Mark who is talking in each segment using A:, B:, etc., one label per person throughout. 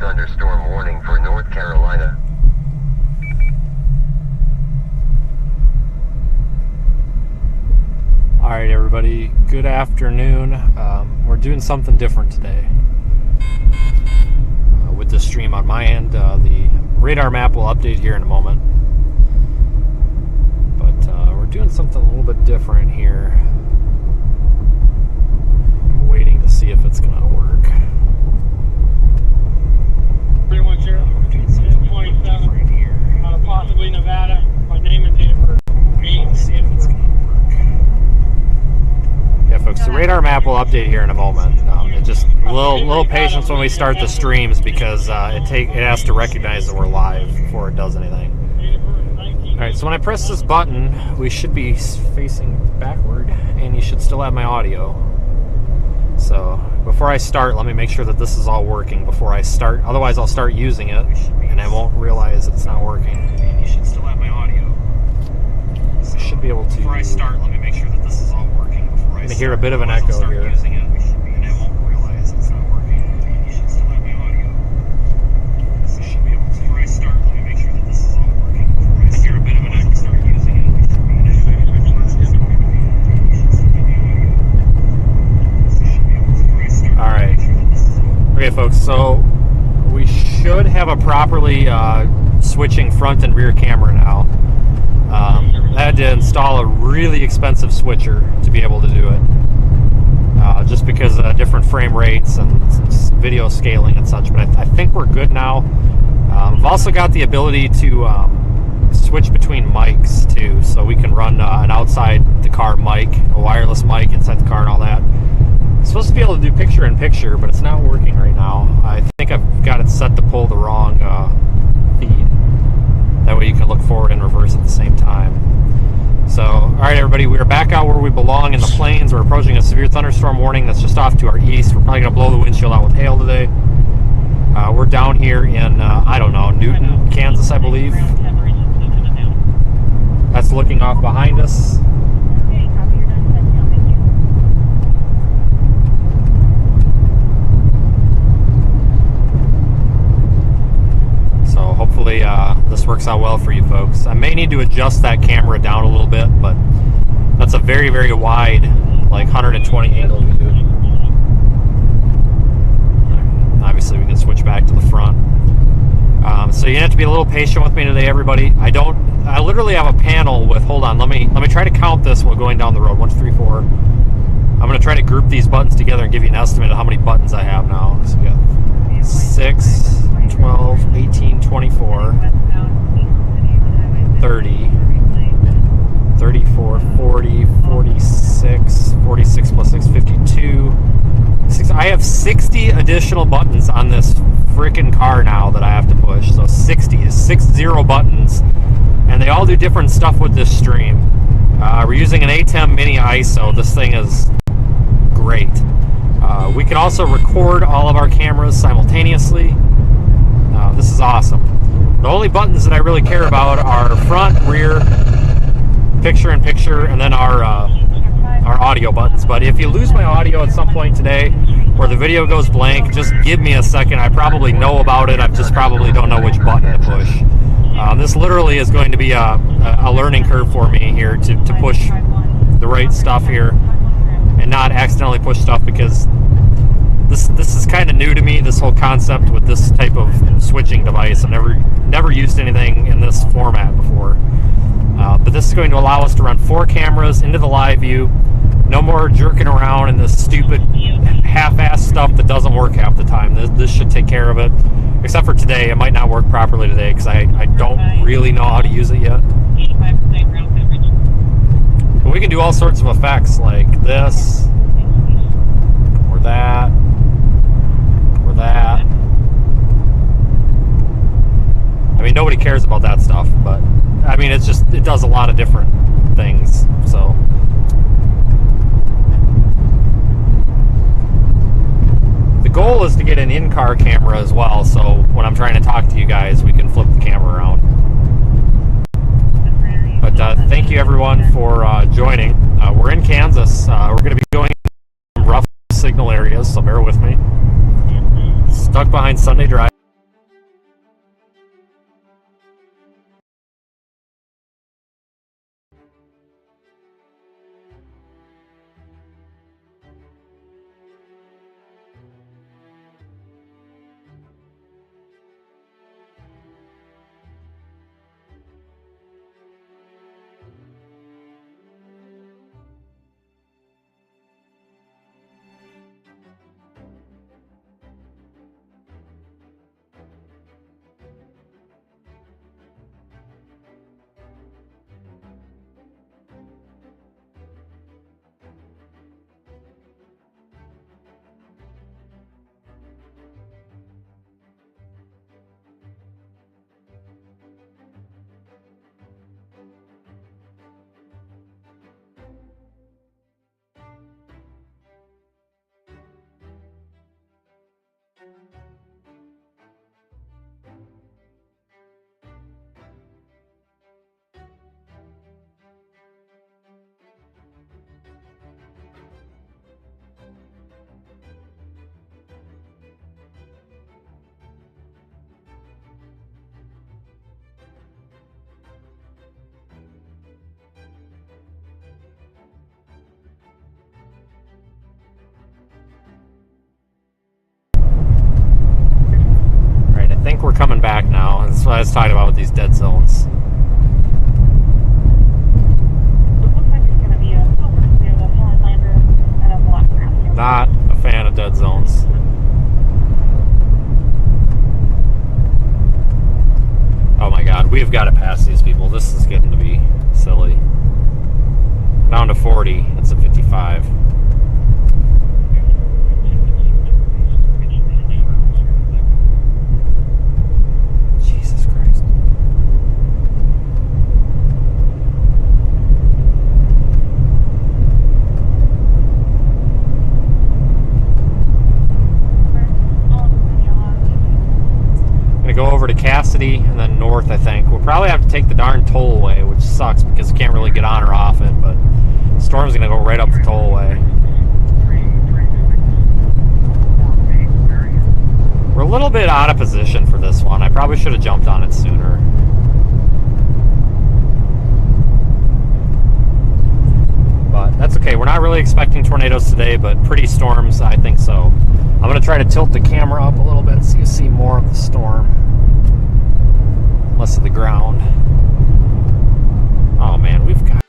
A: thunderstorm warning for North Carolina.
B: Alright everybody, good afternoon. We're doing something different today. With the stream on my end, the radar map will update here in a moment. But we're doing something a little bit different here. I'm waiting to see if it's going to work.
C: 310-27 out of possibly Nevada. My name and date of birth.
B: Let's see if it's going to work. Yeah, folks, the radar map will update here in a moment. It just a little patience when we start the streams because it has to recognize that we're live before it does anything. All right, so when I press this button, we should be facing backward, and you should still have my audio. So before I start, let me make sure that this is all working before I start. Otherwise, I'll start using it, and I won't realize it's not working. And you should still have my audio. So I should be able to. Before I start, let me make sure that this is all working. Before I'm going to hear a bit of an echo here. And I won't realize it's not working. And you should still have my audio. So I should be able to. Before I start, let me make sure that So we should have a properly switching front and rear camera now. I had to install a really expensive switcher to be able to do it, just because of different frame rates and video scaling and such, but I think we're good now. I've also got the ability to switch between mics too, so we can run an outside the car mic, a wireless mic inside the car and all that. I'm supposed to be able to do picture-in-picture, but it's not working right now. I think I've got it set to pull the wrong feed. That way you can look forward and reverse at the same time. So, alright everybody, we are back out where we belong in the plains. We're approaching a severe thunderstorm warning that's just off to our east. We're probably going to blow the windshield out with hail today. We're down here in, I don't know, Newton, Kansas, I believe. That's looking off behind us. So hopefully this works out well for you folks. I may need to adjust that camera down a little bit, but that's a very, very wide, like 120 angle view. Obviously we can switch back to the front. So you have to be a little patient with me today, everybody. I literally have a panel with, hold on, let me try to count this while going down the road. 1, 2, 3, 4. I'm going to try to group these buttons together and give you an estimate of how many buttons I have now. So we got 6, 12, 18, 24, 30, 34, 40, 46, 46 plus 6, 52. I have 60 additional buttons on this freaking car now that I have to push. So 60 buttons, and they all do different stuff with this stream. We're using an ATEM mini ISO. This thing is great. We can also record all of our cameras simultaneously. This is awesome. The only buttons that I really care about are front, rear, picture-in-picture, and then our audio buttons. But if you lose my audio at some point today, or the video goes blank, just give me a second. I probably know about it. I just probably don't know which button to push. This literally is going to be a learning curve for me here to push the right stuff here and not accidentally push stuff, because this is kind of new to me, this whole concept with this type of switching device. I've never used anything in this format before. But this is going to allow us to run 4 cameras into the live view. No more jerking around in this stupid half-ass stuff that doesn't work half the time. This should take care of it. Except for today. It might not work properly today because I don't really know how to use it yet. But we can do all sorts of effects like this, or that, or that. I mean, nobody cares about that stuff, but I mean, it does a lot of different things, so. The goal is to get an in-car camera as well, so when I'm trying to talk to you guys, we can flip the camera around. But thank you everyone for joining. We're in Kansas. We're going to be going some rough signal areas, so bear with me. Stuck behind Sunday Drive. back now. That's what I was talking about with these dead zones. Not a fan of dead zones. Oh my god, we've got to pass these people. This is getting to be silly. Down to 40, it's a 55. Jesus Christ. Go over to Cassidy and then north, I think. We'll probably have to take the darn tollway, which sucks because you can't really get on or off it, but Storm's gonna go right up the tollway. We're a little bit out of position for this one. I probably should have jumped on it sooner. But that's okay. We're not really expecting tornadoes today, but pretty storms, I think so. I'm going to try to tilt the camera up a little bit so you see more of the storm. Less of the ground. Oh man, we've got...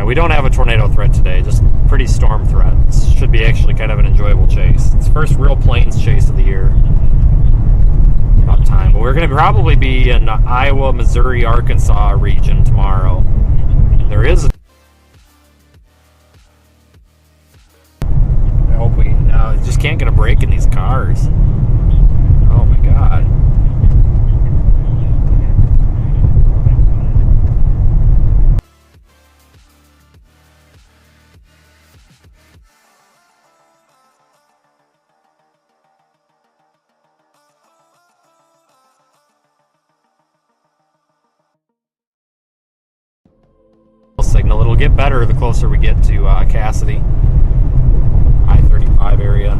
B: We don't have a tornado threat today, just pretty storm threat. This should be actually kind of an enjoyable chase. It's the first real plains chase of the year. About time. But we're going to probably be in Iowa, Missouri, Arkansas region tomorrow. There is a... I hope we... No, just can't get a break in these cars. Oh my god. Signal. It'll get better the closer we get to Cassidy, I-35 area.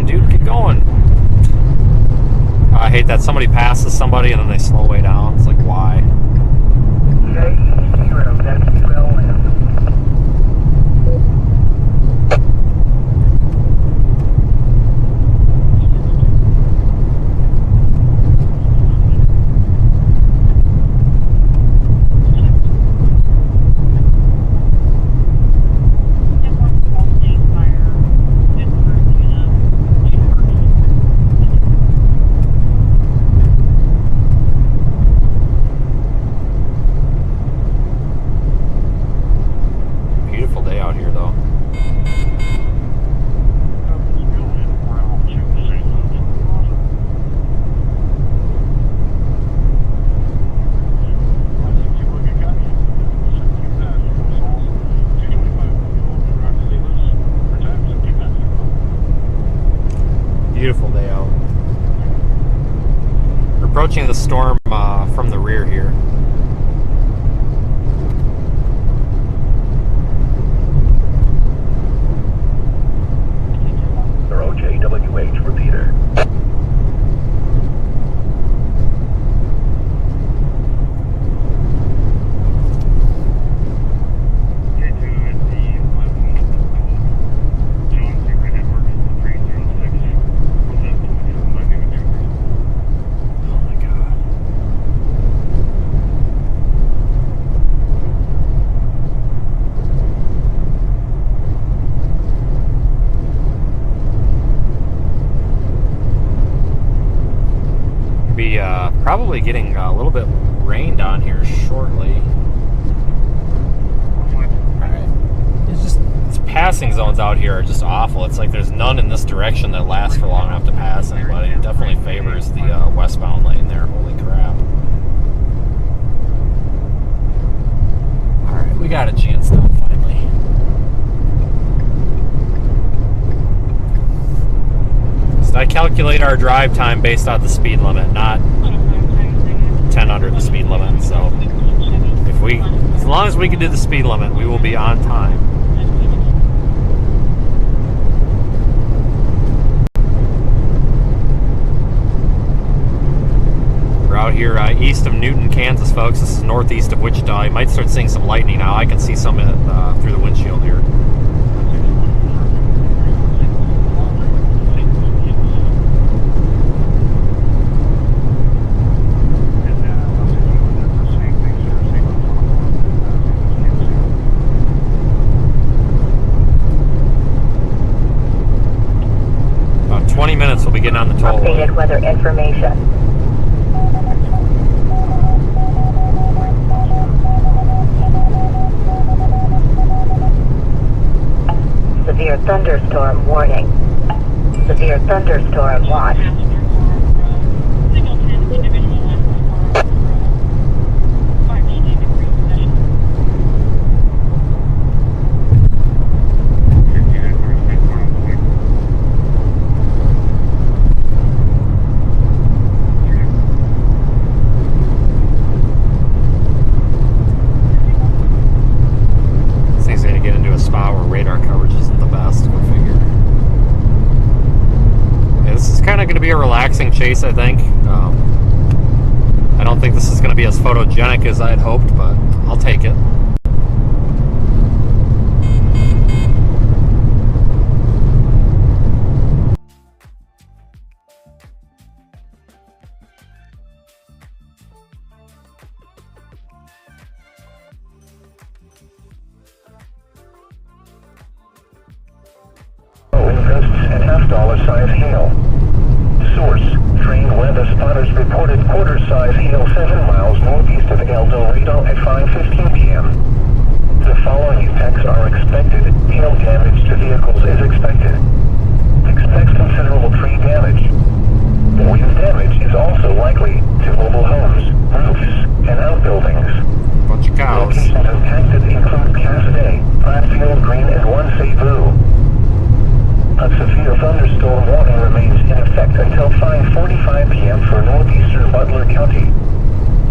B: Dude, get going. I hate that somebody passes somebody and then they slow way down. It's like, why? Beautiful day out. We're approaching the storm from the rear here.
D: OJWH repeater.
B: be probably getting a little bit rain down here shortly. Alright. It's just, these passing zones out here are just awful. It's like there's none in this direction that lasts for long enough to pass anybody. It definitely favors the westbound lane there. Holy crap. Alright, we got a chance though, finally. So I calculate our drive time based on the speed limit, not 10 under the speed limit. So if we, as long as we can do the speed limit, we will be on time. We're out here east of Newton, Kansas, folks. This is northeast of Wichita. You might start seeing some lightning now. I can see some through the windshield here. About 20 minutes we'll be getting on the tollway.
E: Updated weather information. Severe thunderstorm warning. Severe thunderstorm watch.
B: Things are going to get into a spot where radar coverage isn't the best. Go figure. Yeah, this is kind of going to be a relaxing chase, I think. I don't think this is going to be as photogenic as I had hoped, but I'll take it.
D: And half-dollar size hail. Source: trained weather spotters reported quarter-size hail 7 miles northeast of El Dorado at 5:15 p.m. The following impacts are expected. Hail damage to vehicles is expected. Expects considerable tree damage. Wind damage is also likely to mobile homes, roofs, and outbuildings.
B: Bunch of cows.
D: Locations impacted include CHASER, Plattfield, Green, and 1 Cebu. A severe thunderstorm warning remains in effect until 5:45 p.m. for northeastern Butler County.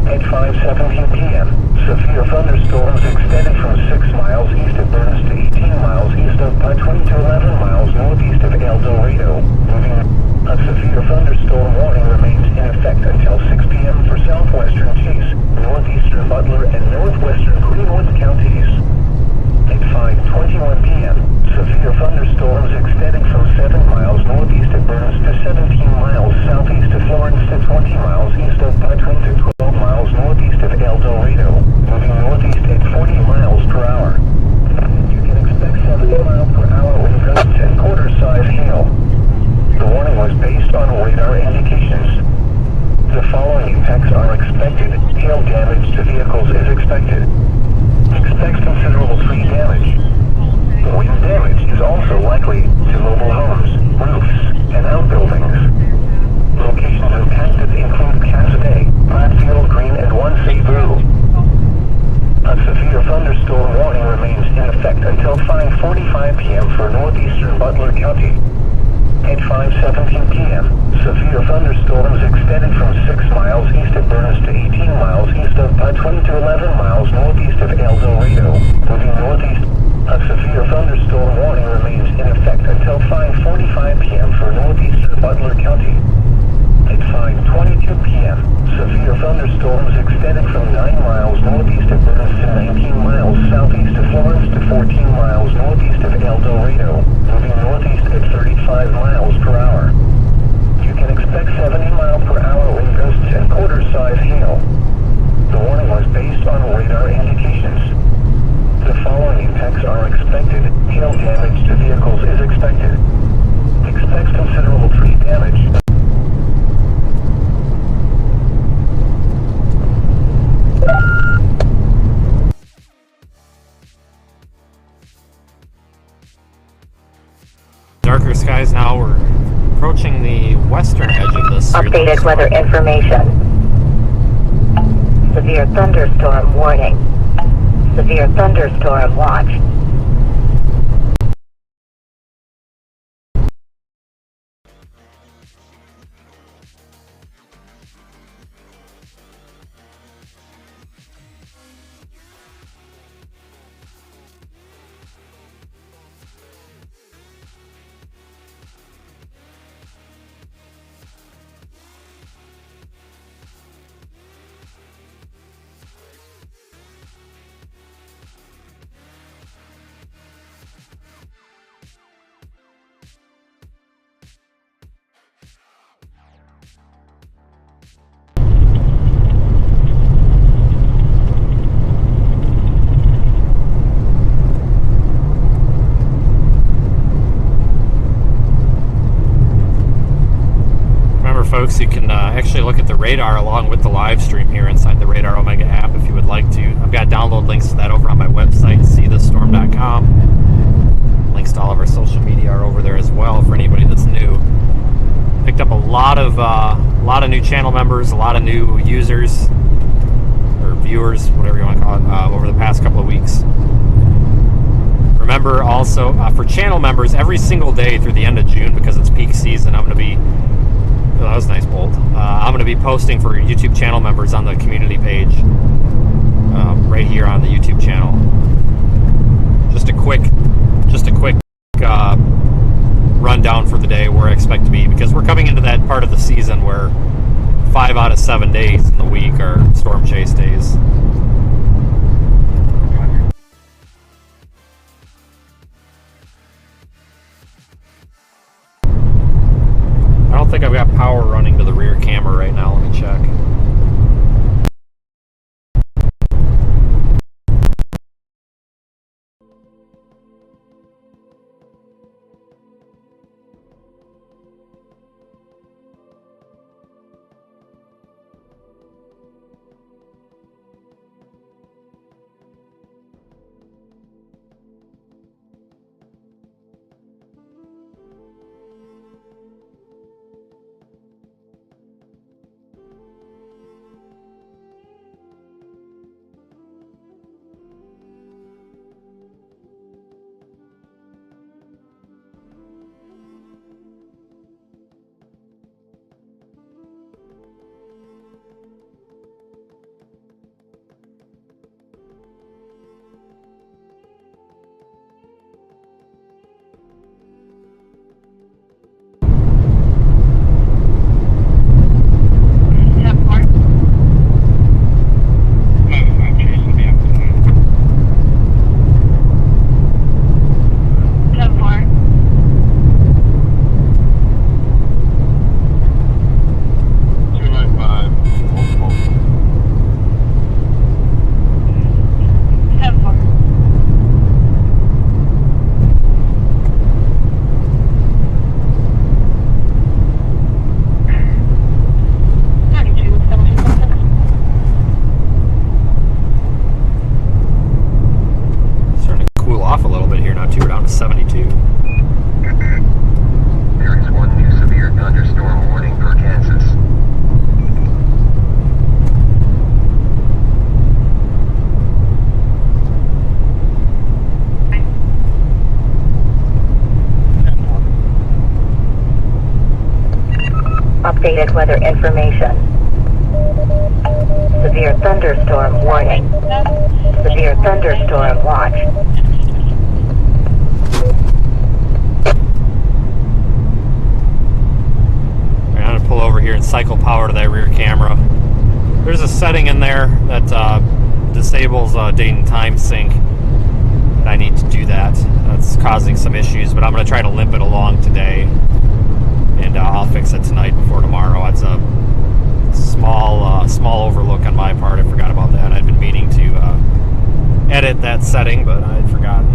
D: At 5:17 p.m., severe thunderstorms extended from 6 miles east of Burns to 18 miles east of Putney to 11 miles northeast of El Dorado. A severe thunderstorm warning remains in effect until 6 p.m. for southwestern Chase, northeastern Butler, and northwestern Greenwood counties. At 5:21 p.m., severe thunderstorms extending from 7 miles northeast of Burns to 17 miles southeast of Florence to 20 miles east of Putney to 12 miles northeast of El Dorado, moving northeast at 40 miles per hour. You can expect 70 mile per hour wind gusts and quarter-size hail. The warning was based on radar indications. The following impacts are expected. Hail damage to vehicles is expected. Expects considerable tree damage. Wind damage is also likely to mobile homes, roofs, and outbuildings. Locations impacted include CHASER, Plattfield, Green, and 1 Cebu. A severe thunderstorm warning remains in effect until 5:45 p.m. for northeastern Butler County. At 5:17 p.m., severe thunderstorms extended from 6 miles east of Burns to 18 miles east of Putney to 11 miles northeast of El Dorado, moving northeast. A severe thunderstorm warning remains in effect until 5:45 p.m. for northeastern Butler County. At 5:22 p.m., severe thunderstorms extended from 9 miles northeast of Burns to 19 miles southeast of Florence to 14 miles northeast of El Dorado, moving northeast at 35 miles per hour. You can expect 70 mile per hour wind gusts and quarter-size hail. The warning was based on radar indications. The following impacts are expected. Hail damage to vehicles is expected.
B: clear skies now. We're approaching the western edge of this.
E: Updated weather information. Severe thunderstorm warning. Severe thunderstorm watch.
B: Folks, you can actually look at the radar along with the live stream here inside the Radar Omega app if you would like to. I've got download links to that over on my website, seethestorm.com. Links to all of our social media are over there as well for anybody that's new. Picked up a lot of new channel members, a lot of new users or viewers, whatever you want to call it, over the past couple of weeks. Remember also for channel members, every single day through the end of June, because it's peak season, I'm going to be that was a nice bolt. I'm going to be posting for YouTube channel members on the community page right here on the YouTube channel. Just a quick rundown for the day where I expect to be, because we're coming into that part of the season where 5 out of 7 days in the week are storm chase days. I don't think I've got power running to the rear camera right now. Let me check. Updated weather information. Severe thunderstorm warning. Severe thunderstorm watch. I'm going to pull over here and cycle power to that rear camera. There's a setting in there that disables date and time sync. I need to do that. That's causing some issues, but I'm going to try to limp it along today, and I'll fix it tonight before tomorrow. It's a small overlook on my part. I forgot about that. I'd been meaning to edit that setting, but I'd forgotten.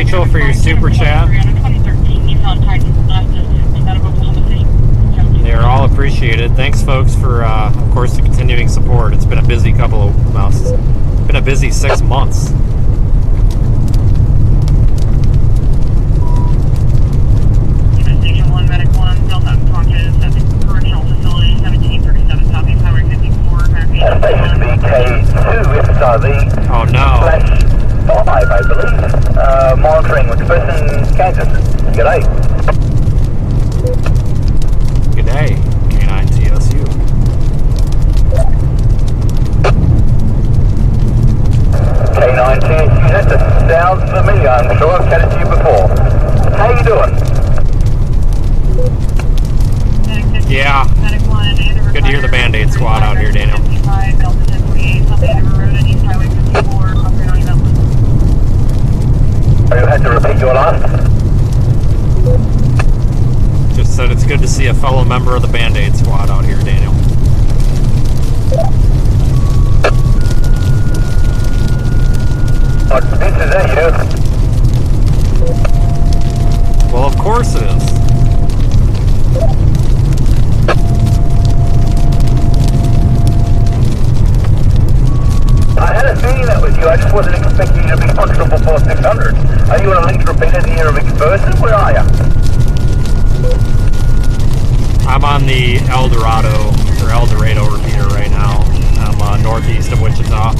B: Rachel, for your super chat. They are all appreciated. Thanks, folks, for, of course, the continuing support. It's been a busy couple of months. It's been a busy 6 months.
C: Station 1, Medic 1, Delta Contact at the Correctional Facility, 1737 Southeast Highway 54.
D: Station VK2 SRV.
B: Oh, no.
D: /5, I believe. Monitoring with person Kansas. G'day.
B: G'day, K9 TSU.
D: K9 TSU, that sounds familiar. I'm sure I've chatted to you before. How you doing?
B: Yeah. Good to hear the Band-Aid squad out here, Daniel.
D: You had to repeat your last?
B: Just said it's good to see a fellow member of the Band-Aid squad out here, Daniel.
D: What this is that you?
B: Well, of course it is.
D: I had a feeling that was you. I just wasn't expecting you to be on 444-600. Are you on a linked repeater near a McPherson? Where are you?
B: I'm on the El Dorado repeater right now. I'm northeast of Wichita.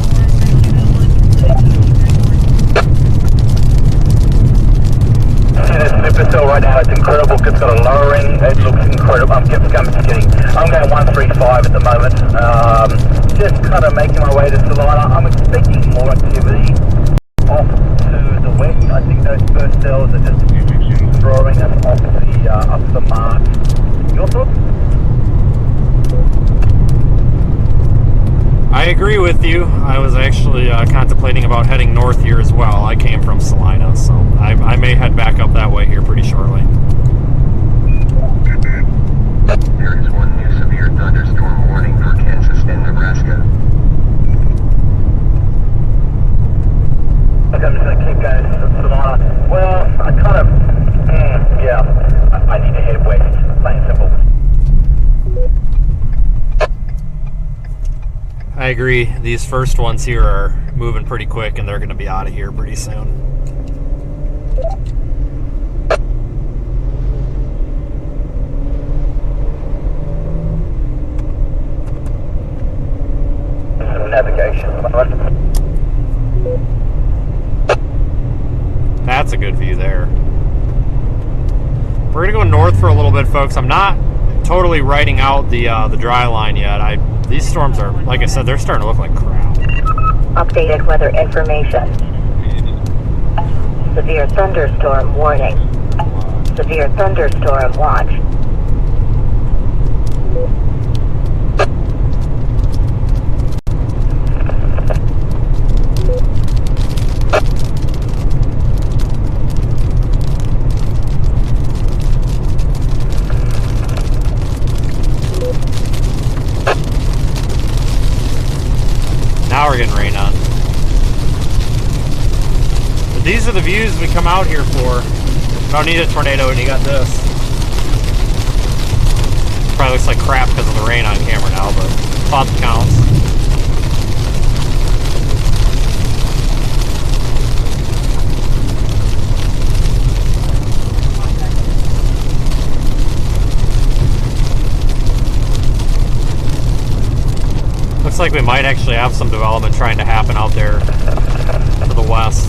D: See this supercell right now, it's incredible. It's got a lowering, it looks incredible. I'm just kidding. I'm going 135 at the moment. Just kind of making my way to Salina. I'm expecting more activity off to the west. I think those first cells are just throwing us off the mark. Your thoughts?
B: I agree with you. I was actually contemplating about heading north here as well. I came from Salina, so I may head back up that way here pretty shortly.
A: There is one new severe thunderstorm warning for Kansas and Nebraska.
D: Okay, I'm just going to keep going to Salina. Well, I kind of, yeah, I need to head west, plain and simple.
B: I agree. These first ones here are moving pretty quick, and they're going to be out of here pretty soon.
D: Navigation.
B: That's a good view there. We're going to go north for a little bit, folks. I'm not totally writing out the dry line yet. These storms are, like I said, they're starting to look like crap.
E: Updated weather information. Severe thunderstorm warning. Severe thunderstorm watch.
B: Now we're getting rained on. But these are the views we come out here for. You don't need a tornado when you got this. Probably looks like crap because of the rain on camera now, but thought counts. Looks like we might actually have some development trying to happen out there to the west.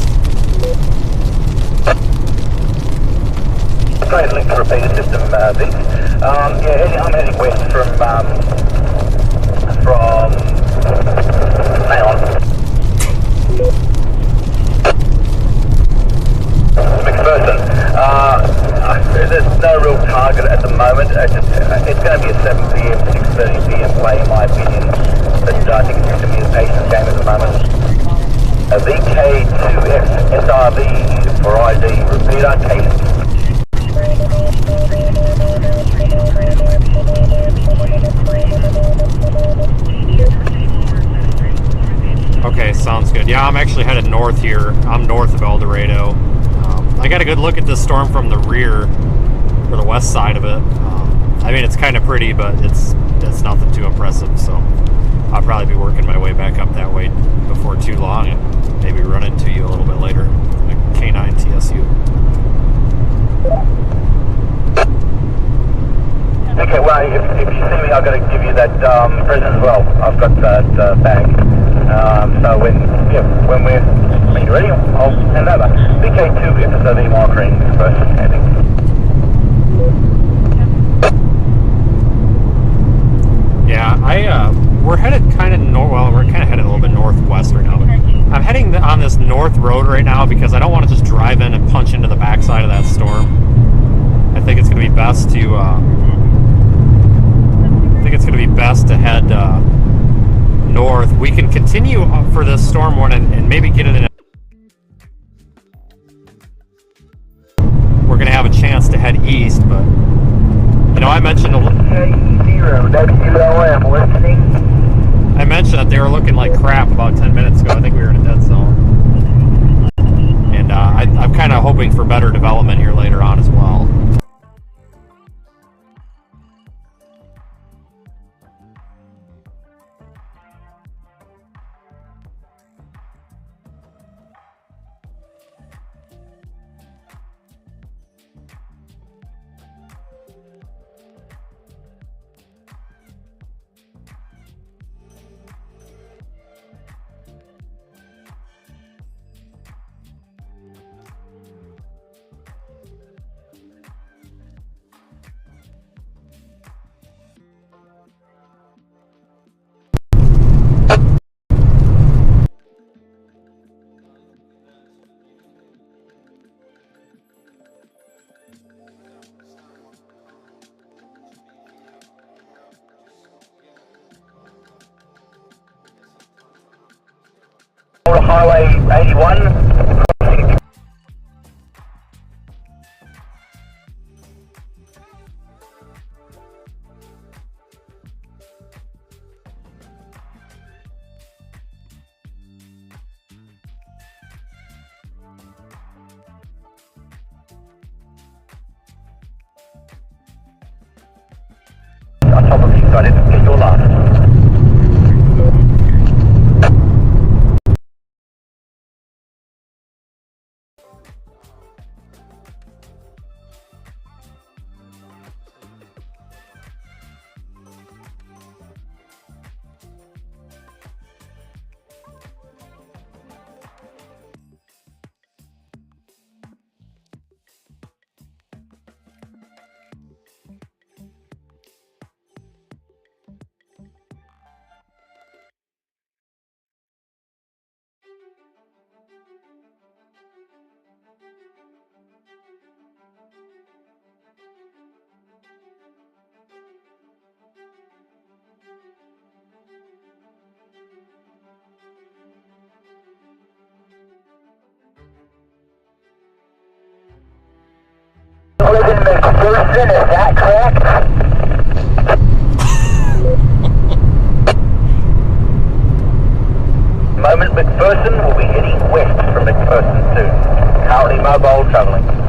D: Try to link the repeater system, Vince. Yeah, I'm heading west from hang on. McPherson. There's no real target at the moment. It's going to be a 7 p.m., 6:30 p.m. play, in my opinion. But I think it's just a communication game at the moment. A VK2F SRV for ID repeater case.
B: Okay, sounds good. Yeah, I'm actually headed north here. I'm north of El Dorado. I got a good look at this storm from the rear, or the west side of it. I mean, it's kind of pretty, but it's nothing too impressive. So I'll probably be working my way back up that way before too long, and maybe run into you a little bit later. A K9 TSU.
D: Okay, well, if you see me, I've got to give you that present as well. I've got that bag. So when you're ready, I'll send over. BK2 FSOV monitoring person heading.
B: Yeah, we're headed kind of we're kind of headed a little bit northwest right now. But I'm heading on this north road right now because I don't want to just drive in and punch into the backside of that storm. I think it's going to be best to head north. We can continue for this storm warning and maybe get it in. We're going to have a chance to head east, but I mentioned I mentioned that they were looking like crap about 10 minutes ago. I think we were in a dead zone, and I'm kind of hoping for better development here later on as well.
D: Highway 81. On top of you, got it. Get your last. Living McPherson, is that correct? Moment McPherson will be heading west from McPherson soon. Currently mobile travelling.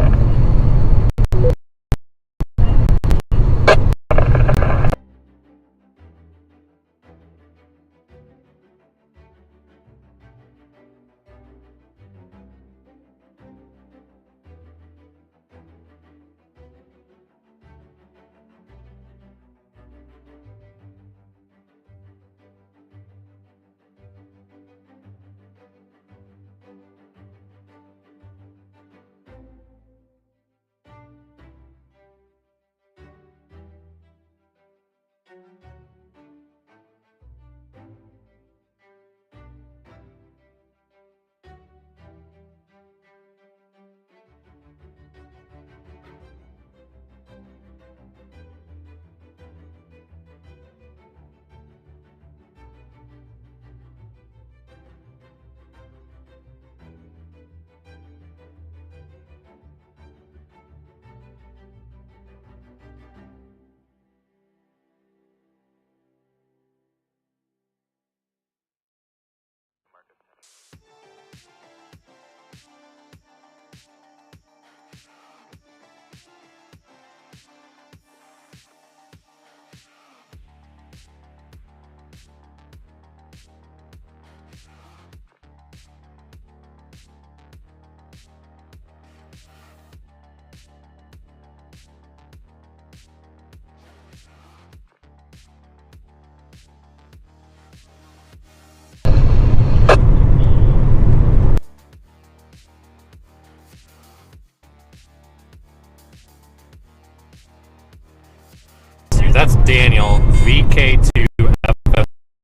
B: MK2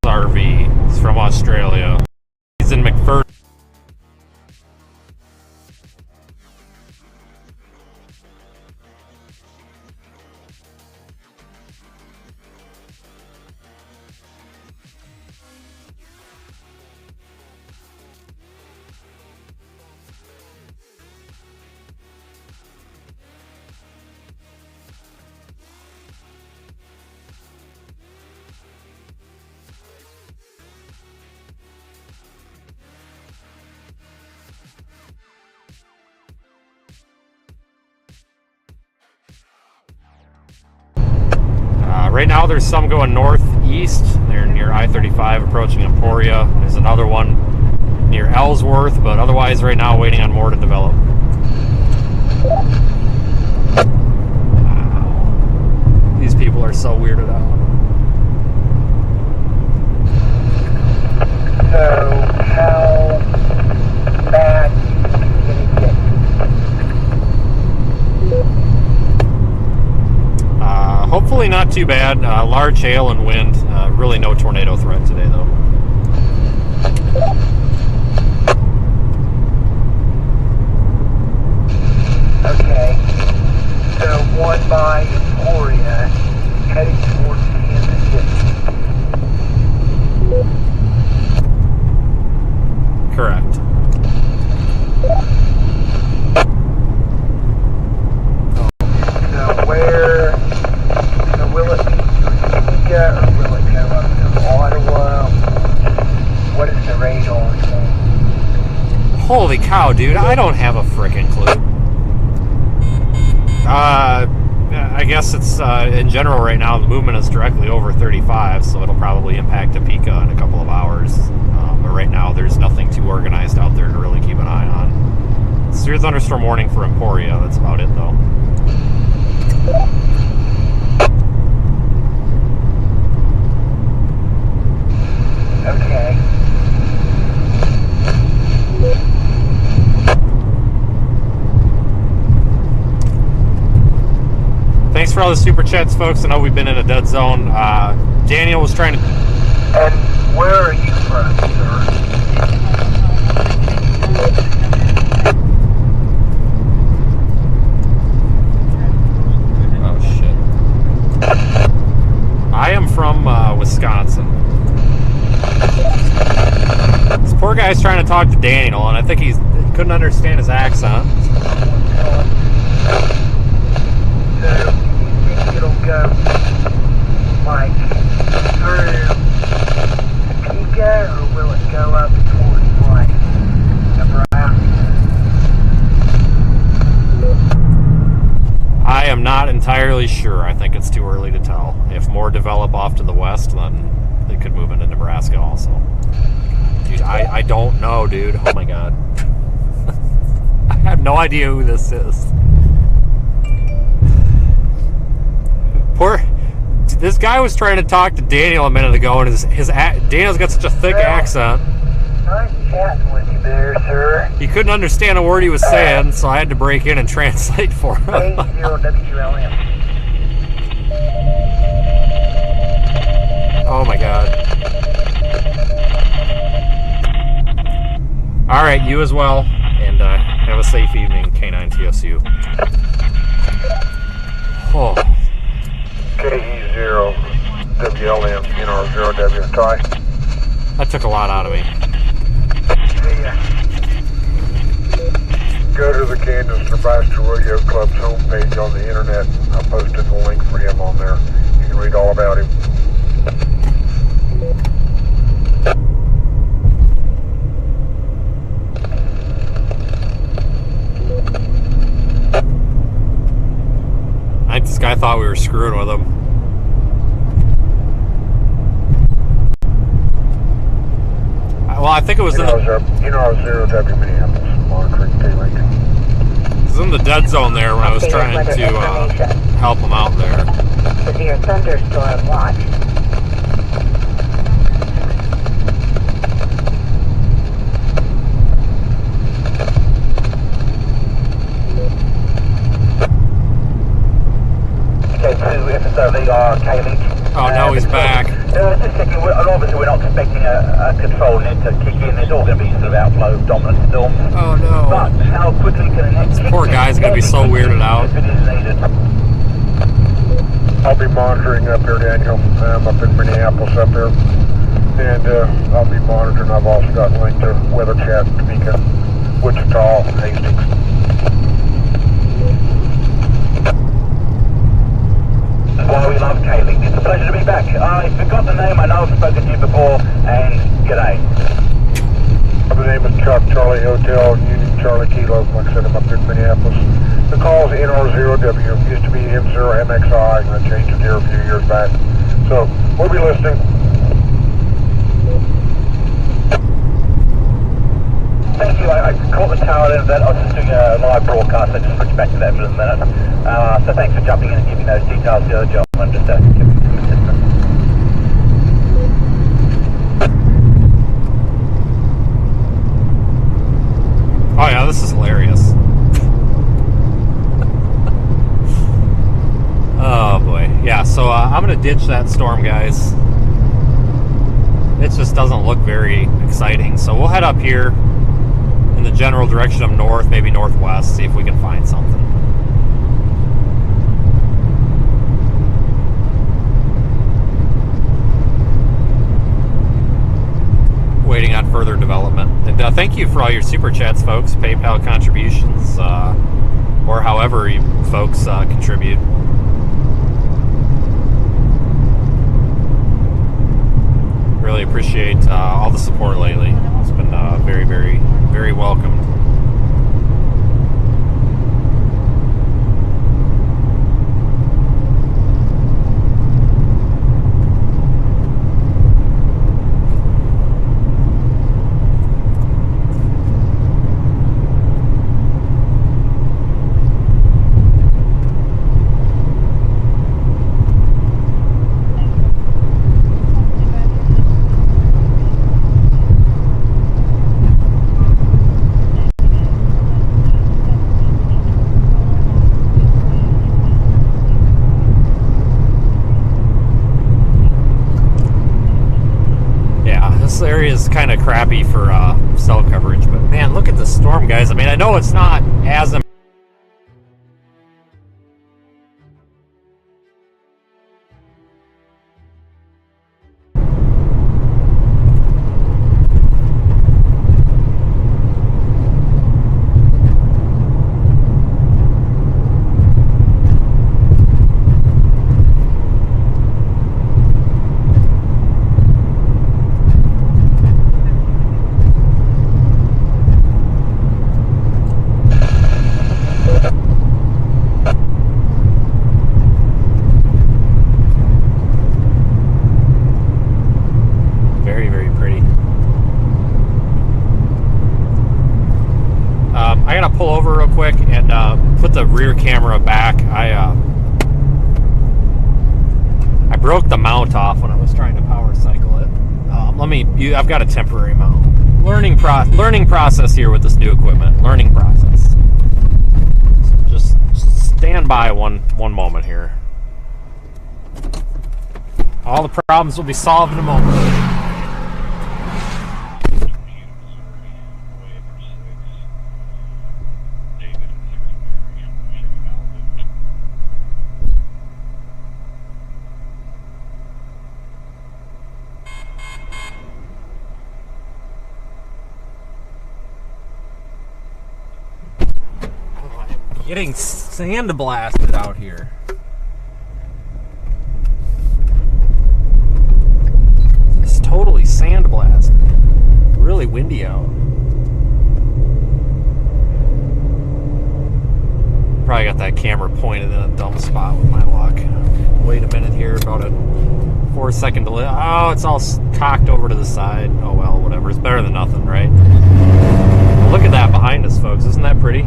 B: FSRV. He's from Australia. He's in McPherson. Right now there's some going northeast. They're near I-35 approaching Emporia. There's another one near Ellsworth, but otherwise right now waiting on more to develop. Wow. These people are so weirded out.
D: So, how bad can it get?
B: Hopefully not too bad. Large hail and wind. Really no tornado threat today, though.
D: Okay. So, one by Emporia, heading towards Kansas City.
B: Correct.
D: So, where... will it be Topeka or will it go up to Ottawa? What is the rate on it?
B: Holy cow, dude. I don't have a frickin' clue. I guess it's, in general right now, the movement is directly over 35, so it'll probably impact Topeka in a couple of hours. But right now, there's nothing too organized out there to really keep an eye on. Severe thunderstorm warning for Emporia. That's about it, though.
D: Okay.
B: Thanks for all the super chats, folks. I know we've been in a dead zone. Daniel was trying to...
D: And where are you from, sir?
B: Oh, shit. I am from Wisconsin. This poor guy's trying to talk to Daniel, and I think he couldn't understand his accent.
D: So, you think it'll go, like, through Topeka, or will it go up towards, like, Nebraska?
B: I am not entirely sure. I think it's too early to tell. If more develop off to the west, then they could move into Nebraska also. Dude, I don't know, dude. Oh my god. I have no idea who this is. This guy was trying to talk to Daniel a minute ago, and Daniel's got such a thick accent.
D: Nice chatting with you there, sir.
B: He couldn't understand a word he was saying, so I had to break in and translate for him.
D: 80WLM.
B: Oh my god. Alright, you as well, and have a safe evening, K9TSU. Oh.
D: KE0WLM, NR0W, Ty.
B: That took a lot out of me.
D: See ya. Go to the Kansas Nebraska Rodeo Club's homepage on the internet. I posted the link for him on there. You can read all about him.
B: I think this guy thought we were screwing with him. Well, I think it was in the...
D: NR0W Minneapolis, monitoring K-Link.
B: It was in the dead zone there when I was trying to help him out there.
E: Severe thunderstorm watch.
D: K2, FSOV, K-Link.
B: Oh, no, he's back.
D: to kick in. There's all going to be sort of outflow dominant storms.
B: Oh no.
D: But how quickly can it
B: Poor guy's gonna be so weirded out.
D: if it is needed?
F: I'll be monitoring up here, Daniel. I'm up in Minneapolis up here. And I'll be monitoring. I've also got linked to Weather Chat, Topeka, Wichita, Hastings.
D: Why we love Kaylee. It's a pleasure to be back. I forgot the name. I know I've spoken to you before. And g'day.
F: The name is Chuck, Charlie Hotel, Union Charlie Kilo. Like I said, I'm up here in Minneapolis. The call is NR0W. Used to be M0MXI, and I changed it here a few years back. So we'll be listening.
D: Thank you. I caught the tail end of that. I was just doing a live broadcast. I just switched back to that for a minute. So thanks for jumping in and giving those details to the other gentleman. Just to give me some assistance.
B: Oh yeah, this is hilarious. Oh boy. Yeah, so I'm gonna ditch that storm, guys. It just doesn't look very exciting. So we'll head up here in the general direction of north, maybe northwest, see if we can find something. Waiting on further development. And thank you for all your super chats, folks, PayPal contributions, or however you folks contribute. Really appreciate all the support lately. It's been very, very, very welcomed. This area is kind of crappy for cell coverage, but man, look at the storm, guys. I mean, I know it's not as put the rear camera back. I broke the mount off when I was trying to power cycle it. I've got a temporary mount. Learning process here with this new equipment. Learning process. So just stand by one moment here. All the problems will be solved in a moment. Getting sandblasted out here. It's totally sandblasted. Really windy out. Probably got that camera pointed in a dumb spot with my luck. Wait a minute here, about a 4-second delay. Oh, it's all cocked over to the side. Oh well, whatever. It's better than nothing, right? Well, look at that behind us, folks. Isn't that pretty?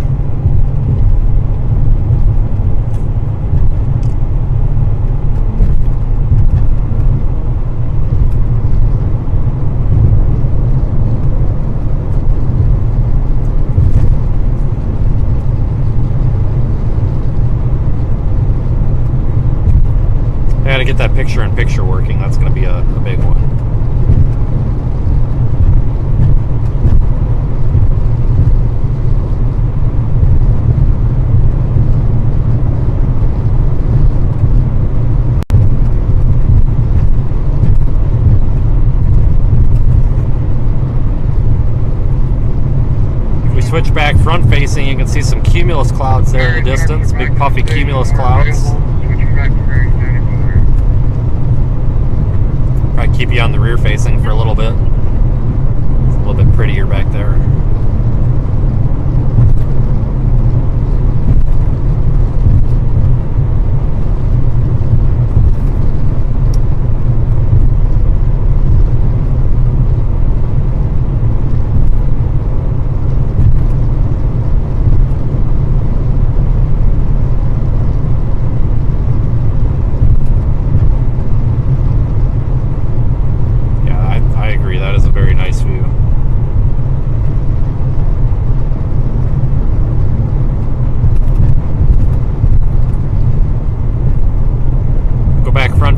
B: To get that picture-in-picture working, that's going to be a big one. switch back front facing, you can see some cumulus clouds there in the distance, big puffy cumulus clouds. Probably keep you on the rear facing for a little bit. It's a little bit prettier back there.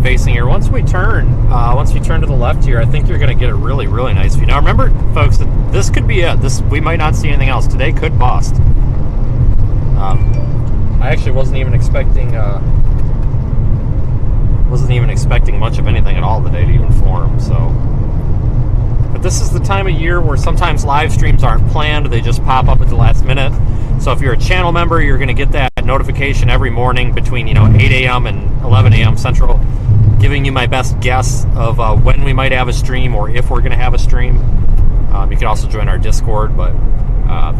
B: Facing here. Once you turn to the left here, I think you're going to get a really, really nice view. Now remember, folks, that this could be it. We might not see anything else. Today could bust. I actually wasn't even expecting much of anything at all today to even form. So, but this is the time of year where sometimes live streams aren't planned; they just pop up at the last minute. So if you're a channel member, you're going to get that notification every morning between 8 a.m. and 11 a.m. Central, giving you my best guess of when we might have a stream or if we're going to have a stream. You can also join our Discord, but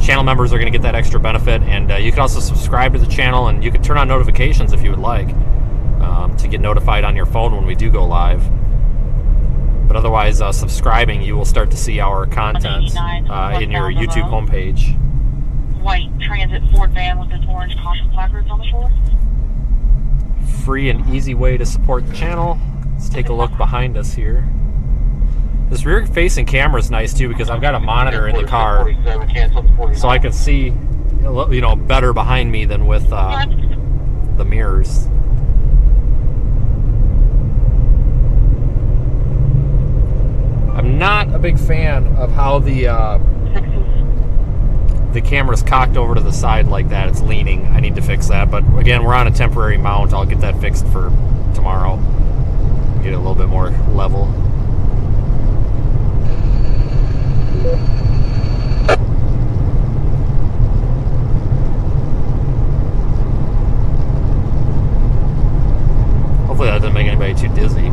B: channel members are going to get that extra benefit, and you can also subscribe to the channel, and you can turn on notifications if you would like to get notified on your phone when we do go live. But otherwise, subscribing, you will start to see our content in your YouTube homepage.
C: White transit Ford van with its orange caution placards on the floor.
B: Free and easy way to support the channel. Let's take a look behind us here. This rear-facing camera is nice too because I've got a monitor in the car, so I can see better behind me than with the mirrors. I'm not a big fan of how the camera's cocked over to the side like that. It's leaning. I need to fix that. But again, we're on a temporary mount. I'll get that fixed for tomorrow. Get it a little bit more level. Hopefully that doesn't make anybody too dizzy.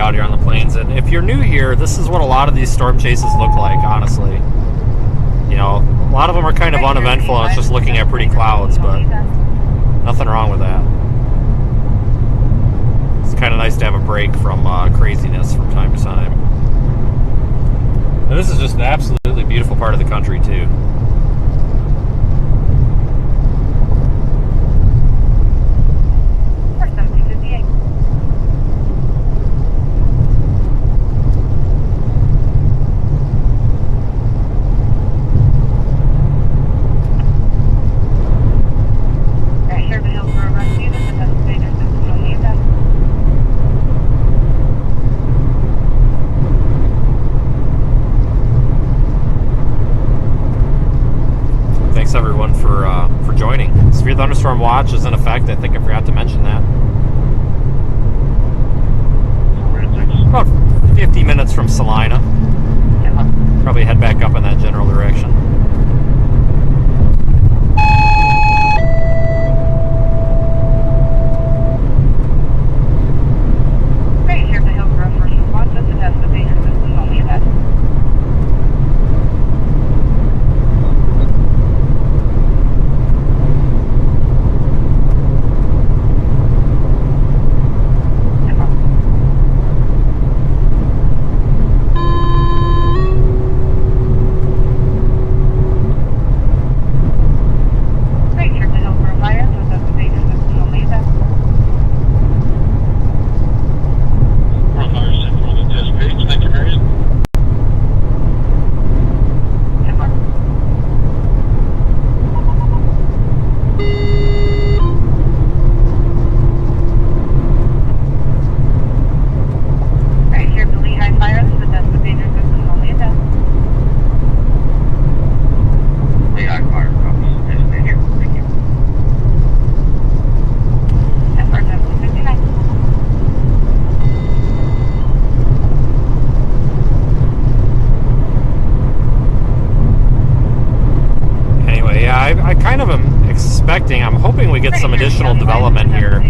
B: Out here on the plains, and if you're new here, this is what a lot of these storm chases look like, honestly. A lot of them are kind of uneventful and it's just looking at pretty clouds, but nothing wrong with that. It's kind of nice to have a break from craziness from time to time. And this is just an absolutely beautiful part of the country too. Everyone for joining. Severe thunderstorm watch is in effect. I think I forgot to mention that. About 50 minutes from Salina. Probably head back up in that general direction. get some additional development here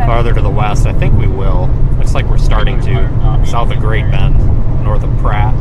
B: farther to the west. I think we will. Looks like we're starting to, south of Great Bend, north of Pratt.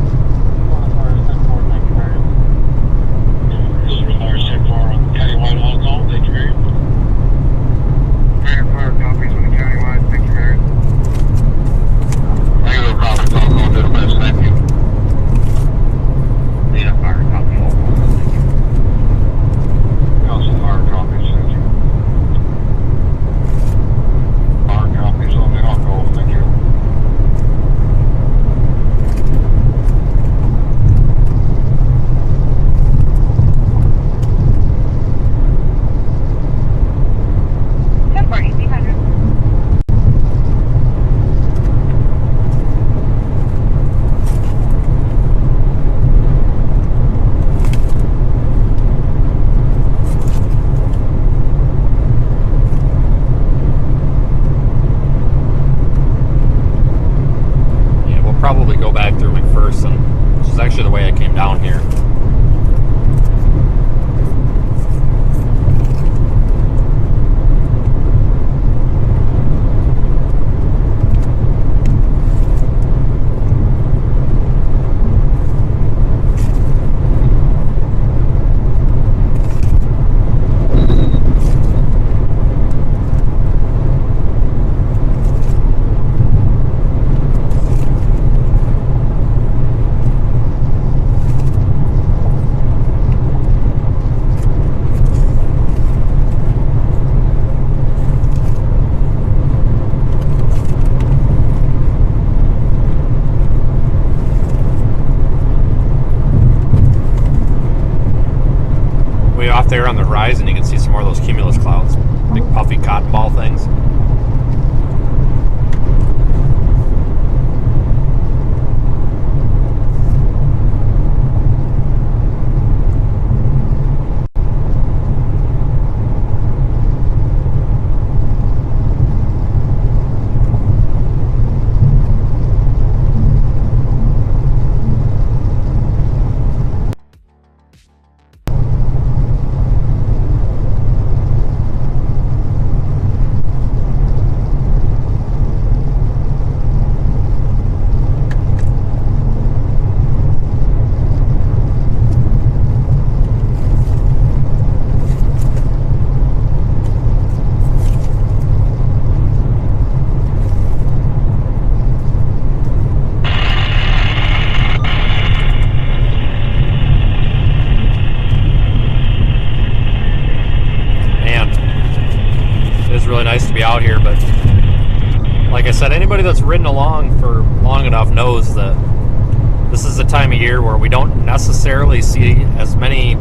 B: Probably go back through McPherson, which is actually the way I came down here. There on the horizon, you can see some more of those cumulus clouds, big puffy cotton ball things. Out here, but like I said, anybody that's ridden along for long enough knows that this is the time of year where we don't necessarily see as many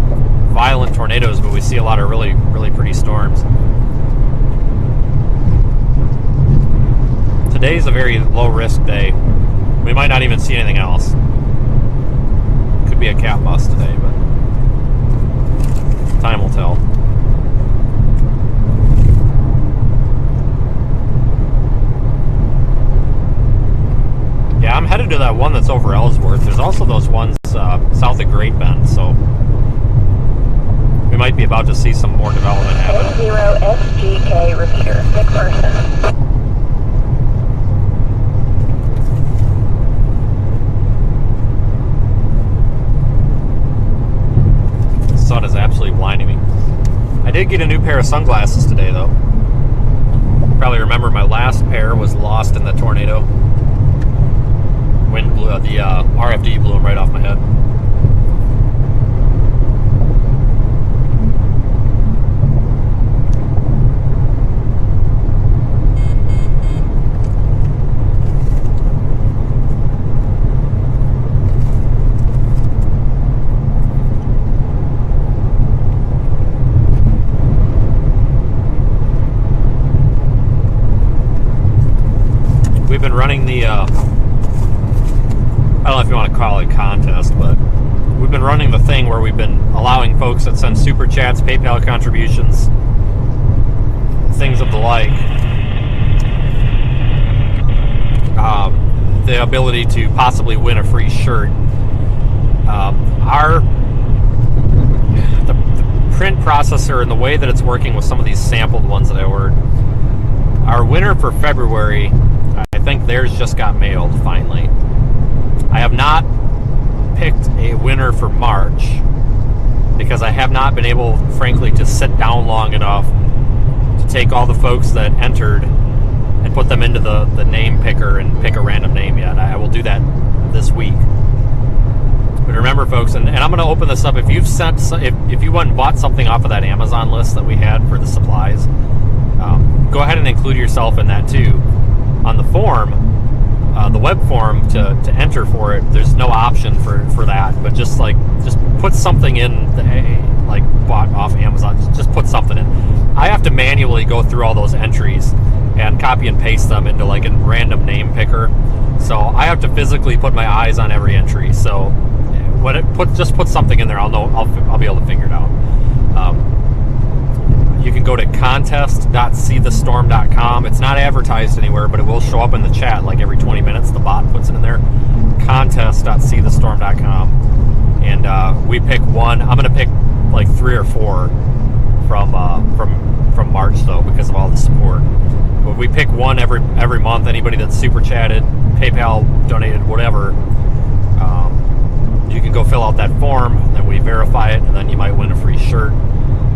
B: violent tornadoes, but we see a lot of really, really pretty storms. Today's a very low risk day. We might not even see anything else. Could be a cat bust today, but time will tell. Yeah, I'm headed to that one that's over Ellsworth. There's also those ones south of Great Bend, so we might be about to see some more development happen.
E: 0 SGK repeater, McPherson.
B: The sun is absolutely blinding me. I did get a new pair of sunglasses today, though. Probably remember my last pair was lost in the tornado. Wind blew, the RFD blew them right off my head. We've been running the I don't know if you want to call it a contest, but we've been running the thing where we've been allowing folks that send super chats, PayPal contributions, things of the like, the ability to possibly win a free shirt. The print processor and the way that it's working with some of these sampled ones that I ordered. Our winner for February, I think theirs just got mailed finally. I have not picked a winner for March because I have not been able, frankly, to sit down long enough to take all the folks that entered and put them into the name picker and pick a random name yet. I will do that this week. But remember, folks, and I'm going to open this up. If you've sent, if you went and bought something off of that Amazon list that we had for the supplies, go ahead and include yourself in that too. On the form, the web form to enter for it, there's no option for that. But just put something in, like bought off Amazon. Just put something in. I have to manually go through all those entries and copy and paste them into like a random name picker. So I have to physically put my eyes on every entry. So just put something in there. I'll know. I'll be able to figure it out. You can go to contest.seethestorm.com. It's not advertised anywhere, but it will show up in the chat like every 20 minutes. The bot puts it in there. Contest.seethestorm.com, and we pick one. I'm going to pick like 3 or 4 from March though, because of all the support. But we pick one every month. Anybody that's super chatted, PayPal donated, whatever. You can go fill out that form, and then we verify it, and then you might win a free shirt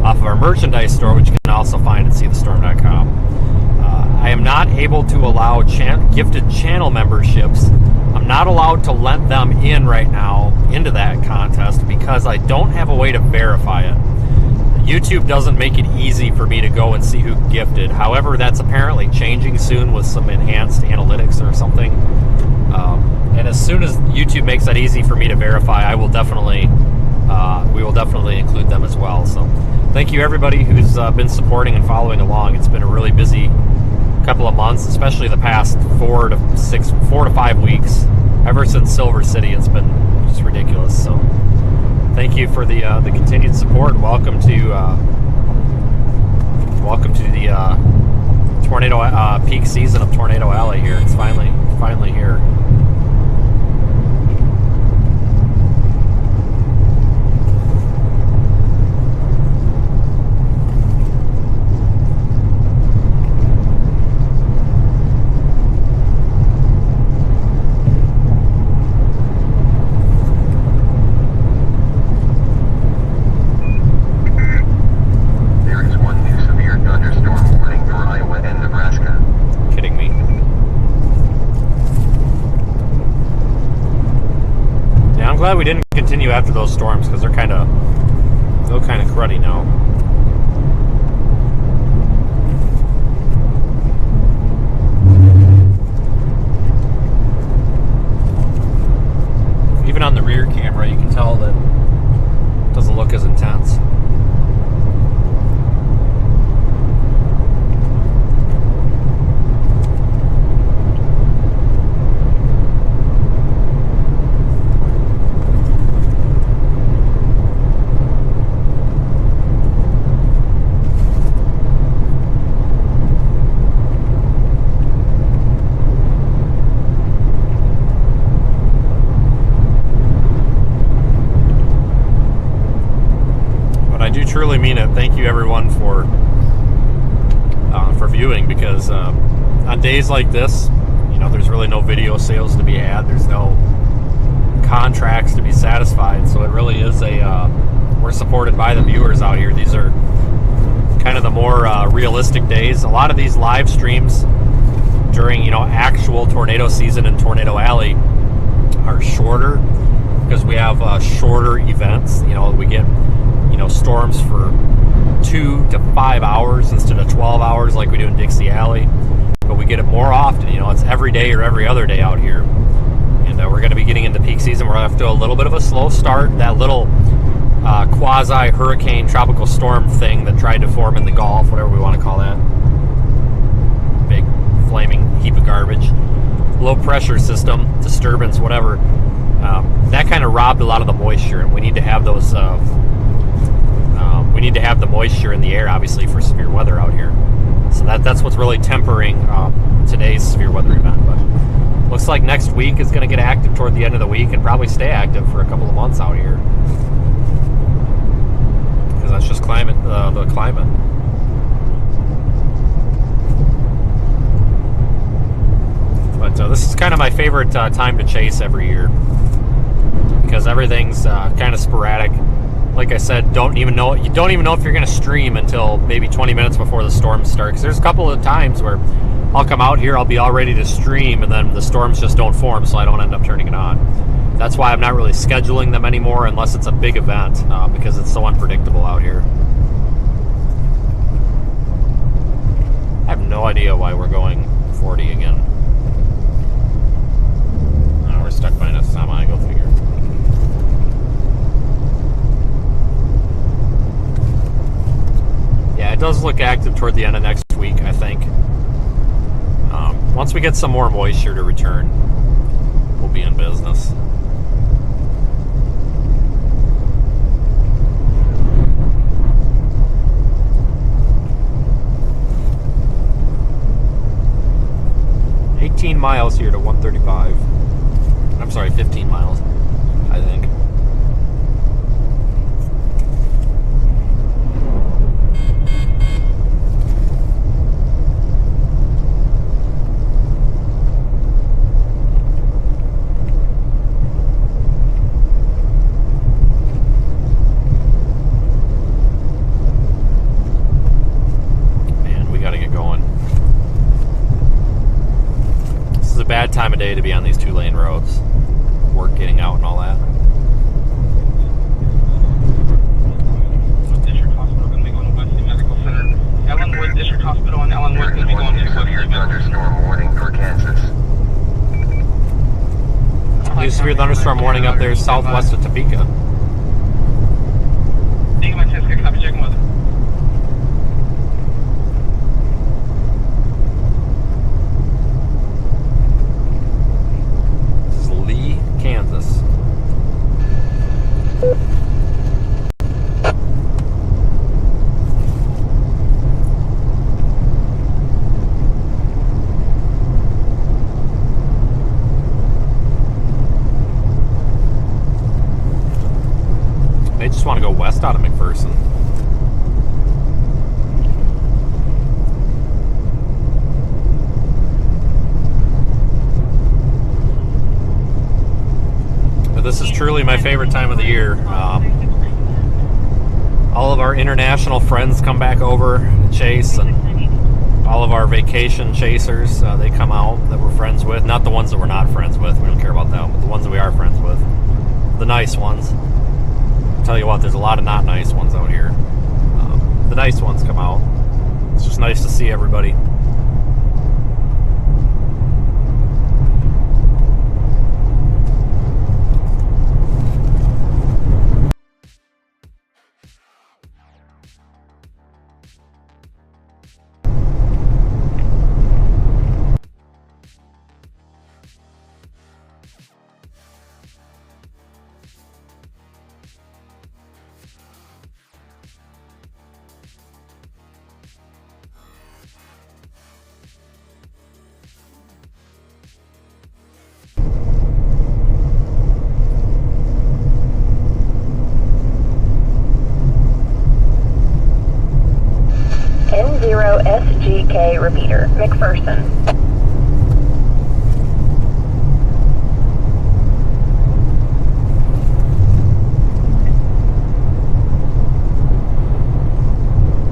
B: off of our merchandise store, which you can also find at seethestorm.com. I am not able to allow gifted channel memberships. I'm not allowed to let them in right now into that contest because I don't have a way to verify it. YouTube doesn't make it easy for me to go and see who gifted. However, that's apparently changing soon with some enhanced analytics or something. And as soon as YouTube makes that easy for me to verify, I will definitely, we will definitely include them as well. So thank you everybody who's been supporting and following along. It's been a really busy couple of months, especially the past 4 to 5 weeks. Ever since Silver City, it's been just ridiculous. So thank you for the continued support. Welcome to the tornado peak season of Tornado Alley here. It's finally here. Glad we didn't continue after those storms because they're kind of cruddy now. Even on the rear camera, you can tell that it doesn't look as intense. Truly mean it. Thank you everyone for viewing, because on days like this, you know, there's really no video sales to be had. There's no contracts to be satisfied. So it really is we're supported by the viewers out here. These are kind of the more realistic days. A lot of these live streams during, you know, actual tornado season in Tornado Alley are shorter because we have shorter events. You know, we get, you know, storms for 2 to 5 hours instead of 12 hours like we do in Dixie Alley, but we get it more often. You know, it's every day or every other day out here, and we're going to be getting into peak season. We're going to have to do a little bit of a slow start. That little quasi hurricane tropical storm thing that tried to form in the Gulf, whatever we want to call that, big flaming heap of garbage, low pressure system, disturbance, whatever, that kind of robbed a lot of the moisture, and we need to have those we need to have the moisture in the air, obviously, for severe weather out here. So that's what's really tempering today's severe weather event. But looks like next week is going to get active toward the end of the week and probably stay active for a couple of months out here. Because because that's just climate. The climate. But this is kind of my favorite time to chase every year because everything's kind of sporadic. Like I said, you don't even know if you're going to stream until maybe 20 minutes before the storms start. Because there's a couple of times where I'll come out here, I'll be all ready to stream, and then the storms just don't form, so I don't end up turning it on. That's why I'm not really scheduling them anymore unless it's a big event, because it's so unpredictable out here. I have no idea why we're going 40 again. We're stuck behind a semi, go figure. Yeah, it does look active toward the end of next week, I think. Once we get some more moisture to return, we'll be in business. Miles here to 135. I'm sorry, 15 miles, I think. Man, we gotta get going. Bad time of day to be on these 2-lane roads. Work getting out and all that.
G: District Hospital going to be going to Westy Medical Center. Ellenwood District Hospital and Ellenwood going to be going to
A: severe thunderstorm warning for Kansas.
B: New severe thunderstorm warning up there southwest of Topeka.
G: Thank you, my test. Good copy, checking weather.
B: Kansas. They just want to go west out of McPherson. This is truly my favorite time of the year. All of our international friends come back over to chase, and all of our vacation chasers, they come out that we're friends with. Not the ones that we're not friends with. We don't care about them, but the ones that we are friends with. The nice ones. I'll tell you what, there's a lot of not nice ones out here. The nice ones come out. It's just nice to see everybody.
E: N0SGK repeater, McPherson.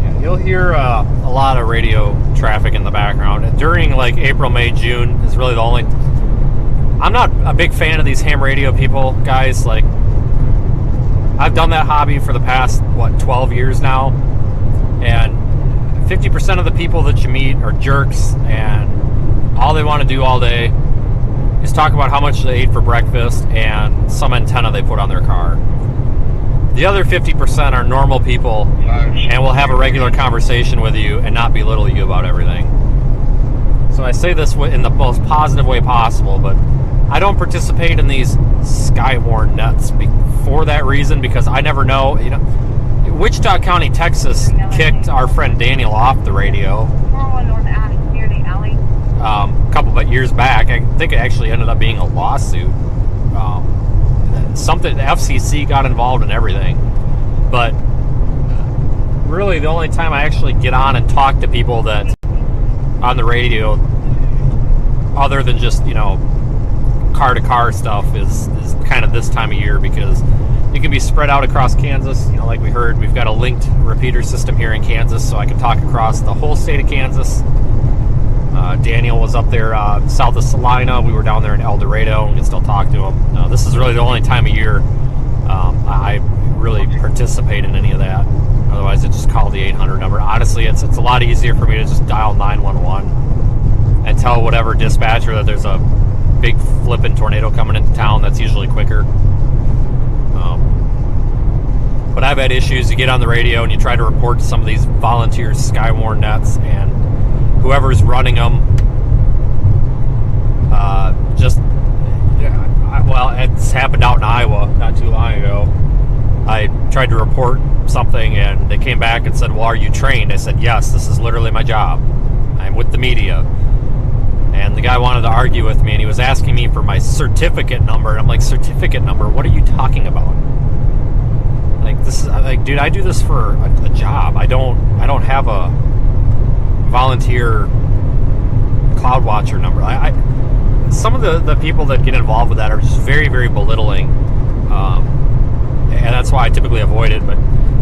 B: Yeah, you'll hear a lot of radio traffic in the background. During like April, May, June is really the only... I'm not a big fan of these ham radio people, guys. Like, I've done that hobby for the past, 12 years now, and 50% of the people that you meet are jerks, and all they want to do all day is talk about how much they ate for breakfast and some antenna they put on their car. The other 50% are normal people and will have a regular conversation with you and not belittle you about everything. So I say this in the most positive way possible, but I don't participate in these Skywarn nets for that reason, because I never know, Wichita County, Texas kicked our friend Daniel off the radio a couple of years back. I think it actually ended up being a lawsuit. The FCC got involved in everything. But really the only time I actually get on and talk to people that on the radio, other than just, you know, car-to-car stuff, is kind of this time of year, because you can be spread out across Kansas. You know, like we heard, we've got a linked repeater system here in Kansas, so I can talk across the whole state of Kansas. Daniel was up there south of Salina. We were down there in El Dorado, and we can still talk to him. This is really the only time of year I really participate in any of that. Otherwise, I just call the 800 number. Honestly, it's a lot easier for me to just dial 911 and tell whatever dispatcher that there's a big flipping tornado coming into town. That's usually quicker. But I've had issues. You get on the radio and you try to report to some of these volunteer Skywarn nets, and whoever's running them, well, it's happened out in Iowa not too long ago. I tried to report something, and they came back and said, well, are you trained? I said, yes, this is literally my job. I'm with the media. And the guy wanted to argue with me, and he was asking me for my certificate number. And I'm like, certificate number? What are you talking about? Like, this is like, dude, I do this for a job. I don't have a volunteer cloud watcher number. Some of the people that get involved with that are just very, very belittling, and that's why I typically avoid it. But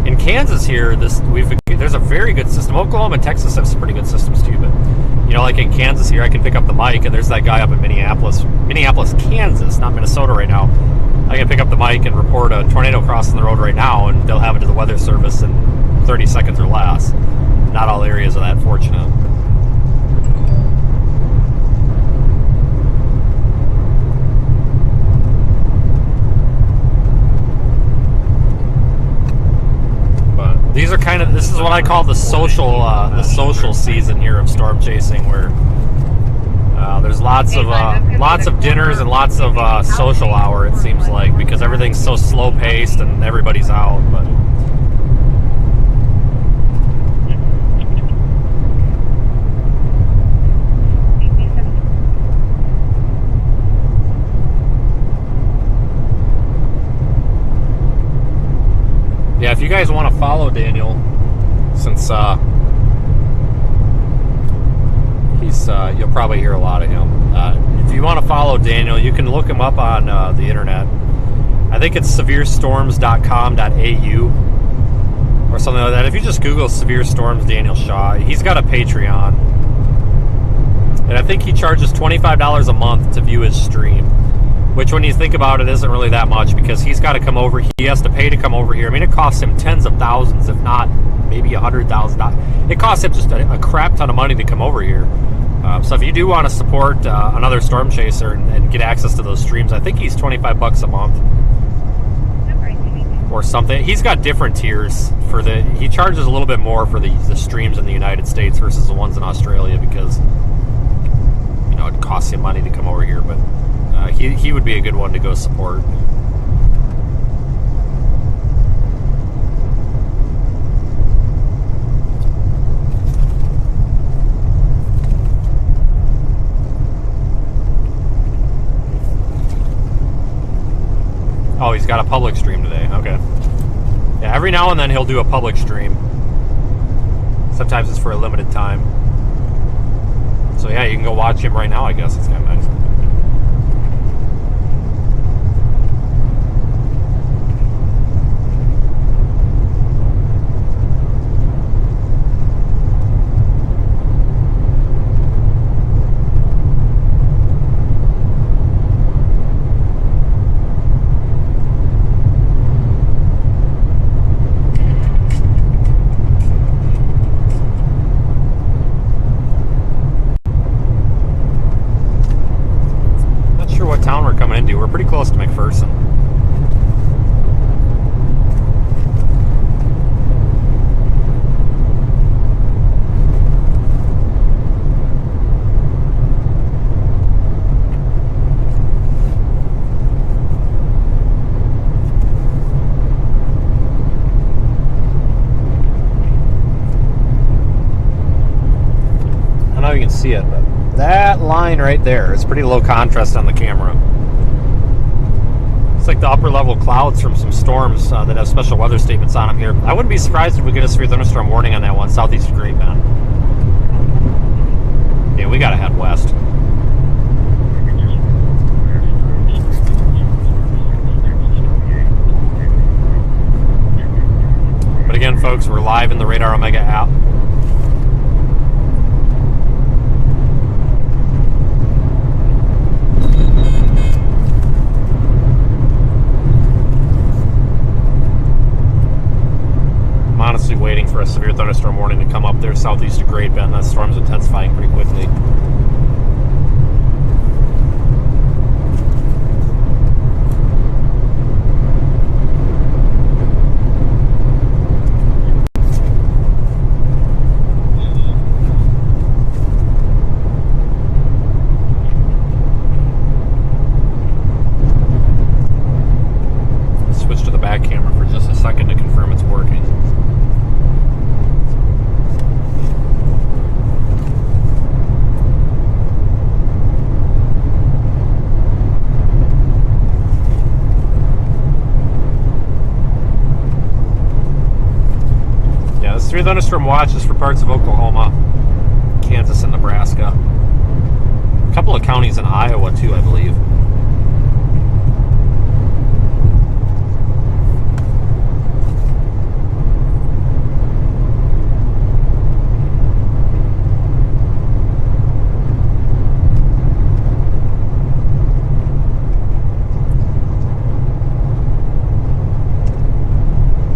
B: in Kansas here, there's a very good system. Oklahoma and Texas have some pretty good systems too. But you know, like in Kansas here, I can pick up the mic, and there's that guy up in Minneapolis, Kansas, not Minnesota right now. I can pick up the mic and report a tornado crossing the road right now, and they'll have it to the weather service in 30 seconds or less. Not all areas are that fortunate. But these are this is what I call the social season here of storm chasing, where there's lots of dinners and lots of social hour, it seems like, because everything's so slow paced and everybody's out. But yeah, if you guys want to follow Daniel, since you'll probably hear a lot of him. If you want to follow Daniel, you can look him up on the internet. I think it's severestorms.com.au or something like that. If you just Google Severe Storms Daniel Shaw, he's got a Patreon, and I think he charges $25 a month to view his stream, which, when you think about it, isn't really that much, because he's got to come over. He has to pay to come over here. I mean, it costs him tens of thousands, if not maybe $100,000. It costs him just a crap ton of money to come over here. So if you do want to support another storm chaser and get access to those streams, I think he's $25 a month or something. He's got different tiers for he charges a little bit more for the streams in the United States versus the ones in Australia, because, you know, it costs him money to come over here. But he would be a good one to go support. Oh, he's got a public stream today. Okay. Yeah, every now and then he'll do a public stream. Sometimes it's for a limited time. So yeah, you can go watch him right now, I guess. It's kind of nice. We're pretty close to McPherson. I don't know if you can see it, but that line right there is pretty low contrast on the camera. like the upper level clouds from some storms that have special weather statements on them here. I wouldn't be surprised if we get a severe thunderstorm warning on that one, southeast of Great Bend. Yeah, we gotta head west. But again, folks, we're live in the Radar Omega app. I'm honestly waiting for a severe thunderstorm warning to come up there southeast of Great Bend. That storm's intensifying pretty quickly. Switch to the back camera for just a second to confirm it's working. Severe thunderstorm watches for parts of Oklahoma, Kansas, and Nebraska. A couple of counties in Iowa, too, I believe.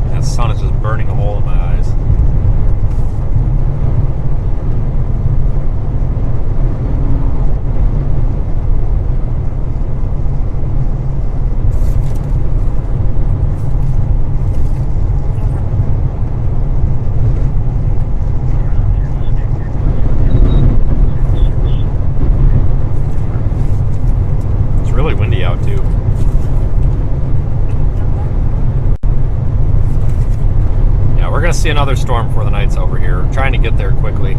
B: That sun is just burning a hole in my eyes. See another storm before the night's over here. I'm trying to get there quickly.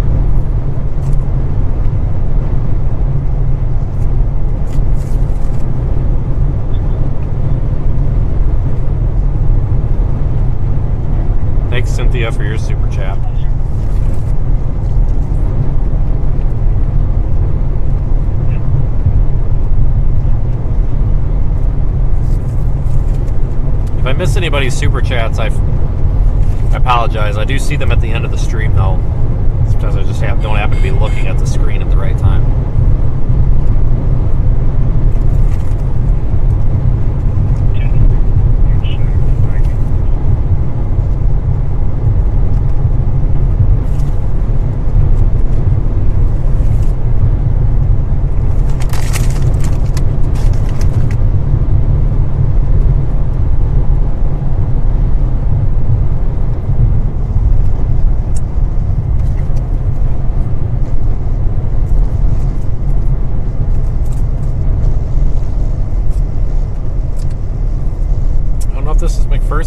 B: Thanks, Cynthia, for your super chat. If I miss anybody's super chats, I apologize. I do see them at the end of the stream, though. Sometimes I just don't happen to be looking at the screen at the right time.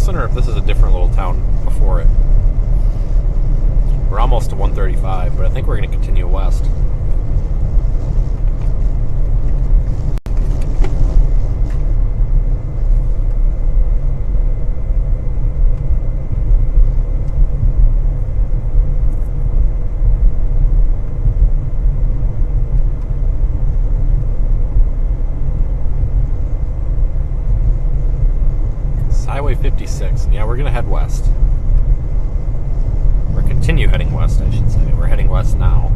B: Or if this is a different little town before it. We're almost to 135, but I think we're going to continue west. Highway 56. Yeah, we're going to head west. Or continue heading west, I should say. We're heading west now.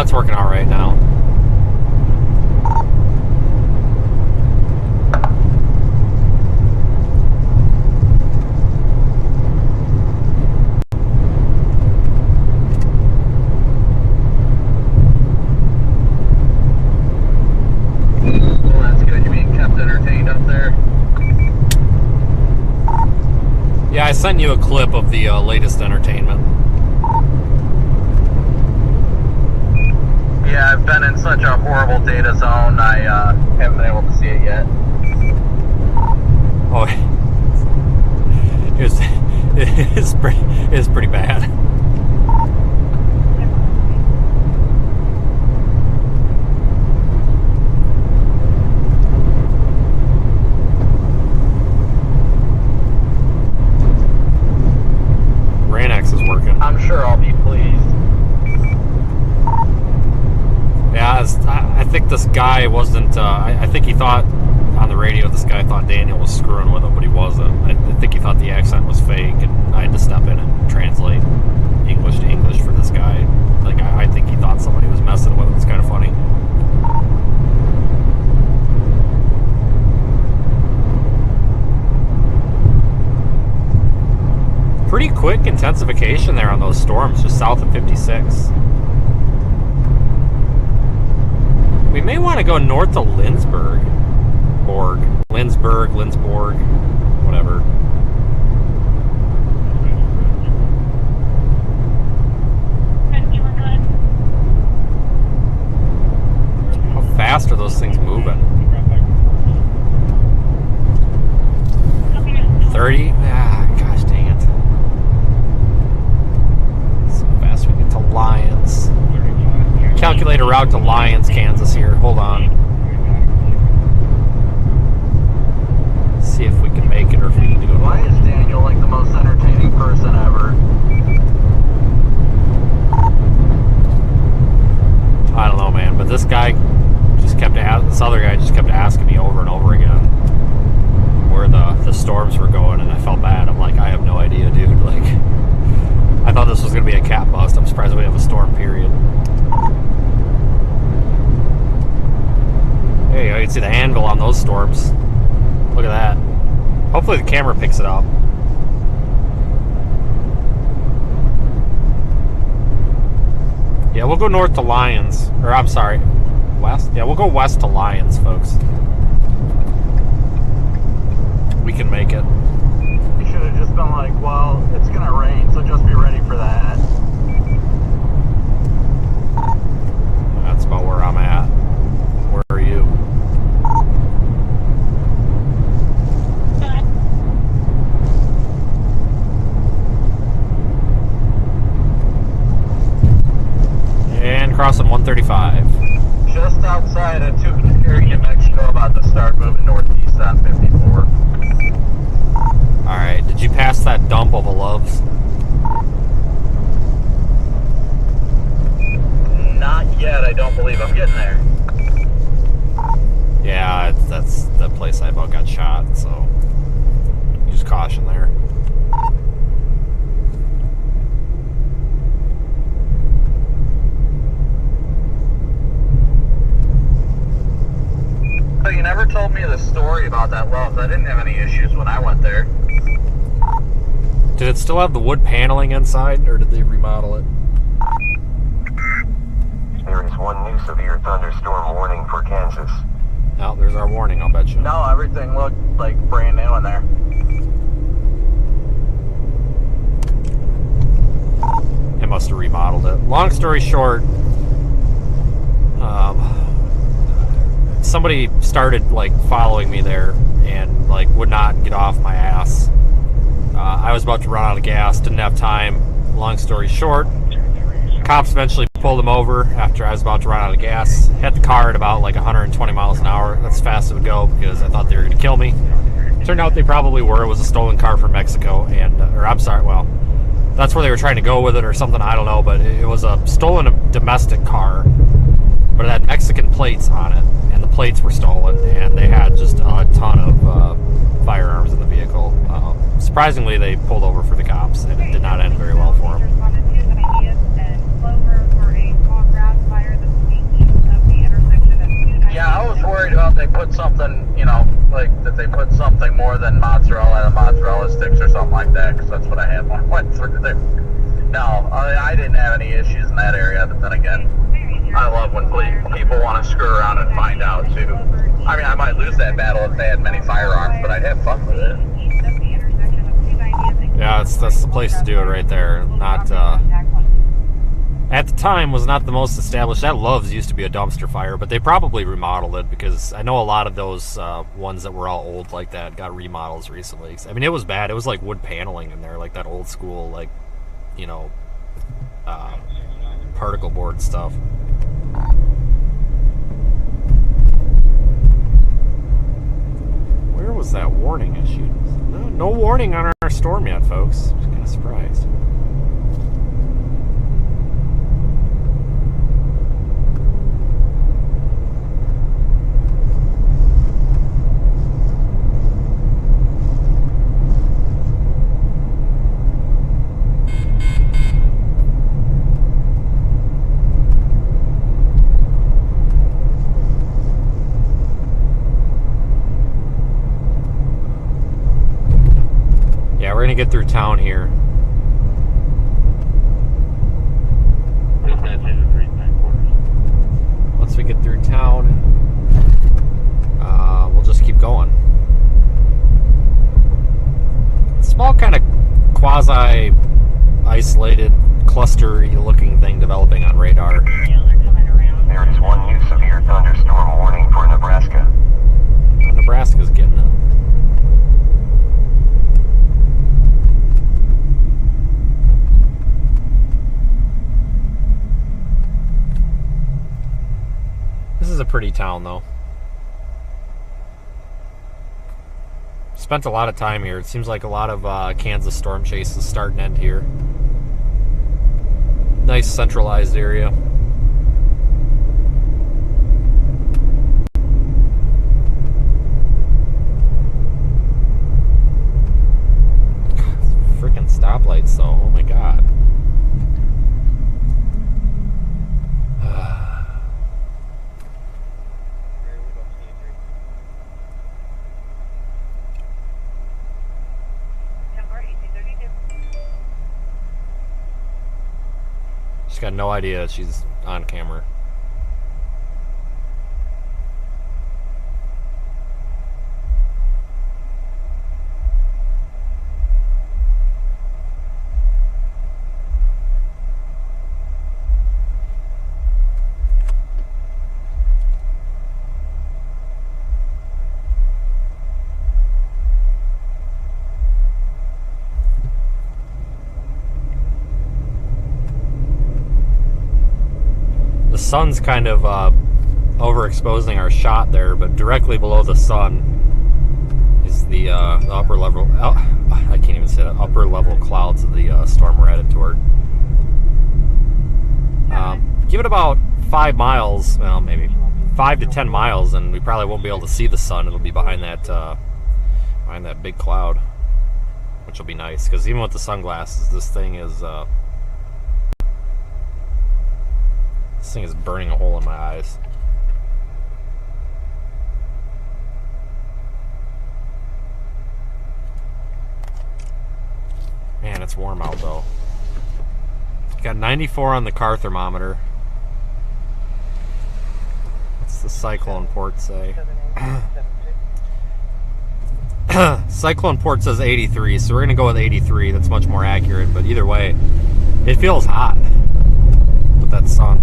B: It's working all right now. sent you a clip of the latest entertainment.
H: Yeah, I've been in such a horrible data zone, I haven't been able to see it yet.
B: Oh, it's pretty bad. Ranex is working.
H: I'm sure I'll be pleased.
B: Yeah, I think this guy wasn't, I think he thought on the radio, this guy thought Daniel was screwing with him, but he wasn't. I think he thought the accent was fake, and I had to step in and translate English to English for this guy. Like, I think he thought somebody was messing with him. It's kind of funny. Pretty quick intensification there on those storms, just south of 56. We may want to go north to Lindsborg. Lindsborg, whatever. How fast are those things moving? 30? Ah, gosh dang it. So fast we get to Lyons. Calculate a route to Lyons, Kansas here. Hold on. See if we can make it or if we need to go.
H: Why is Daniel like the most entertaining person ever?
B: I don't know, man, but this guy just kept this other guy just kept asking me over and over again where the storms were going, and I felt bad. I'm like, I have no idea, dude. Like, I thought this was gonna be a cat bust. I'm surprised we have a storm period. There you go, you can see the angle on those storms. Look at that. Hopefully the camera picks it up. Yeah, we'll go north to Lyons. Or, I'm sorry, west? Yeah, we'll go west to Lyons, folks. We can make it.
H: You should have just been like, well, it's gonna rain, so just be ready for that.
B: That's about where I'm at. Where are you? And crossing 135.
H: Just outside of Tucumcari, Mexico, about to start moving northeast on 54.
B: Alright, did you pass that dump of the Loves?
H: Not yet, I don't believe. I'm getting there.
B: Yeah, that's the place I about got shot, so use caution there.
H: So you never told me the story about that Love's. I didn't have any issues when I went there.
B: Did it still have the wood paneling inside, or did they remodel it?
A: There is one new severe thunderstorm warning for Kansas.
B: Oh, there's our warning, I'll bet you.
H: No, everything looked like brand new in there.
B: It must have remodeled it. Long story short, somebody started like following me there and like would not get off my ass. I was about to run out of gas, didn't have time. Long story short, cops eventually pulled him over after I was about to run out of gas. Had the car at about like 120 miles an hour. That's as fast as it would go because I thought they were going to kill me. Turned out they probably were. It was a stolen car from Mexico, and or I'm sorry, well, that's where they were trying to go with it or something, I don't know, but it was a stolen domestic car, but it had Mexican plates on it, and the plates were stolen, and they had just a ton of firearms in the vehicle. Surprisingly, they pulled over for the cops, and it did not end very well for them.
H: Yeah, I was worried about they put something, you know, like that they put something more than mozzarella and mozzarella sticks or something like that, because that's what I had when I went through there. No, I didn't have any issues in that area, but then again, I love when people want to screw around and find out, too. I mean, I might lose that battle if they had many firearms, but I'd have fun with it.
B: Yeah, that's the place to do it right there. Not at the time was not the most established. That Love's used to be a dumpster fire, but they probably remodeled it because I know a lot of those ones that were all old like that got remodels recently. I mean, it was bad. It was like wood paneling in there, like that old school, like, you know, particle board stuff. Where was that warning issue? No warning on our storm yet, folks. I'm kind of surprised. We're gonna get through town here. Once we get through town, we'll just keep going. Small kind of quasi-isolated, clustery looking thing developing on radar.
A: There is one new severe thunderstorm warning for Nebraska.
B: Nebraska's getting it. This is a pretty town, though. Spent a lot of time here. It seems like a lot of Kansas storm chases start and end here. Nice centralized area. Freaking stoplights, though. Oh my god. Got no idea she's on camera. The sun's kind of overexposing our shot there, but directly below the sun is the upper level. I can't even say that. Upper level clouds of the storm we're headed toward. Give it about 5 miles, well, maybe 5 to 10 miles, and we probably won't be able to see the sun. It'll be behind that big cloud, which will be nice because even with the sunglasses, this thing is burning a hole in my eyes. Man, it's warm out though. Got 94 on the car thermometer. What's the cyclone port say? Cyclone port says 83, so we're gonna go with 83. That's much more accurate, but either way, it feels hot with that sun.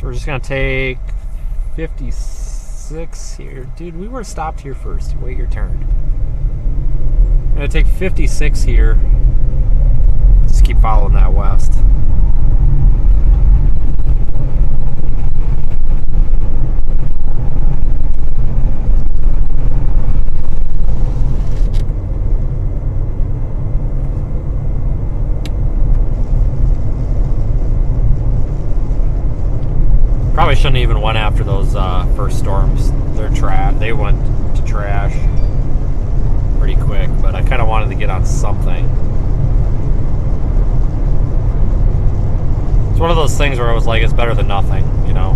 B: we're just gonna take 56 here. Dude, we were stopped here first. Wait your turn. I'm gonna take 56 here. Just keep following that west. Probably shouldn't even went after those first storms. They're trash. They went to trash pretty quick, but I kind of wanted to get on something. It's one of those things where I was like, it's better than nothing, you know?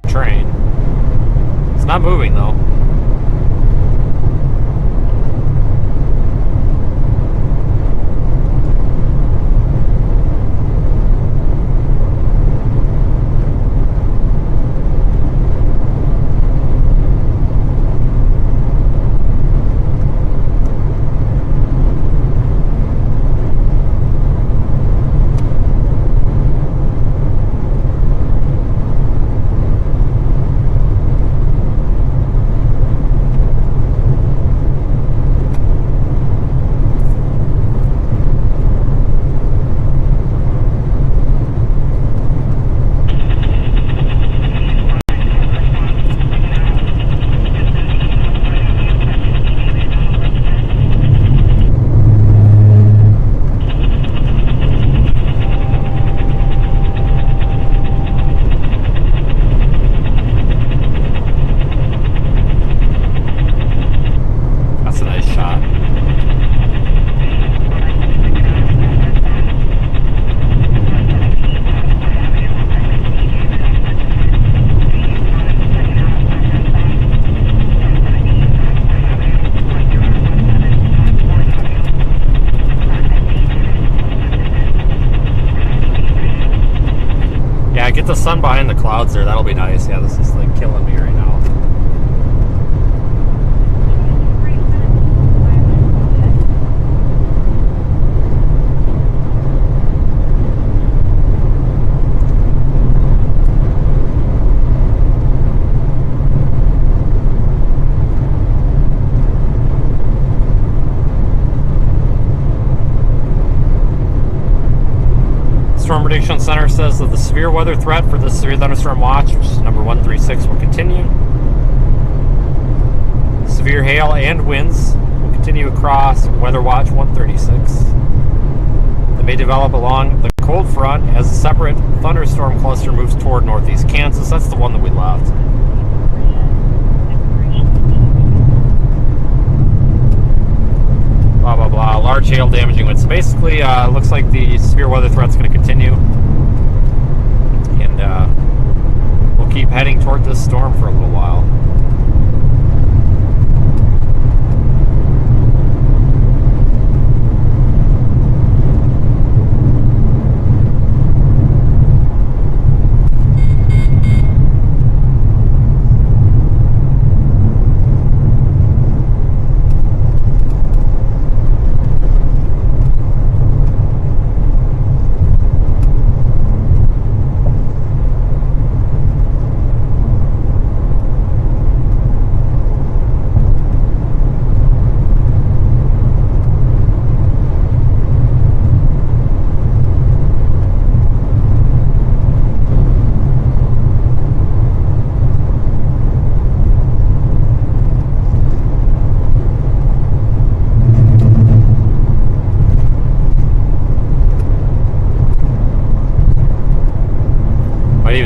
B: Train. It's not moving though. Get the sun behind the clouds there, that'll be nice. Yeah, this is like killing me right now. Storm Prediction Center says that the severe weather threat for the severe thunderstorm watch, which is number 136, will continue. Severe hail and winds will continue across Weather Watch 136. They may develop along the cold front as a separate thunderstorm cluster moves toward northeast Kansas. That's the one that we left. Blah, blah, blah. Large hail damaging winds. So basically, looks like the severe weather threat's going to continue. And we'll keep heading toward this storm for a little while.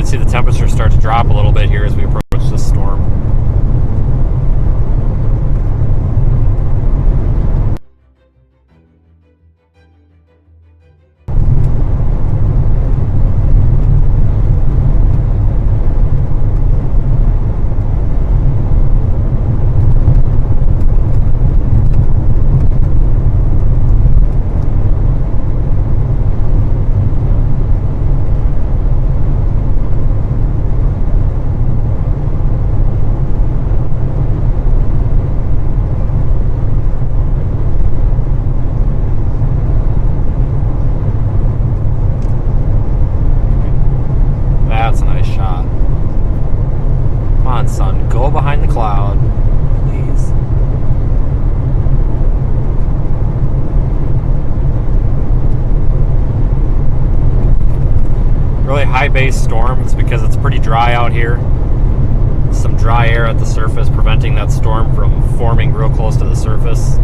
B: see the temperature start to drop a little bit here as we approach this storm. Base storm. It's because it's pretty dry out here. Some dry air at the surface preventing that storm from forming real close to the surface.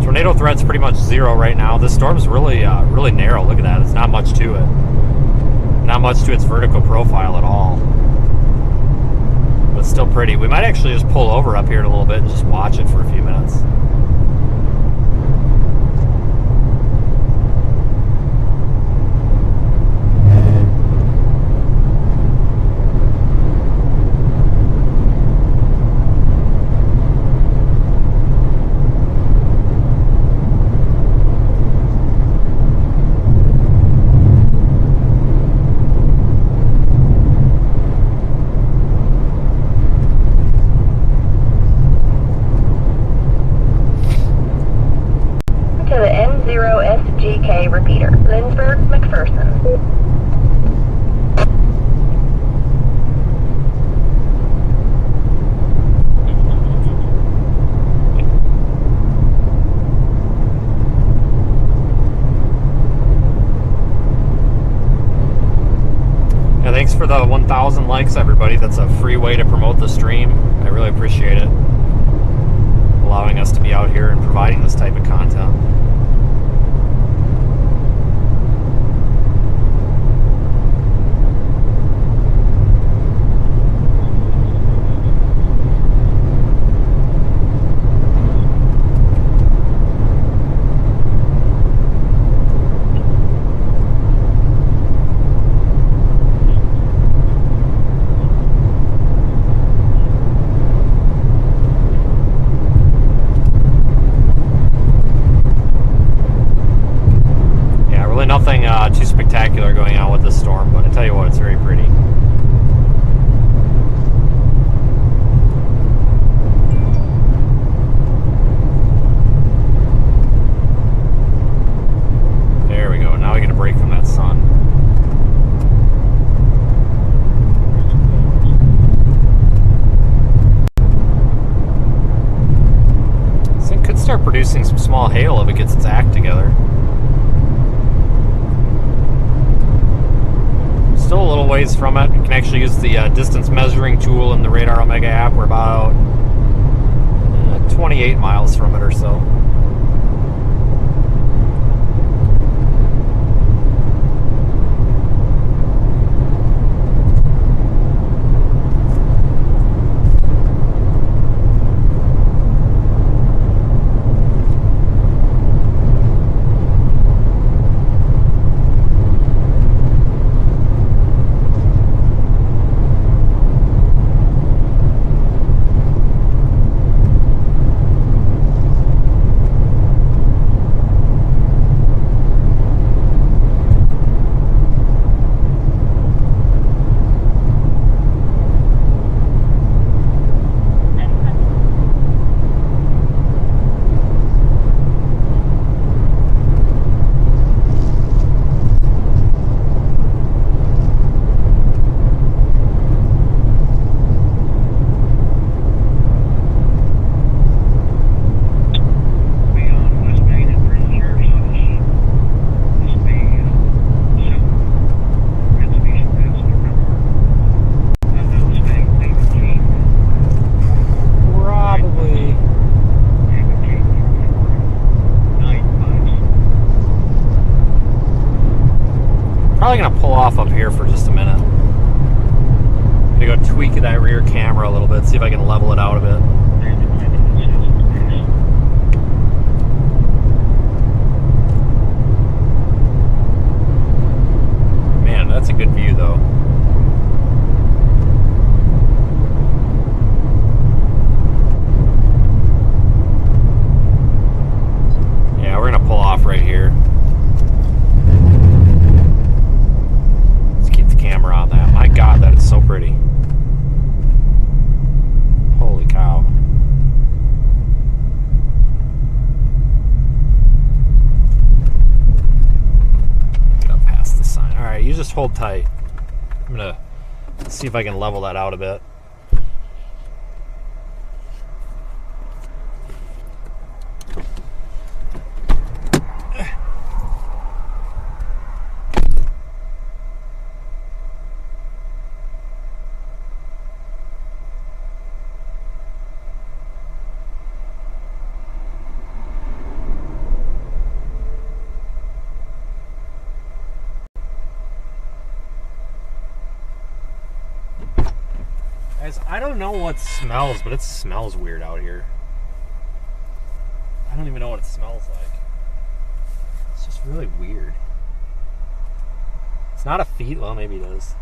B: Tornado threat's pretty much zero right now. This storm's really really narrow. Look at that. It's not much to it. Not much to its vertical profile at all. But still pretty. We might actually just pull over up here in a little bit and just watch it for a few minutes.
E: N0SGK repeater, Lindsberg, McPherson.
B: Yeah, thanks for the 1,000 likes, everybody. That's a free way to promote the stream. I really appreciate it. Allowing us to be out here and providing this type of content. Too spectacular going on with this storm, but I tell you what, it's very pretty. There we go. Now we get a break from that sun. This thing could start producing some small hail if it gets its act together. Still a little ways from it. You can actually use the distance measuring tool in the Radar Omega app. We're about 28 miles from it or so. Probably gonna pull off up here for just a minute. that rear camera a little bit, see if I can level it out a bit. Man, that's a good view though. Yeah, we're gonna pull off right here. Let's keep the camera on that. My God, that is so pretty. Holy cow. Get up past the sign. Alright, you just hold tight. I'm gonna see if I can level that out a bit. Guys, I don't know what smells, but it smells weird out here. I don't even know what it smells like. It's just really weird. It's not a feet. Well, maybe it is.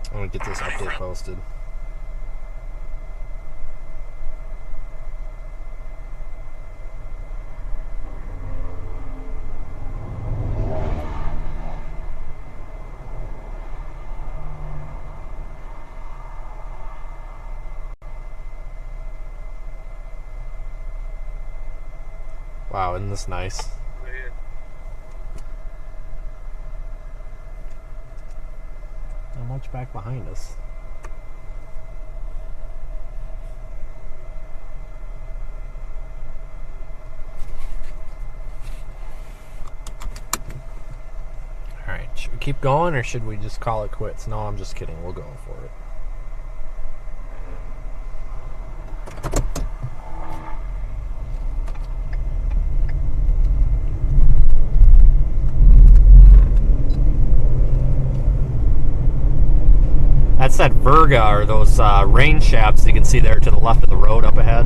B: I'm gonna get this update posted. Wow, isn't this nice? Not much back behind us. Alright, should we keep going or should we just call it quits? No, I'm just kidding. We'll go for it. That's that Verga, or those rain shafts you can see there to the left of the road up ahead.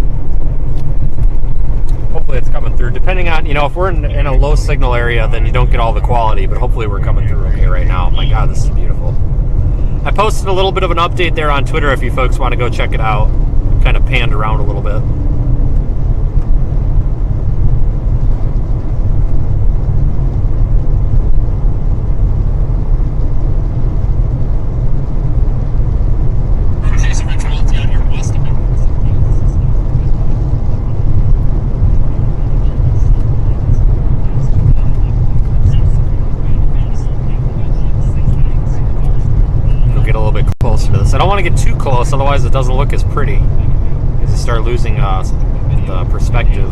B: Hopefully it's coming through. Depending on, you know, if we're in a low signal area, then you don't get all the quality, but hopefully we're coming through okay right now. My God, this is beautiful. I posted a little bit of an update there on Twitter if you folks want to go check it out. kind of panned around a little bit. I don't want to get too close, otherwise it doesn't look as pretty as you start losing the perspective.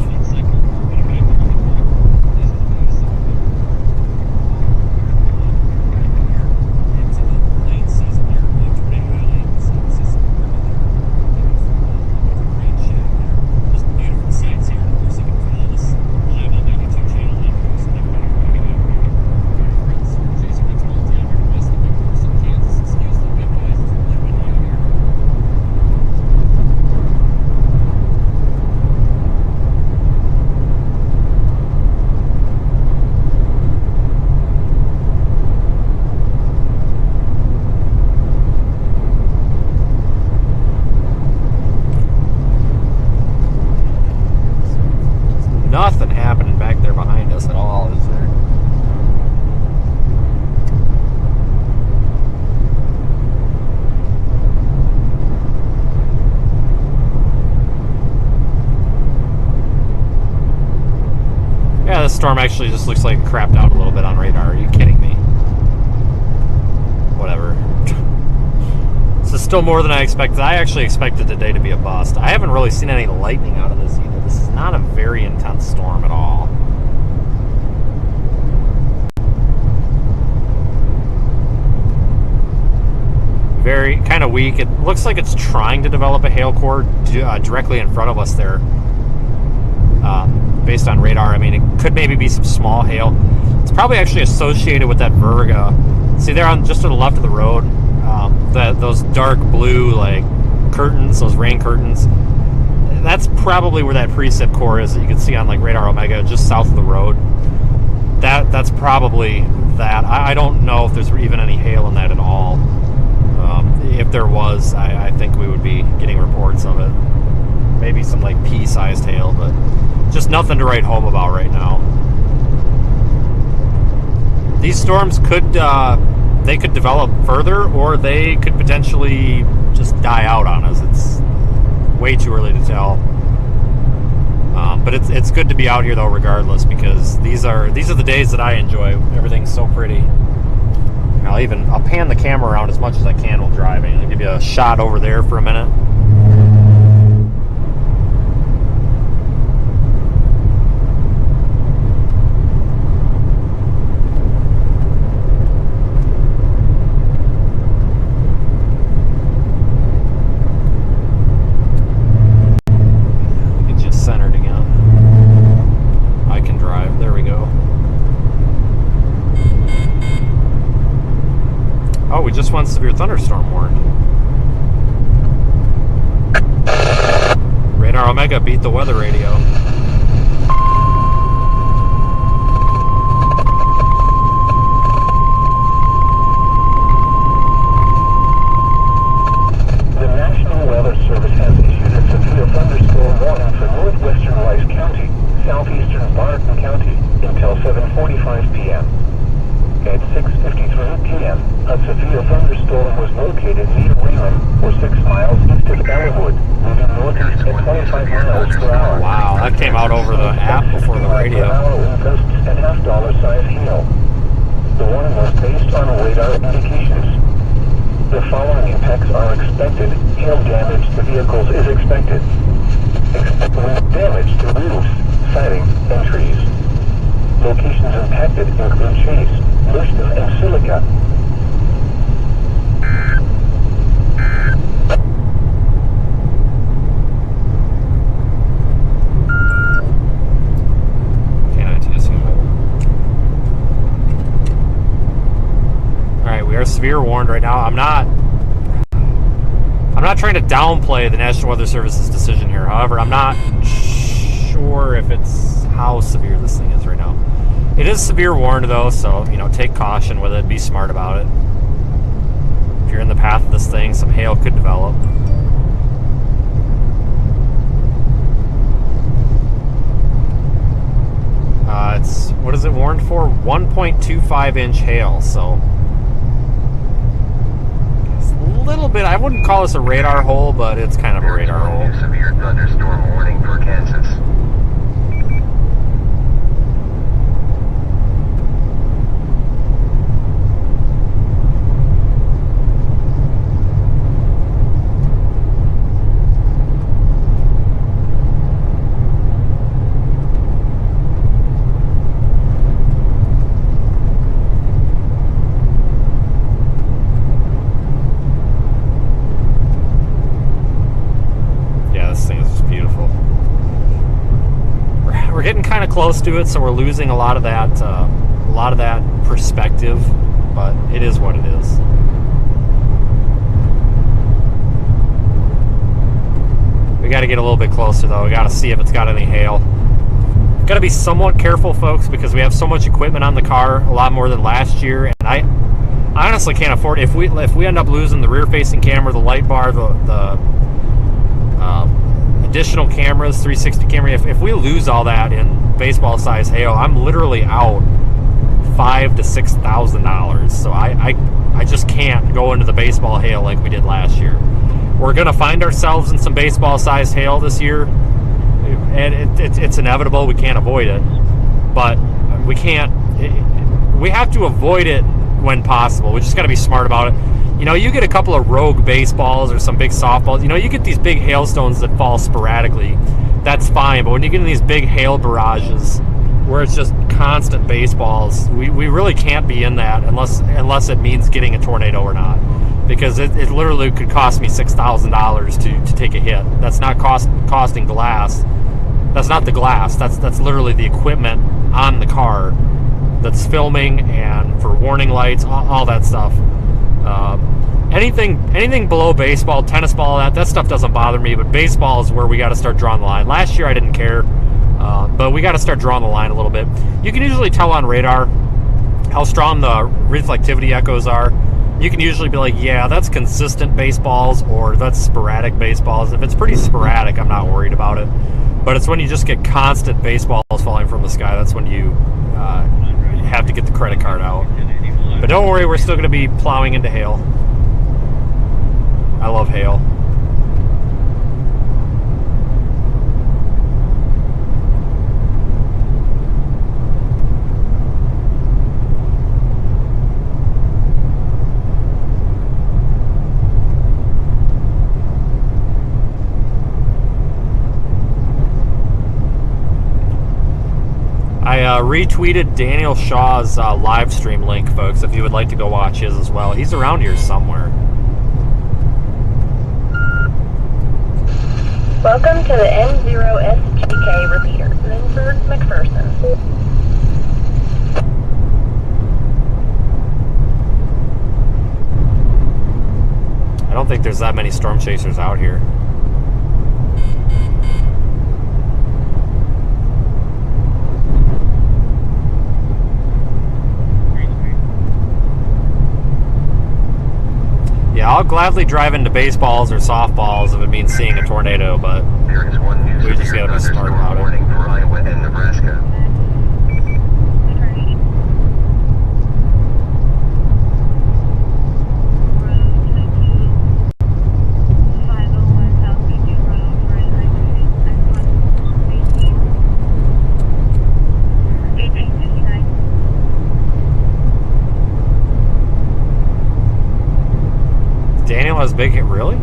B: Nothing happening back there behind us at all, is there? Yeah, this storm actually just looks like it crapped out a little bit on radar. Are you kidding me? Whatever. This is still more than I expected. I actually expected today to be a bust. I haven't really seen any lightning out of this either. This is not a very intense storm at all. Very kind of weak. It looks like it's trying to develop a hail core directly in front of us there. Based on radar, I mean, it could maybe be some small hail. It's probably actually associated with that verga. See there on just to the left of the road, those dark blue like curtains, those rain curtains. That's probably where that precip core is that you can see on like Radar Omega just south of the road. That's probably that. I don't know if there's even any hail in that at all. If there was, I think we would be getting reports of it. Maybe some like pea-sized hail, but just nothing to write home about right now. These storms could they could develop further, or they could potentially just die out on us. It's way too early to tell. But it's good to be out here though, regardless, because these are the days that I enjoy. Everything's so pretty. I'll pan the camera around as much as I can while driving. I'll give you a shot over there for a minute. We just went severe thunderstorm warned. Radar Omega beat the weather radio.
D: The National Weather Service has issued a severe thunderstorm warning for northwestern Rice County, southeastern Barton County until 7:45 p.m. At 6:53 p.m., a severe thunderstorm was located near Wheeling, or 6 miles east of Ellenwood, moving northeast at 25 miles per hour.
B: Wow, that came out over the app before the radio.
D: Gusts and half-dollar size hail. The warning was based on radar indications. The following impacts are expected. Hail damage to vehicles is expected. Expect wind damage to roofs, siding, and trees. Locations impacted include Chase, Liston, and Silica.
B: Alright, we are severe warned right now. I'm not trying to downplay the National Weather Service's decision here. However, I'm not sure if it's how severe this thing is right now. It is severe warned though, so take caution with it. Be smart about it. If you're in the path of this thing, some hail could develop. what is it warned for? 1.25 inch hail, so it's a little bit, I wouldn't call this a radar hole, but it's kind of a radar hole.
A: There is one new severe thunderstorm warning for Kansas.
B: We're getting kind of close to it, so we're losing a lot of that perspective, but it is what it is. We got to get a little bit closer, though. We got to see if it's got any hail. Got to be somewhat careful, folks, because we have so much equipment on the car, a lot more than last year, and I honestly can't afford it. If we end up losing the rear-facing camera, the light bar, the additional cameras, 360 camera, if we lose all that in baseball size hail, I'm literally out $5,000 to $6,000. So I just can't go into the baseball hail like we did last year. We're gonna find ourselves in some baseball sized hail this year, and it's inevitable. We can't avoid it, but we have to avoid it when possible. We just got to be smart about it. You know, you get a couple of rogue baseballs or some big softballs, you know, you get these big hailstones that fall sporadically. That's fine, but when you get in these big hail barrages where it's just constant baseballs, we really can't be in that unless it means getting a tornado or not. Because it literally could cost me $6,000 to take a hit. That's not costing glass. That's not the glass. That's literally the equipment on the car that's filming and for warning lights, all that stuff. Anything below baseball, tennis ball, that stuff doesn't bother me, but baseball is where we got to start drawing the line. Last year I didn't care, but we got to start drawing the line a little bit. You can usually tell on radar how strong the reflectivity echoes are. You can usually be like, yeah, that's consistent baseballs or that's sporadic baseballs. If it's pretty sporadic, I'm not worried about it. But it's when you just get constant baseballs falling from the sky, that's when you have to get the credit card out. But don't worry, we're still going to be plowing into hail. I love hail. I retweeted Daniel Shaw's live stream link, folks, if you would like to go watch his as well. He's around here somewhere.
E: Welcome to the M0SGK repeater, Lindbergh, McPherson.
B: I don't think there's that many storm chasers out here. Yeah, I'll gladly drive into baseballs or softballs if it means seeing a tornado, but
A: There is one new
B: we just
A: severe
B: gotta be smart
A: thunderstorm
B: about it.
A: warning for Iowa and Nebraska.
B: Daniel has big hit, really?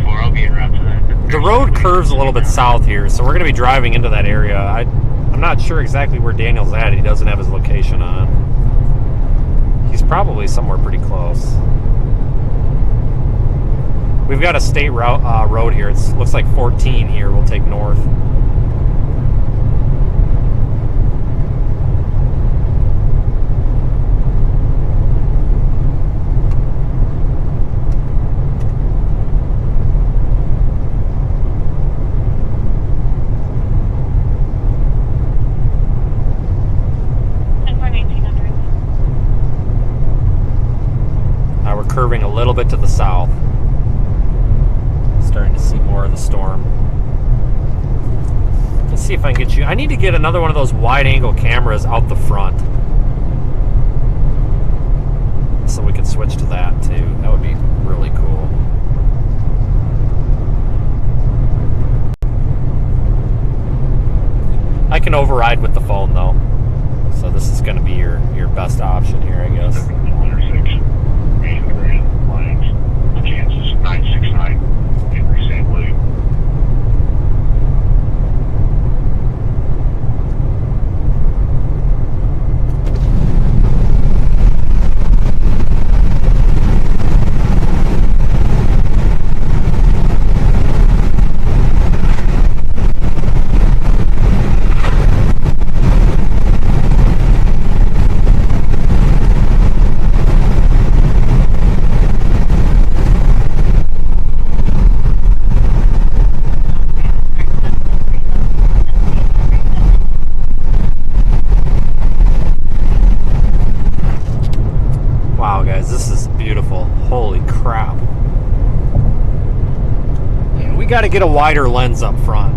G: I'll be en route to that.
B: The road curves a little bit south here, so we're going to be driving into that area. I'm not sure exactly where Daniel's at. He doesn't have his location on. He's probably somewhere pretty close. We've got a state road here. It looks like 14 here. We'll take north. Curving a little bit to the south. Starting to see more of the storm. Let's see if I can get you. I need to get another one of those wide-angle cameras out the front, so we can switch to that too. That would be really cool. I can override with the phone though, so this is going to be your best option here, I guess.
F: 406, main green, lines, Kansas 969, Henry St. Louis.
B: Wow, guys, this is beautiful. Holy crap. Yeah, we got to get a wider lens up front.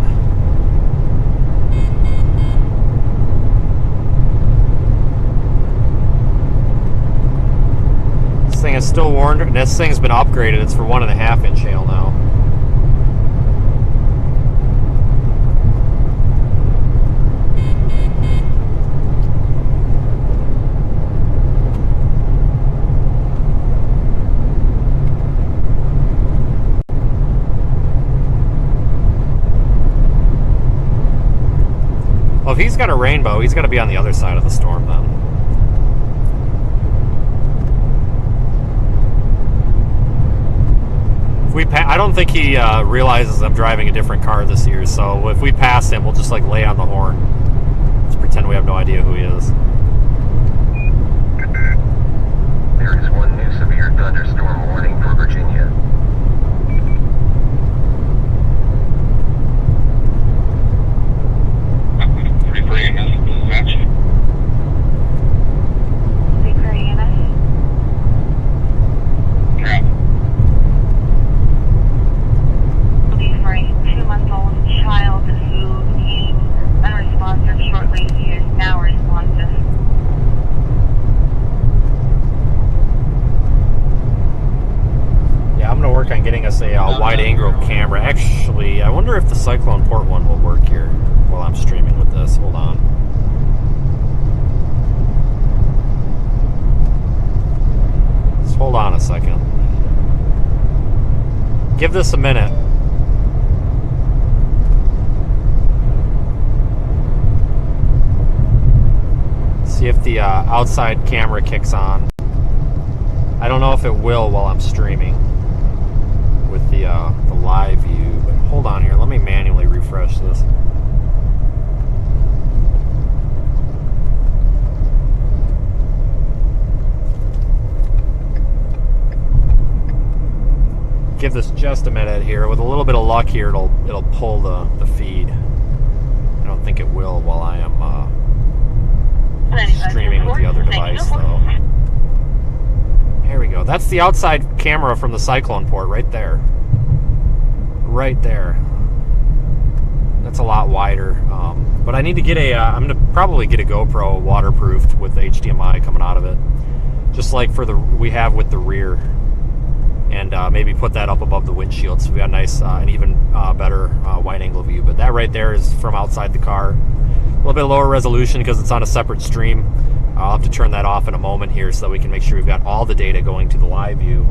B: This thing is still warned, and this thing's been upgraded. It's for 1.5 inch hail now. Well, if he's got a rainbow, he's got to be on the other side of the storm then. If we I don't think he realizes I'm driving a different car this year, so if we pass him, we'll just like lay on the horn. Just pretend we have no idea who he is.
A: There is one new severe thunderstorm warning for Virginia.
B: On getting us a wide-angle camera. Actually, I wonder if the Cyclone Port one will work here while I'm streaming with this. Hold on. Just hold on a second. Give this a minute. See if the outside camera kicks on. I don't know if it will while I'm streaming with the live view, but hold on here, let me manually refresh this. Give this just a minute here. With a little bit of luck here, it'll pull the feed. I don't think it will while I am streaming with the other device though. There we go. That's the outside camera from the Cyclone Port right there. Right there. That's a lot wider. But I need to get I'm going to probably get a GoPro waterproofed with HDMI coming out of it. Just like we have with the rear. And maybe put that up above the windshield so we got a nice and even better wide angle view. But that right there is from outside the car. A little bit lower resolution because it's on a separate stream. I'll have to turn that off in a moment here so that we can make sure we've got all the data going to the live view.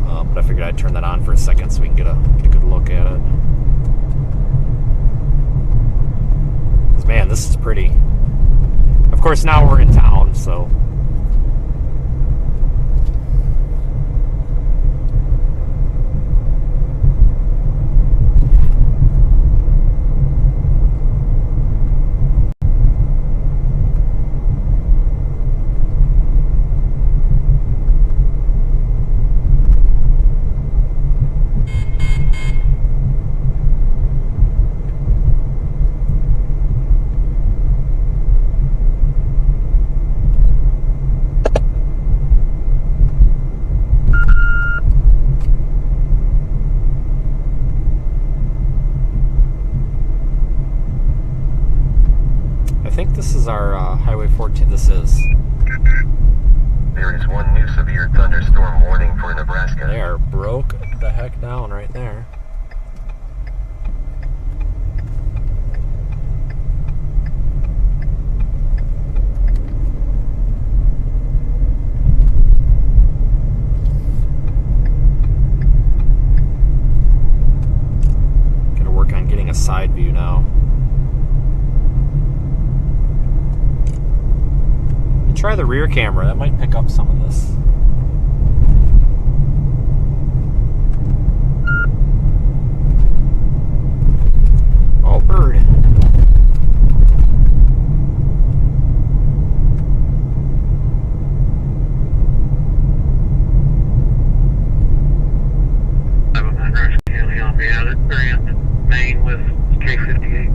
B: But I figured I'd turn that on for a second so we can get a good look at it. Because man, this is pretty. Of course, now we're in town, so. this is.
A: There is one new severe thunderstorm warning for Nebraska.
B: They are broke the heck down right there. Gotta work on getting a side view now. Try the rear camera, that might pick up some of this. Oh, bird.
G: Main with K58.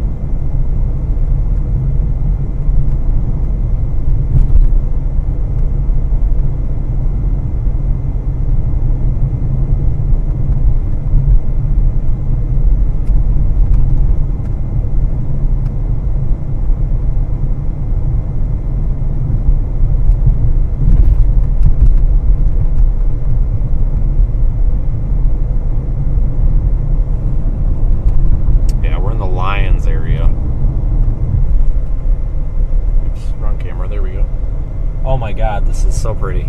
B: Oh my God, this is so pretty.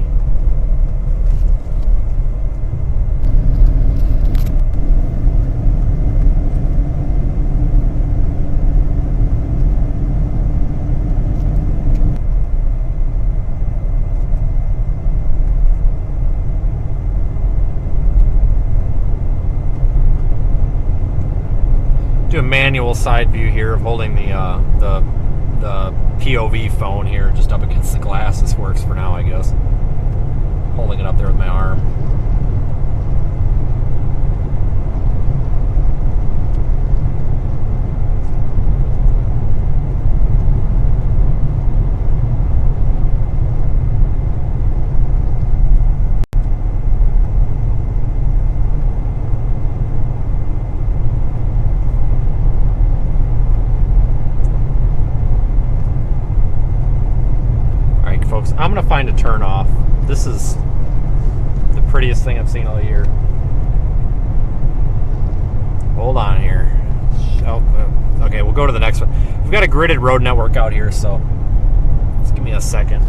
B: Do a manual side view here of holding the POV phone here just up against the glass. This works for now, I guess. Holding it up there with my arm. Folks, I'm gonna find a turn off. This is the prettiest thing I've seen all year. Hold on here. Oh, okay, we'll go to the next one. We've got a gridded road network out here, so just give me a second.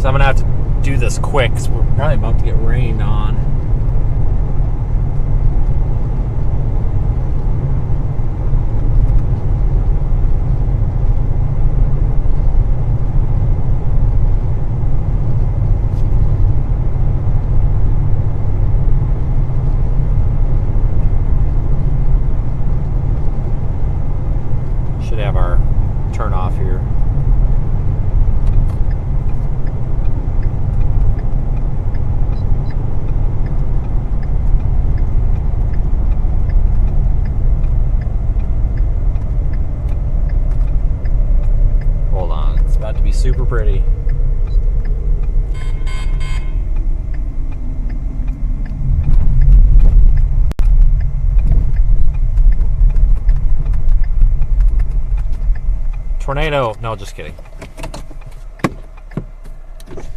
B: So I'm gonna have to do this quick because we're probably about to get rained on. Have our turn off here. Hold on, it's about to be super pretty. Tornado. No, just kidding.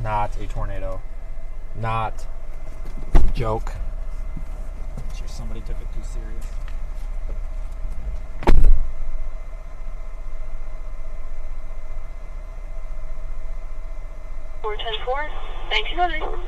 B: Not a tornado. Not a joke. I'm sure somebody took it too serious.
C: 410-4, 1909.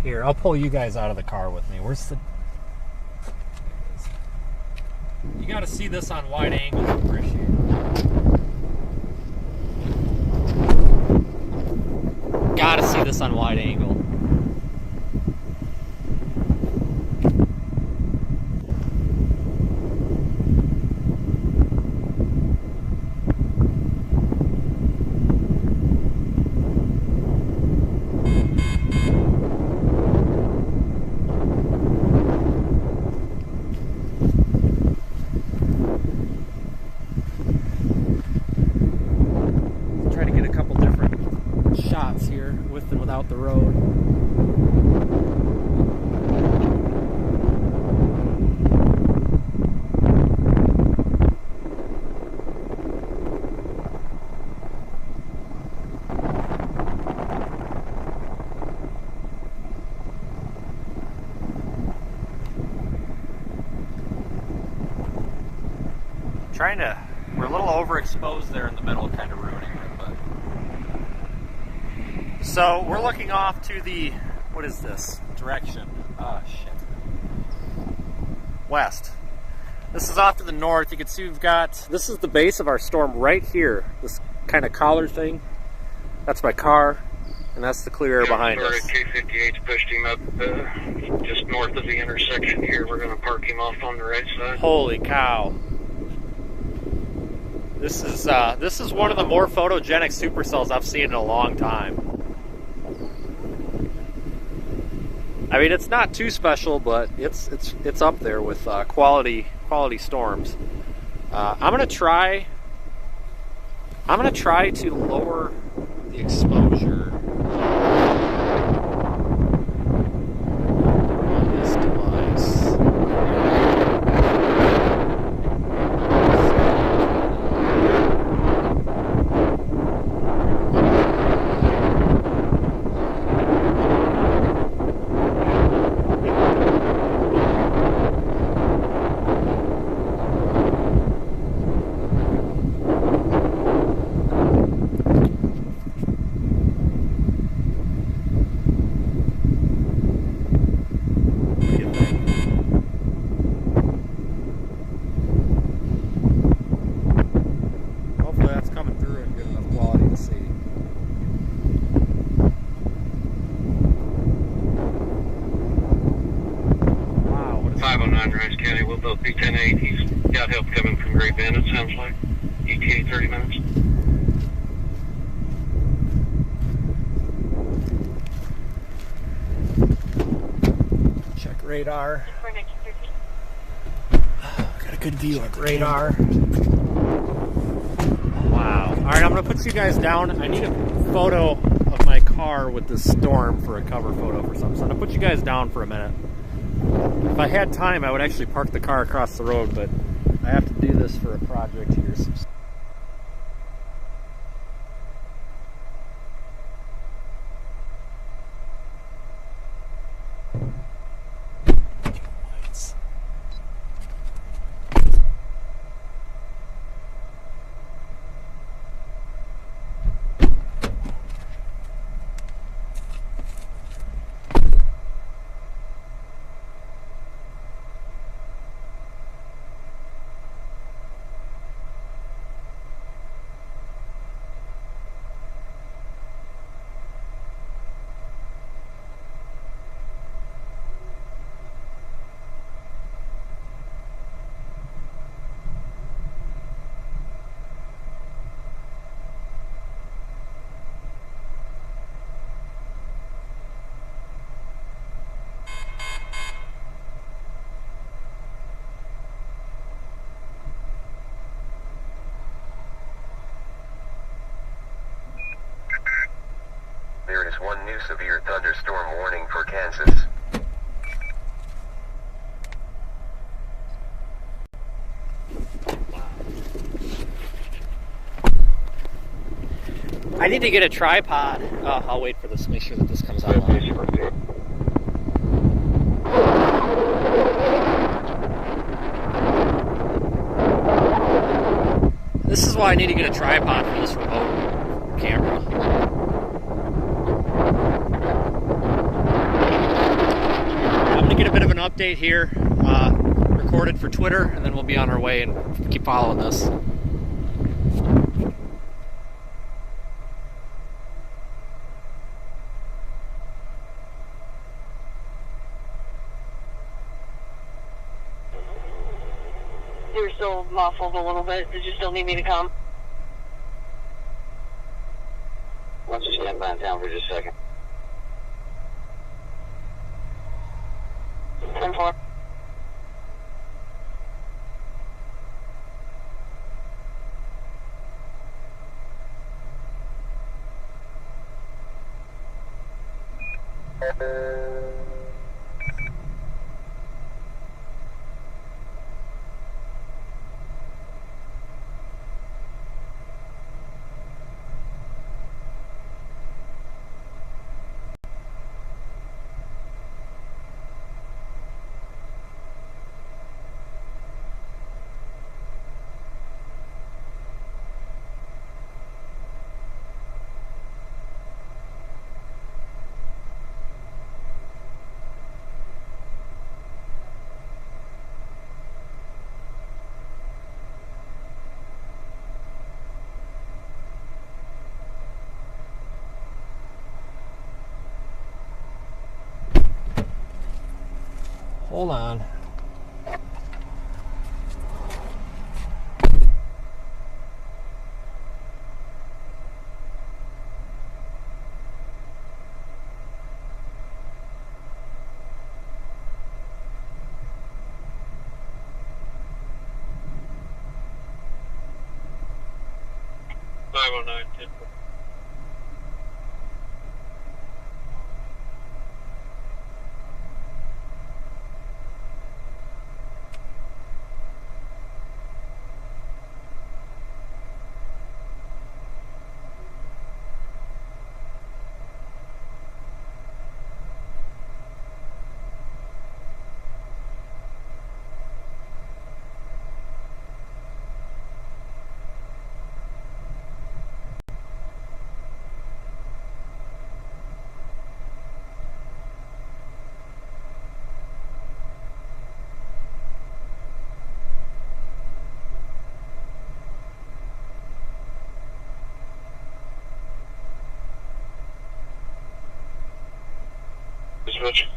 B: Here, I'll pull you guys out of the car with me. Where's the... You gotta see this on wide angle to appreciate it. see this on wide angle. Try to get a couple different shots here with and without the road. We're a little overexposed there in the middle, kind of ruining it, but. So we're looking off to the, what is this direction? Oh shit. West. This is off to the north. You can see we've got, this is the base of our storm right here. This kind of collar thing. That's my car, and that's the clear air behind us.
A: K-58's pushed him up just north of the intersection here. We're going to park him off on the right side.
B: Holy cow. This is one of the more photogenic supercells I've seen in a long time. I mean, it's not too special, but it's up there with quality storms. I'm gonna try to lower the exposure on this device.
A: P10-8, he's got help coming from Great Bend, it sounds like. ETA 30 minutes.
B: Check radar. Got a good view of radar. Wow. Alright, I'm going to put you guys down. I need a photo of my car with this storm for a cover photo for something. So I'm going to put you guys down for a minute. If I had time, I would actually park the car across the road, but I have to do this for a project here.
A: There is one new severe thunderstorm warning for Kansas.
B: I need to get a tripod. I'll wait for this, make sure that this comes online. This is why I need to get a tripod for this remote camera. I'm gonna get a bit of an update here, recorded for Twitter, and then we'll be on our way and keep following this.
C: You're still muffled a little bit. Did you still need me to come?
A: Let's just stand by in town for just a second.
C: 10-4.
B: Hold on.
A: Switch.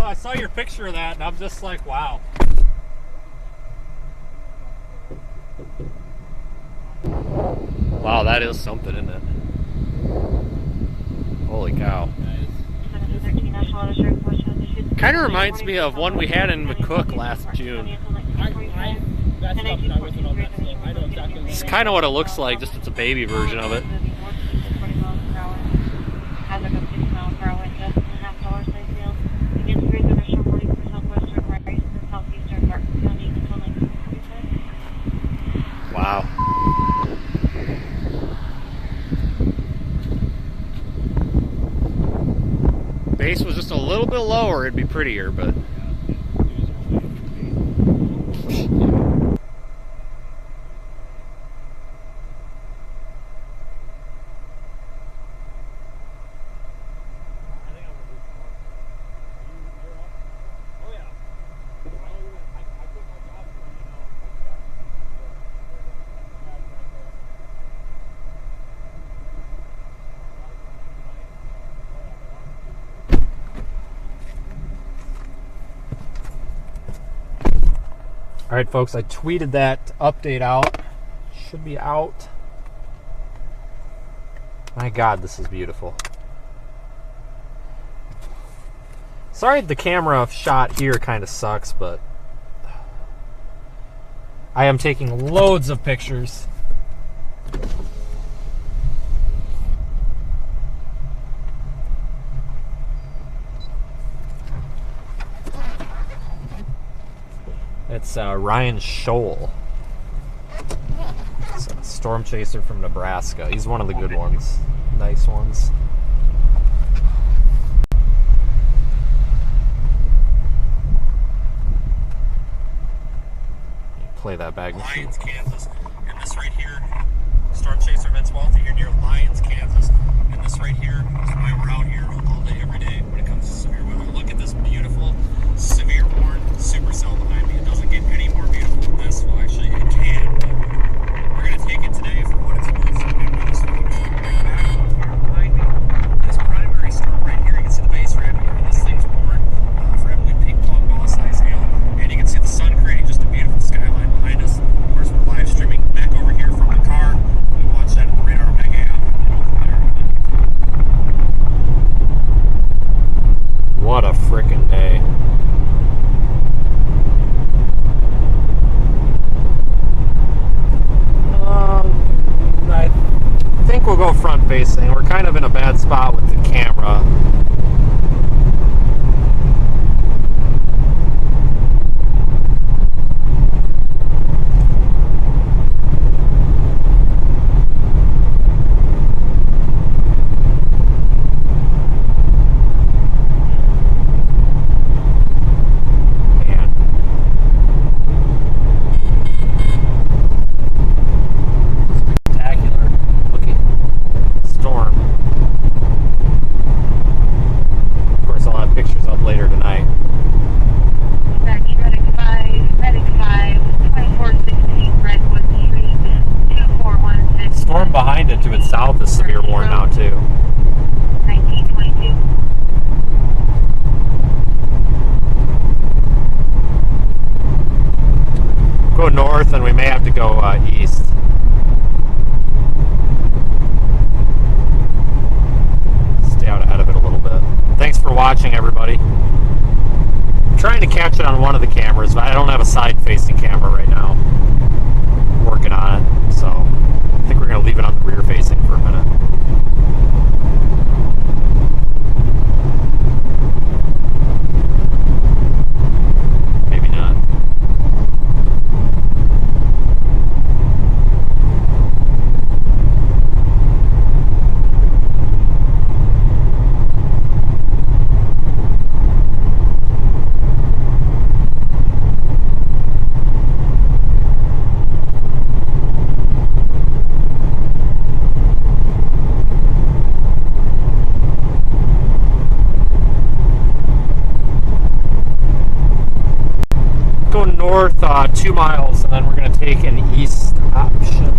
B: I saw your picture of that and I'm just like, wow. Wow, that is something, isn't it? Holy cow. Kind of reminds me of one we had in McCook last June. It's kind of what it looks like, just it's a baby version of it. Wow. Base was just a little bit lower, it'd be prettier, but... All right, folks, I tweeted that update out. Should be out. My God, this is beautiful. Sorry the camera shot here kind of sucks, but I am taking loads of pictures. It's Ryan Scholl. It's a storm chaser from Nebraska. He's one of the good ones. Nice ones. that bag. Lyons, Kansas. And this right here, Storm Chaser events Waelti here near Lyons, Kansas. And this right here is why we're out here all day, every day when it comes to severe weather. Look at this beautiful, severe worn supercell behind me. It doesn't get any more beautiful than this. Well, actually, it can, but we're going to take it today for what it's worth. So we're going to do this right back here behind me. This primary storm right here, you can see the base right here. This thing's worn for heavily ping pong ball size hail. And you can see the sun creating just a beautiful skyline behind us. Of course, we're live streaming back over here from the car. We watch that at the Radar Mega app. What a frickin' day. I think we'll go front facing. We're kind of in a bad spot with the camera. To its south is severe warn now too.
C: 1922.
B: Go north and we may have to go east. Stay out ahead of it a little bit. Thanks for watching, everybody. I'm trying to catch it on one of the cameras, but I don't have a side-facing camera right now. I'm working on it, so I think we're going to leave it on the rear facing for a minute. Maybe not. North 2 miles, and then we're going to take an east option.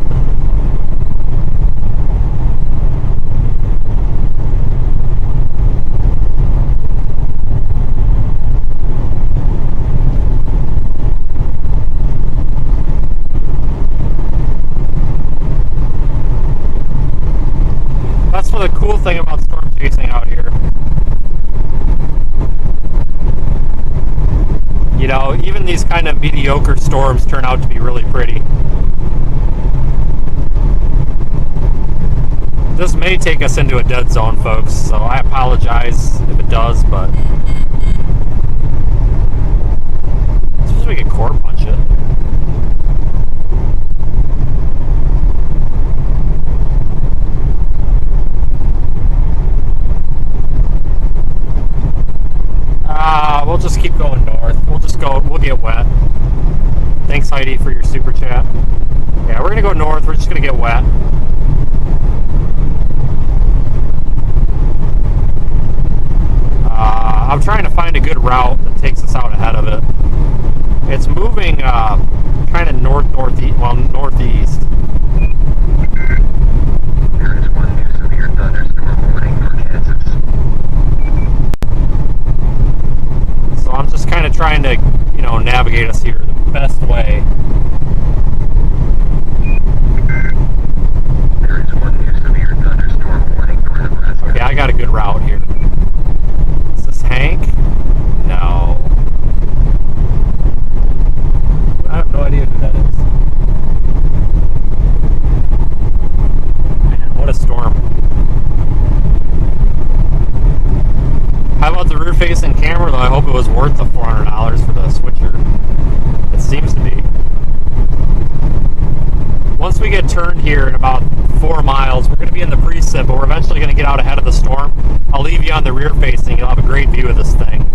B: That's the cool thing about storm chasing out here. You know, even these kind of mediocre storms turn out to be really pretty. This may take us into a dead zone, folks, so I apologize if it does, but I suppose we could core punch it. We'll just keep going north. We'll get wet. Thanks, Heidi, for your super chat. Yeah, we're gonna go north. We're just gonna get wet. I'm trying to find a good route that takes us out ahead of it. It's moving kind of northeast. Well, northeast.
D: There is one new severe thunderstorm warning for Kansas.
B: So I'm just kind of trying to, you know, navigate us here the best way.
D: There is one new severe thunderstorm warning for Nebraska.
B: Okay, I got a good route here. Is this Hank? No. I have no idea who that is. Man, what a storm. How about the rear-facing camera, though? I hope it was worth the $400 for the switcher. It seems to be. Once we get turned here in about 4 miles, we're going to be in the precip, but we're eventually going to get out ahead of the storm. I'll leave you on the rear-facing. You'll have a great view of this thing.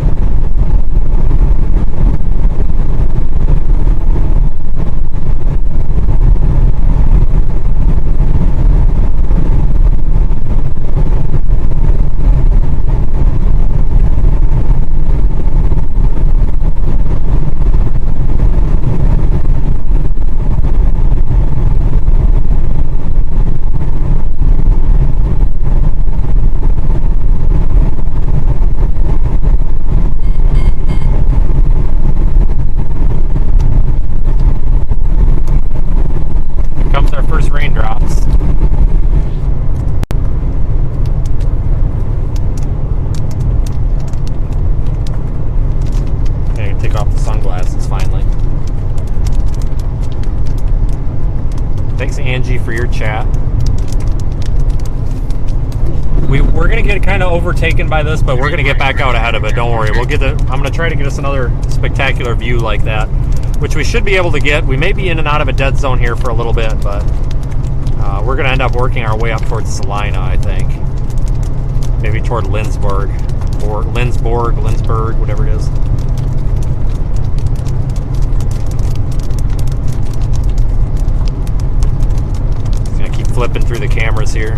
B: for your chat. We're gonna get kind of overtaken by this, but we're gonna get back out ahead of it. Don't worry. We'll get the. I'm gonna try to get us another spectacular view like that, which we should be able to get. We may be in and out of a dead zone here for a little bit, but we're gonna end up working our way up towards Salina, I think. Maybe toward Lindsborg, or Lindsborg, whatever it is. Just gonna keep flipping through the cameras here.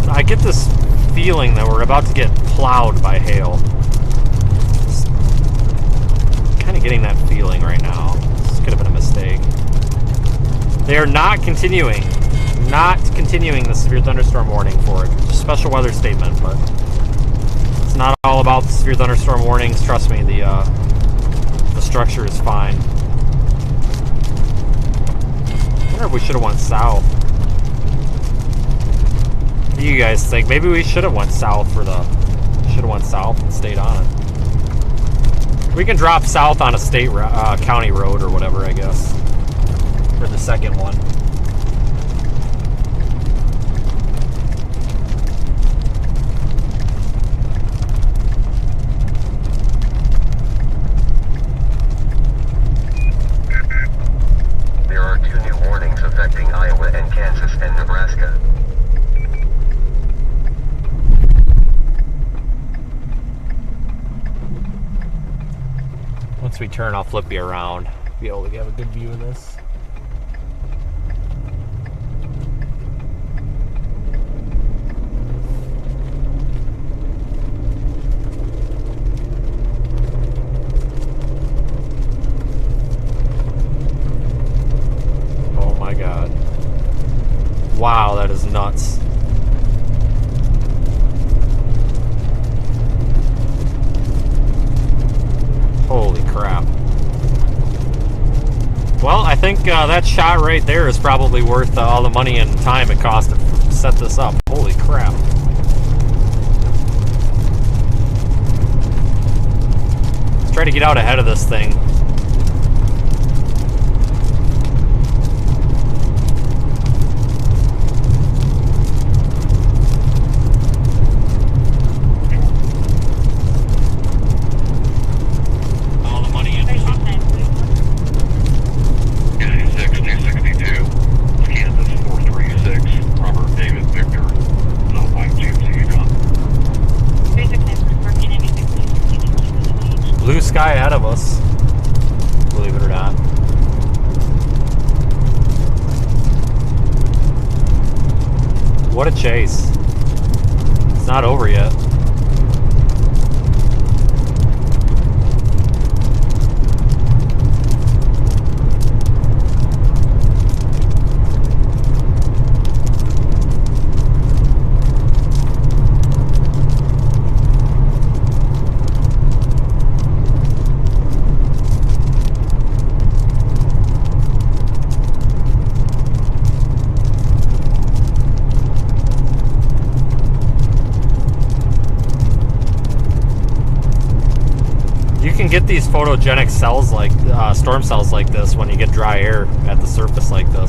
B: I get this feeling that we're about to get plowed by hail. Just kind of getting that feeling right now. This could have been a mistake. They are not continuing the severe thunderstorm warning for it. Just special weather statement, but it's not all about the severe thunderstorm warnings. Trust me, the structure is fine. I wonder if we should have went south. What do you guys think? Maybe we should have went south and stayed on it. We can drop south on a state county road or whatever, I guess, for the second one.
D: There are 2 new warnings affecting Iowa and Kansas and Nebraska.
B: Once we turn, I'll flip you around. Be able to get a good view of this. Oh my God. Wow, that is nuts. Holy crap. Well, I think that shot right there is probably worth all the money and time it cost to set this up. Holy crap. Let's try to get out ahead of this thing. Sky ahead of us, believe it or not. What a chase. It's not over yet. Get these photogenic cells like storm cells like this when you get dry air at the surface like this.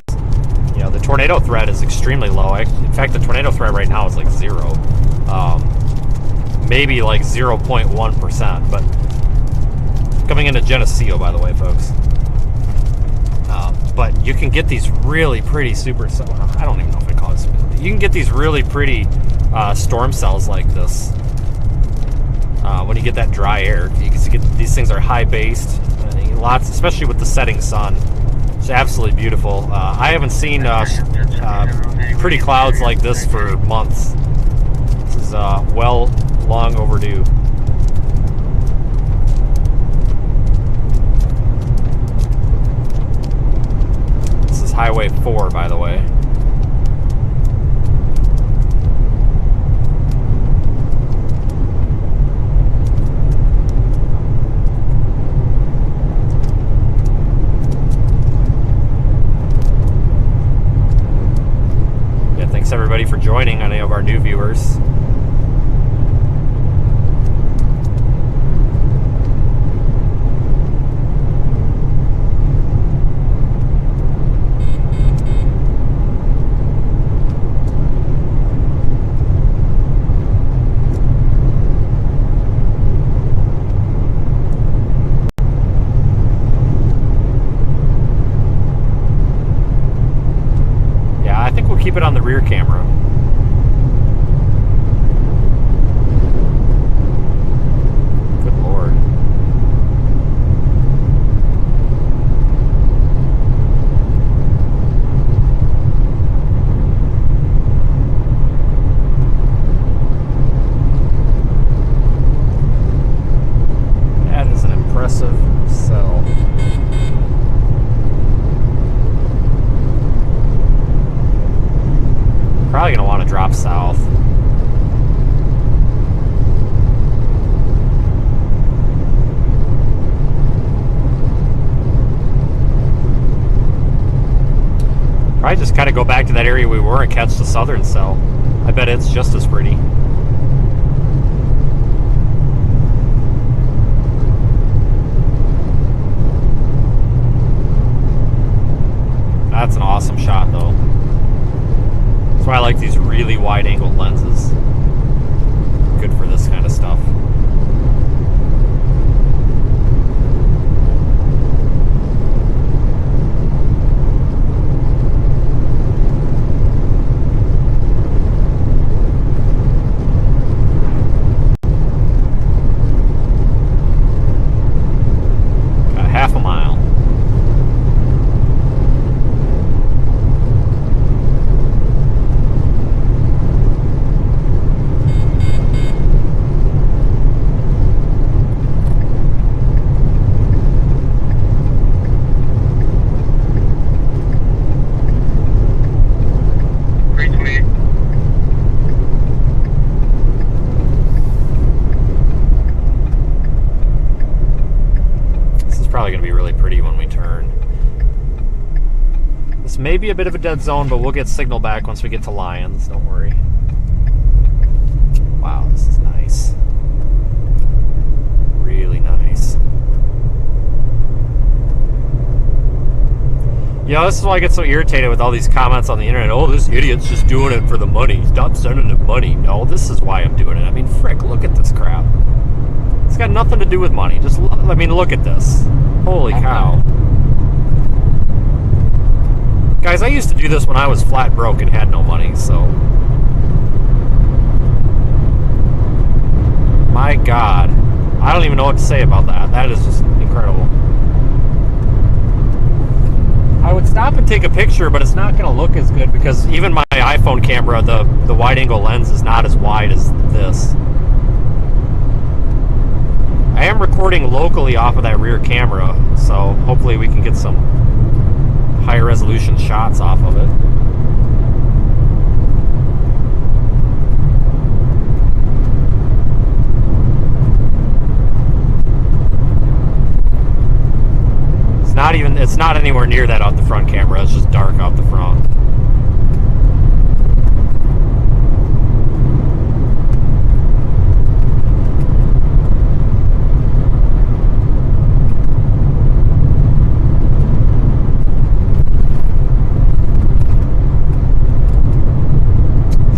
B: You know, the tornado threat is extremely low. In fact, the tornado threat right now is like 0, maybe like 0.1%. But coming into Geneseo, by the way, folks. But you can get these really pretty supercell. I don't even know if I call it super. You can get these really pretty storm cells like this. When you get that dry air, you can see these things are high based, lots, especially with the setting sun. It's absolutely beautiful. I haven't seen pretty clouds like this for months. This is well long overdue. This is Highway 4, by the way. everybody for joining, any of our new viewers. Keep it on the rear camera. Good Lord. That is an impressive cell. Probably going to want to drop south. Probably just kind of go back to that area we were and catch the southern cell. I bet it's just as pretty. That's an awesome shot, though. That's why I like these really wide-angled lenses. Good for this kind of stuff. Got half a mile. Probably going to be really pretty when we turn. This may be a bit of a dead zone, but we'll get signal back once we get to Lions. Don't worry. Wow, this is nice. Really nice. Yeah, this is why I get so irritated with all these comments on the internet. Oh, this idiot's just doing it for the money. Stop sending him money. No, this is why I'm doing it. I mean, frick, look at this crap. It's got nothing to do with money. Just, I mean, look at this. Holy cow. Guys, I used to do this when I was flat broke and had no money, so. My God. I don't even know what to say about that. That is just incredible. I would stop and take a picture, but it's not going to look as good because even my iPhone camera, the wide-angle lens is not as wide as this. I am recording locally off of that rear camera, so hopefully we can get some higher resolution shots off of it. It's not anywhere near that out the front camera, it's just dark out the front.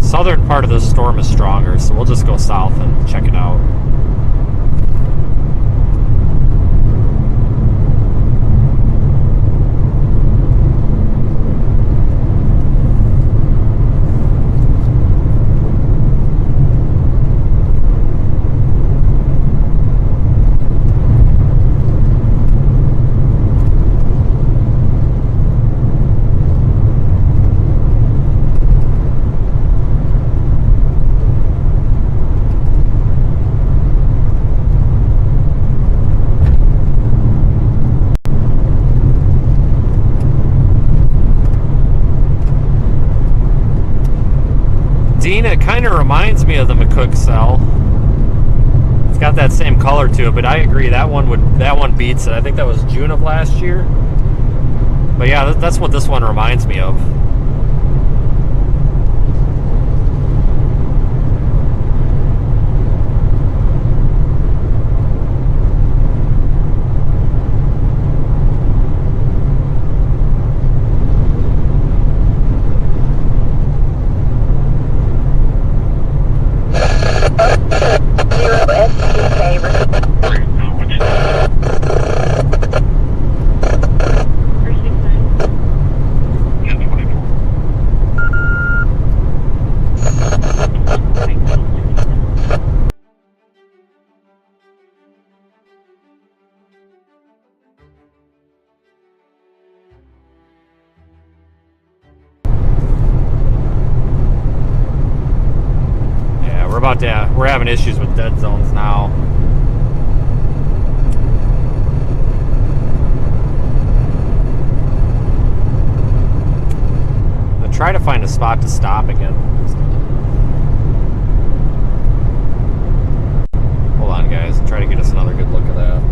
B: Southern part of this storm is stronger, so we'll just go south and check it out. It kind of reminds me of the McCook cell. It's got that same color to it, but I agree that one beats it. I think that was June of last year. But yeah, that's what this one reminds me of. we're having issues with dead zones now. I'm try to find a spot to stop again. Hold on, guys. Try to get us another good look at that.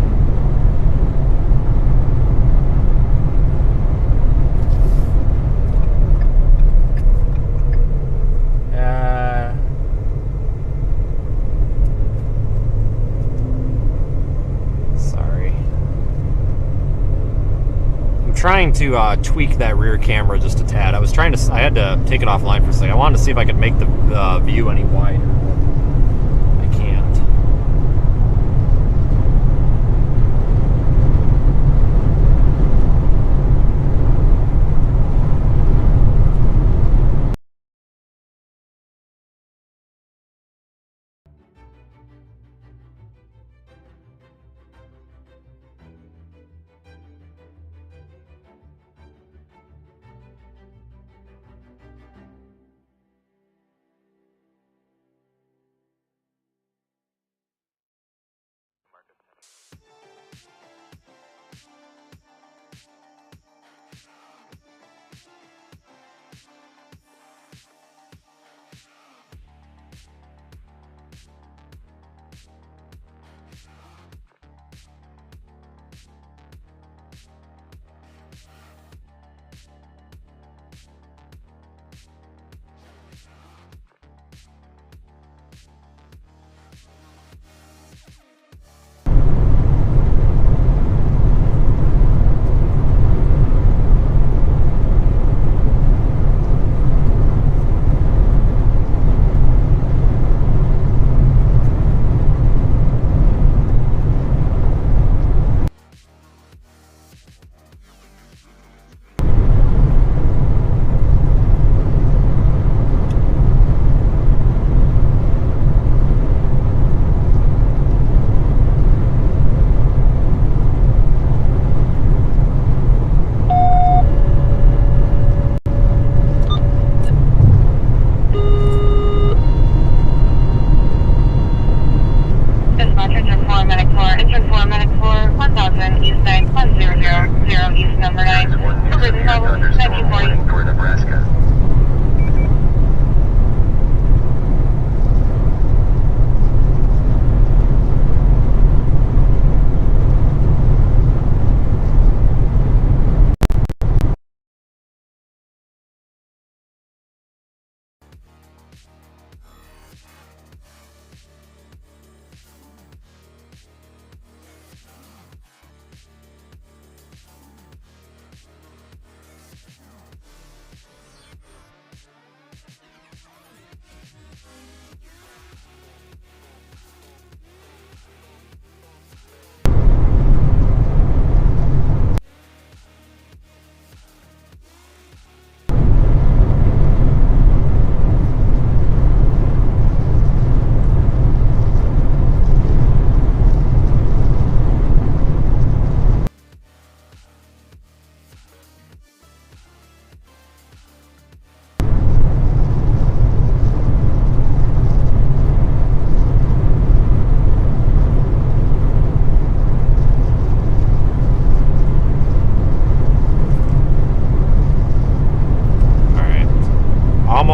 B: Trying to tweak that rear camera just a tad. I had to take it offline for a second. I wanted to see if I could make the view any wider. I can't.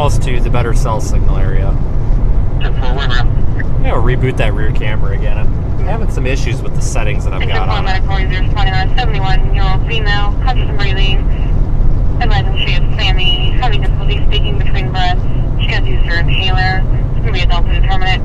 B: To the better cell signal area. Yeah, we'll reboot that rear camera again. I'm having some issues with the settings that I've got on.
C: Medical 71-year-old female, conscious and breathing. Advising she is Sammy, having difficulty speaking between breaths. She has used her inhaler. It's going to be adult indeterminate.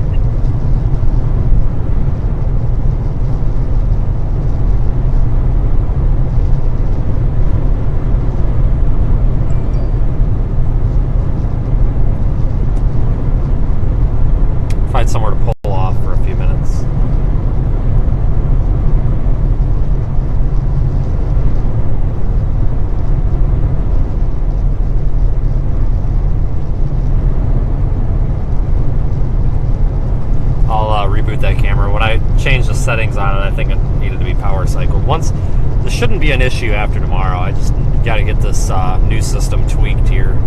B: Find somewhere to pull off for a few minutes. I'll reboot that camera. When I changed the settings on it, I think it needed to be power cycled. This shouldn't be an issue after tomorrow. I just got to get this new system tweaked here.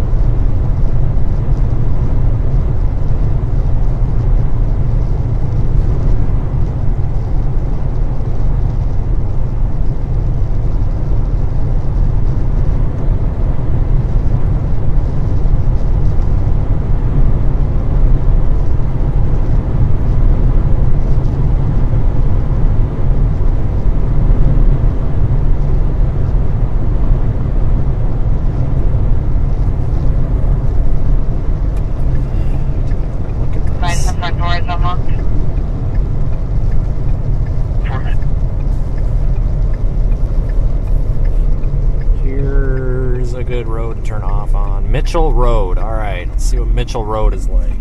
B: good road to turn off on. Mitchell Road. All right, let's see what Mitchell Road is like.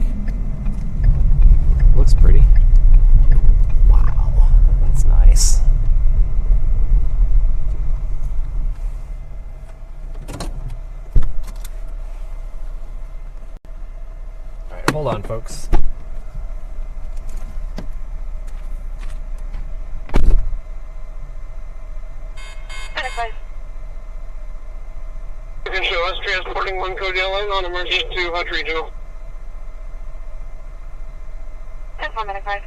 B: Looks pretty. Wow, that's nice. All right, hold on, folks.
A: You can show us transporting 1 code yellow on emergency to Hutch Regional.
C: That's 1 minute, 5.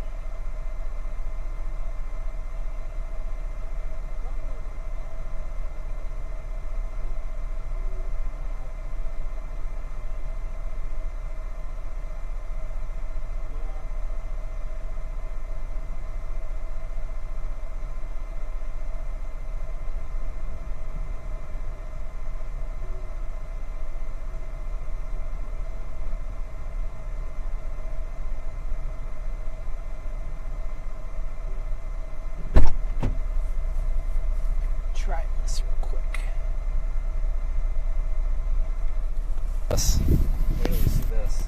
B: Try this real quick. Yes. Wait till you see this.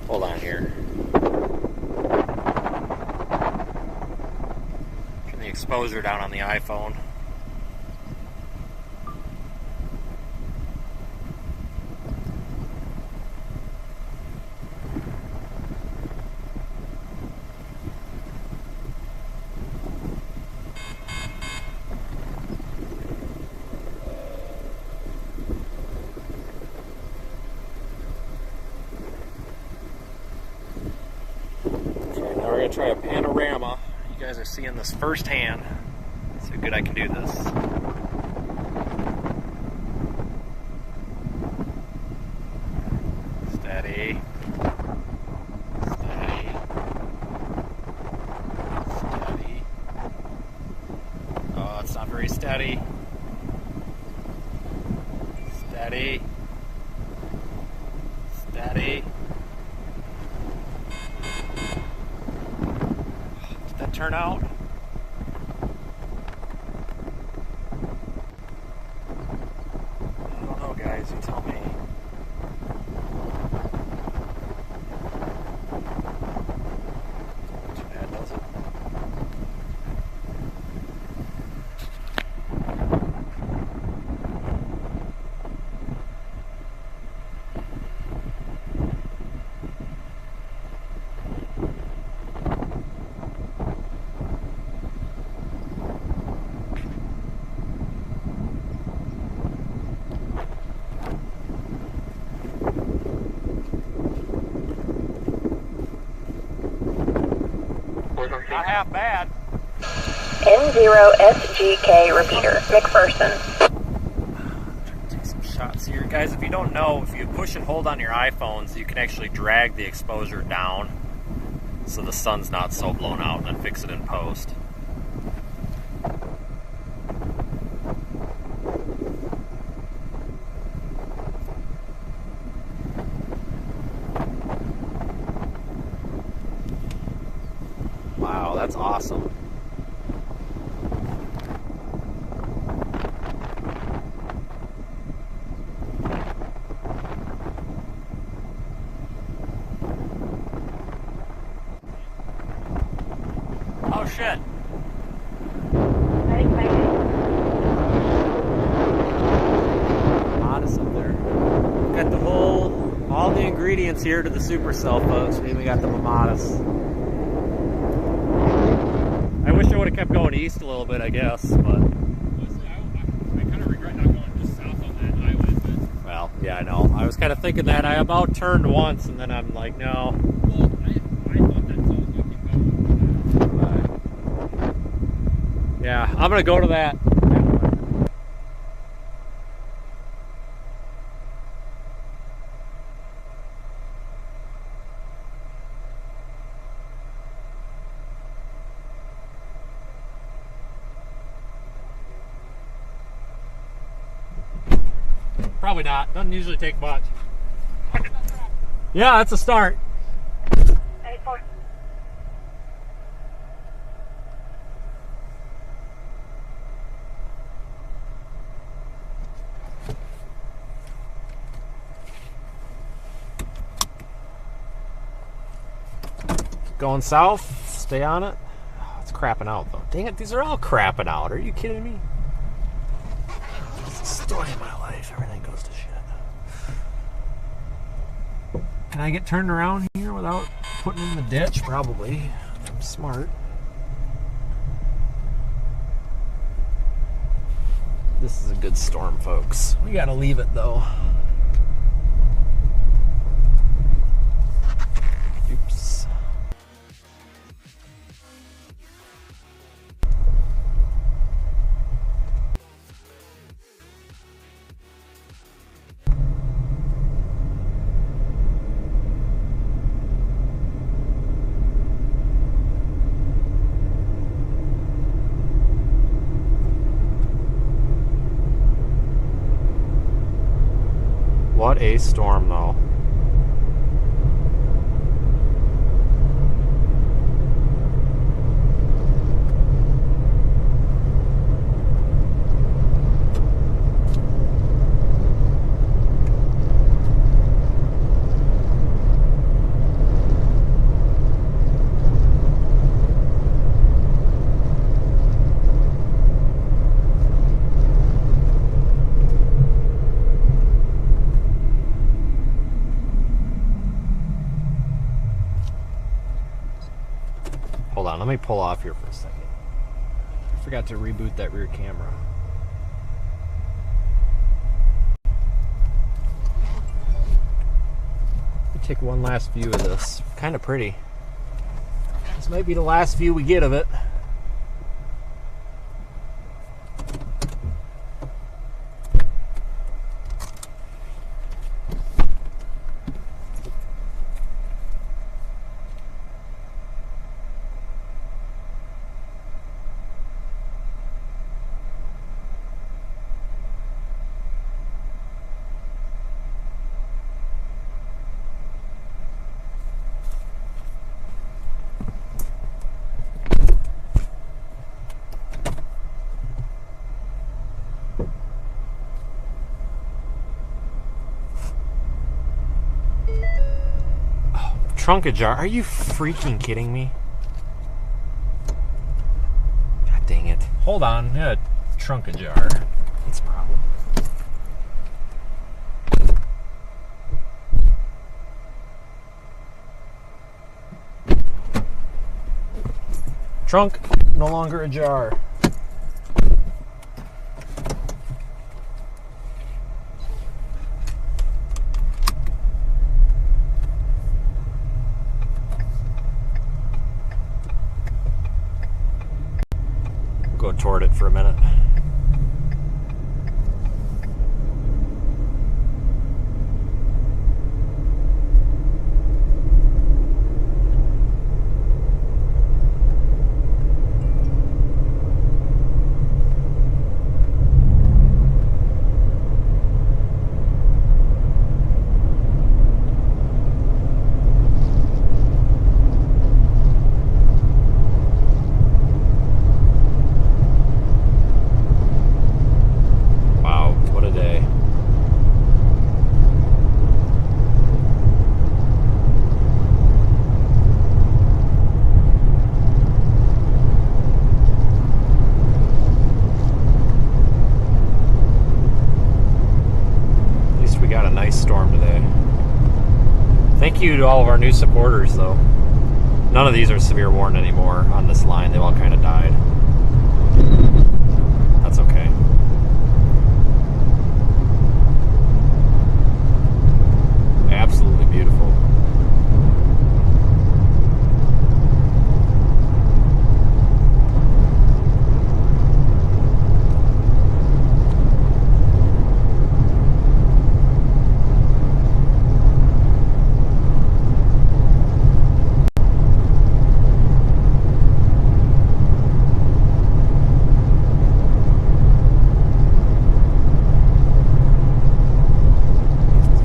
B: Hold on here. Turn the exposure down on the iPhone. Now we're going to try a panorama. You guys are seeing this firsthand. See how good I can do this. Steady. Steady. Steady. Oh, it's not very steady. Steady. Steady. Did that turn out? I don't know, guys. You tell me. Not too bad, does it? Not half bad.
E: N0SGK repeater, McPherson.
B: Take some shots here. Guys, if you don't know, if you push and hold on your iPhones, you can actually drag the exposure down so the sun's not so blown out, and then fix it in post. Wow, that's awesome. Oh shit. Modest up there. Got the all the ingredients here to the supercell, folks. We got the Mamadas. I wish I would have kept going east a little bit, I guess, but...
I: I kind of regret not going just south on that highway, but...
B: Well, yeah. Yeah, I know. I was kind of thinking that. I about turned once, and then I'm like, no.
I: Well, I thought that so you could go.
B: Yeah, I'm gonna go to that. Probably not. Doesn't usually take much. Yeah, that's a start. Going south, stay on it. Oh, it's crapping out though. Dang it, these are all crapping out. Are you kidding me? It's the story of my life. Everything goes to shit. Can I get turned around here without putting in the ditch? Probably. I'm smart. This is a good storm, folks. We gotta leave it though. Oops. What a storm, though. Hold on, let me pull off here for a second. I forgot to reboot that rear camera. Let me take one last view of this. Kind of pretty. This might be the last view we get of it. Trunk ajar? Are you freaking kidding me? God dang it. Hold on. Yeah, trunk ajar. That's a problem. Trunk no longer ajar. Go toward it for a minute. Storm today. Thank you to all of our new supporters, though. None of these are severe warned anymore on this line. They've all kind of died. That's okay. Absolutely beautiful.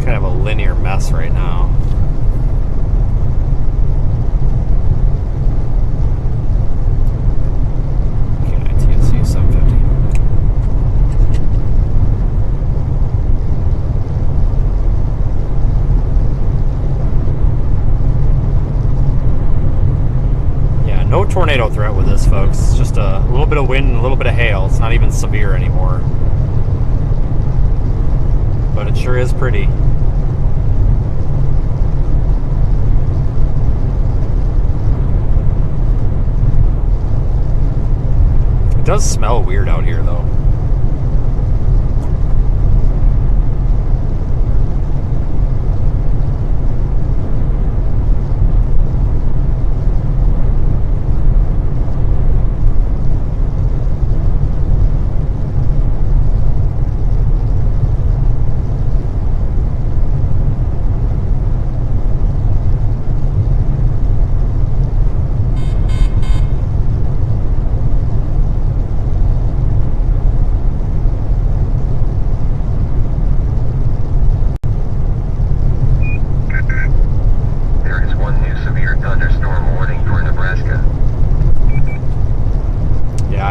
B: Kind of a linear mess right now. Okay, TNC 750. Yeah, no tornado threat with this, folks. It's just a little bit of wind and a little bit of hail. It's not even severe anymore. But it sure is pretty. It does smell weird out here, though.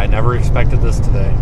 B: Never expected this today.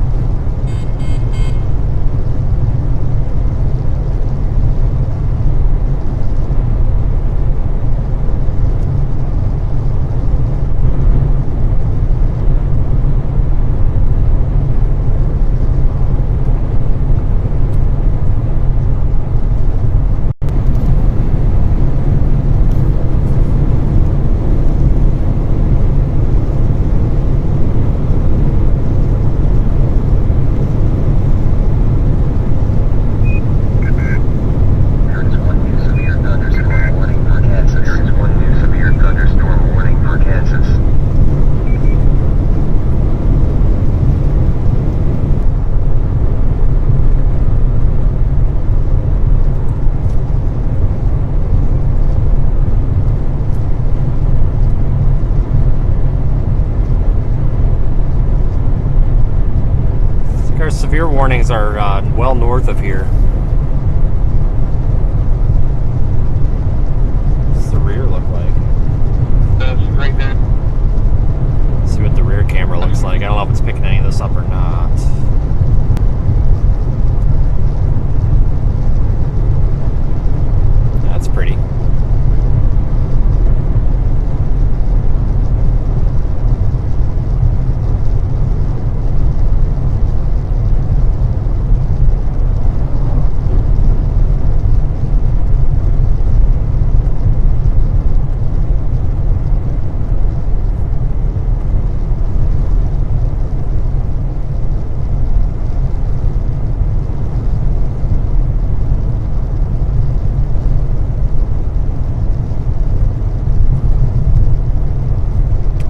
B: Severe warnings are well north of here. What's the rear look like?
A: That's right there.
B: Let's see what the rear camera looks like. I don't know if it's picking any of this up or not. That's pretty.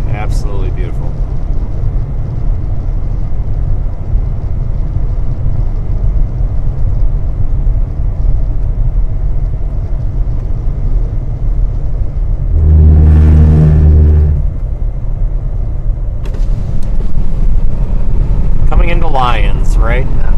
B: Absolutely beautiful. Coming into Lyons right now.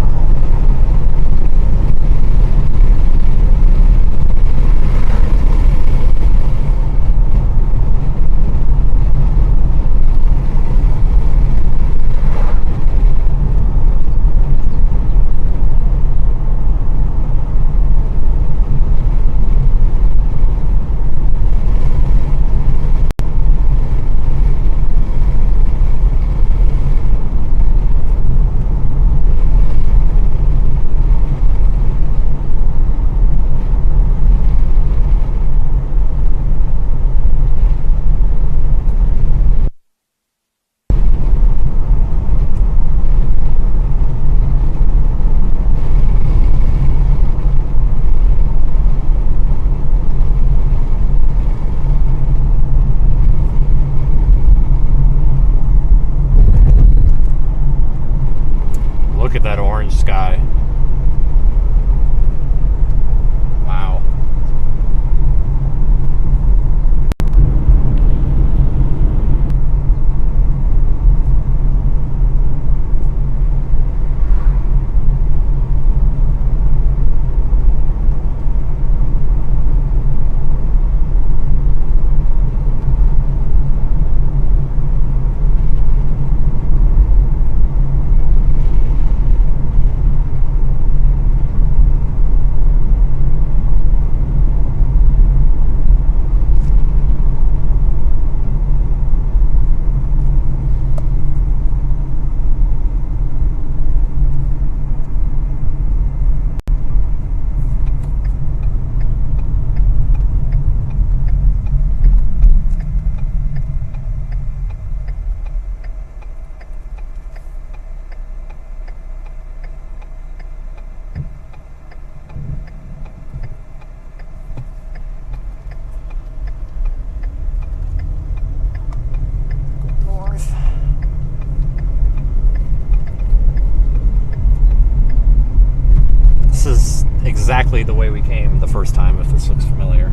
B: exactly the way we came the first time, if this looks familiar.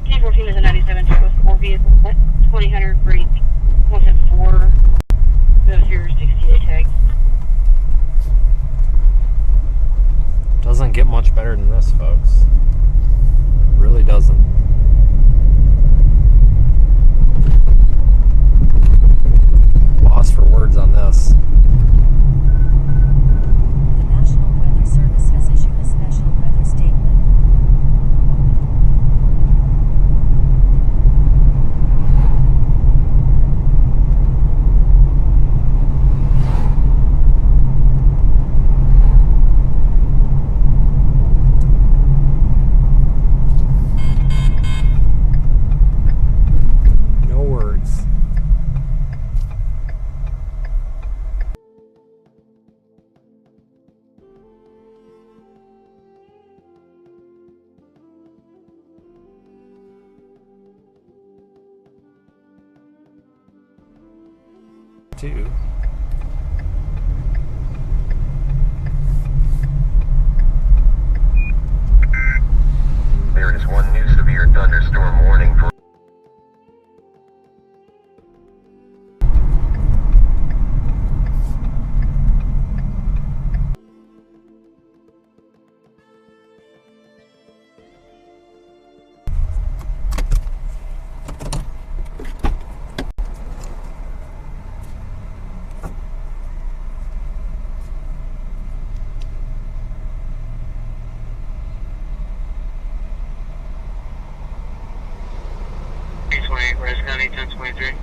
C: K14 is a 97 to 4 vehicle, 2000 break, 174, those your 60-day tag.
B: Doesn't get much better than this, folks. Really doesn't. Lost for words on this.
J: The National Weather Service has issued a special weather statement.
B: Too.
D: There is one new severe thunderstorm warning for
A: Rice County 1023.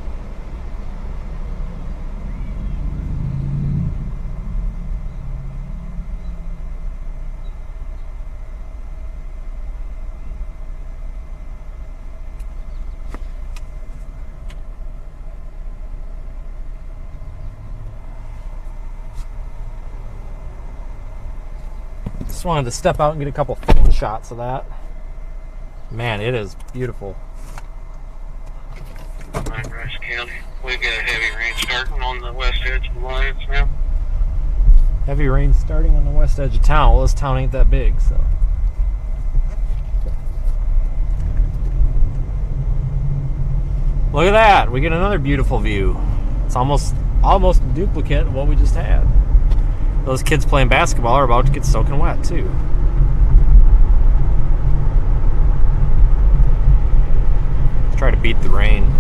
B: Just wanted to step out and get a couple phone shots of that. Man, it is beautiful.
A: Rice County. We've got a heavy rain starting on the west edge of Alliance now.
B: Heavy rain starting on the west edge of town. Well, this town ain't that big, so. Look at that. We get another beautiful view. It's almost a duplicate of what we just had. Those kids playing basketball are about to get soaking wet, too. Let's try to beat the rain.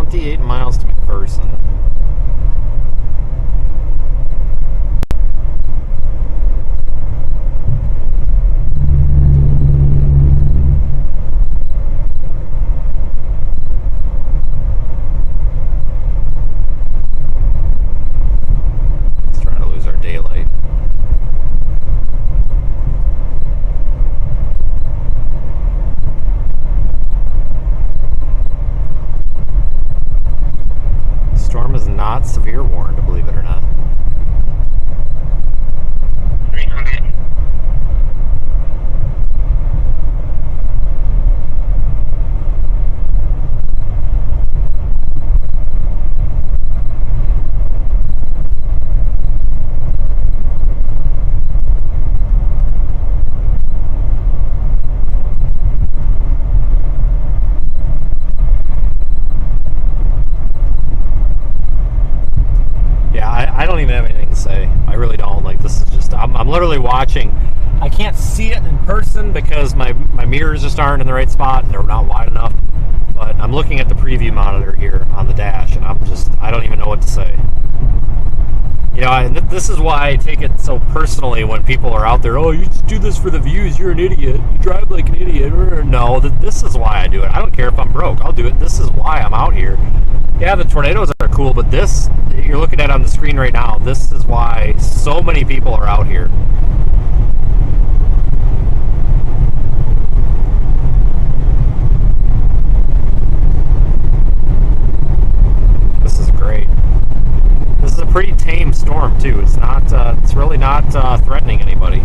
B: 58 miles to McPherson. It's trying to lose our daylight. Storm is not severe warned, believe it or not.
A: 300.
B: I don't even have anything to say. I really don't. Like, this is just, I'm literally watching. I can't see it in person because my mirrors just aren't in the right spot and they're not wide enough. But I'm looking at the preview monitor here on the dash, and I don't even know what to say. You know, this is why I take it so personally when people are out there, oh, you just do this for the views, you're an idiot, you drive like an idiot. No, this is why I do it. I don't care if I'm broke, I'll do it. This is why I'm out here. Yeah, the tornadoes are cool, but this, you're looking at on the screen right now, this is why so many people are out here. This is great. This is a pretty tame storm too. It's not, it's really not threatening anybody.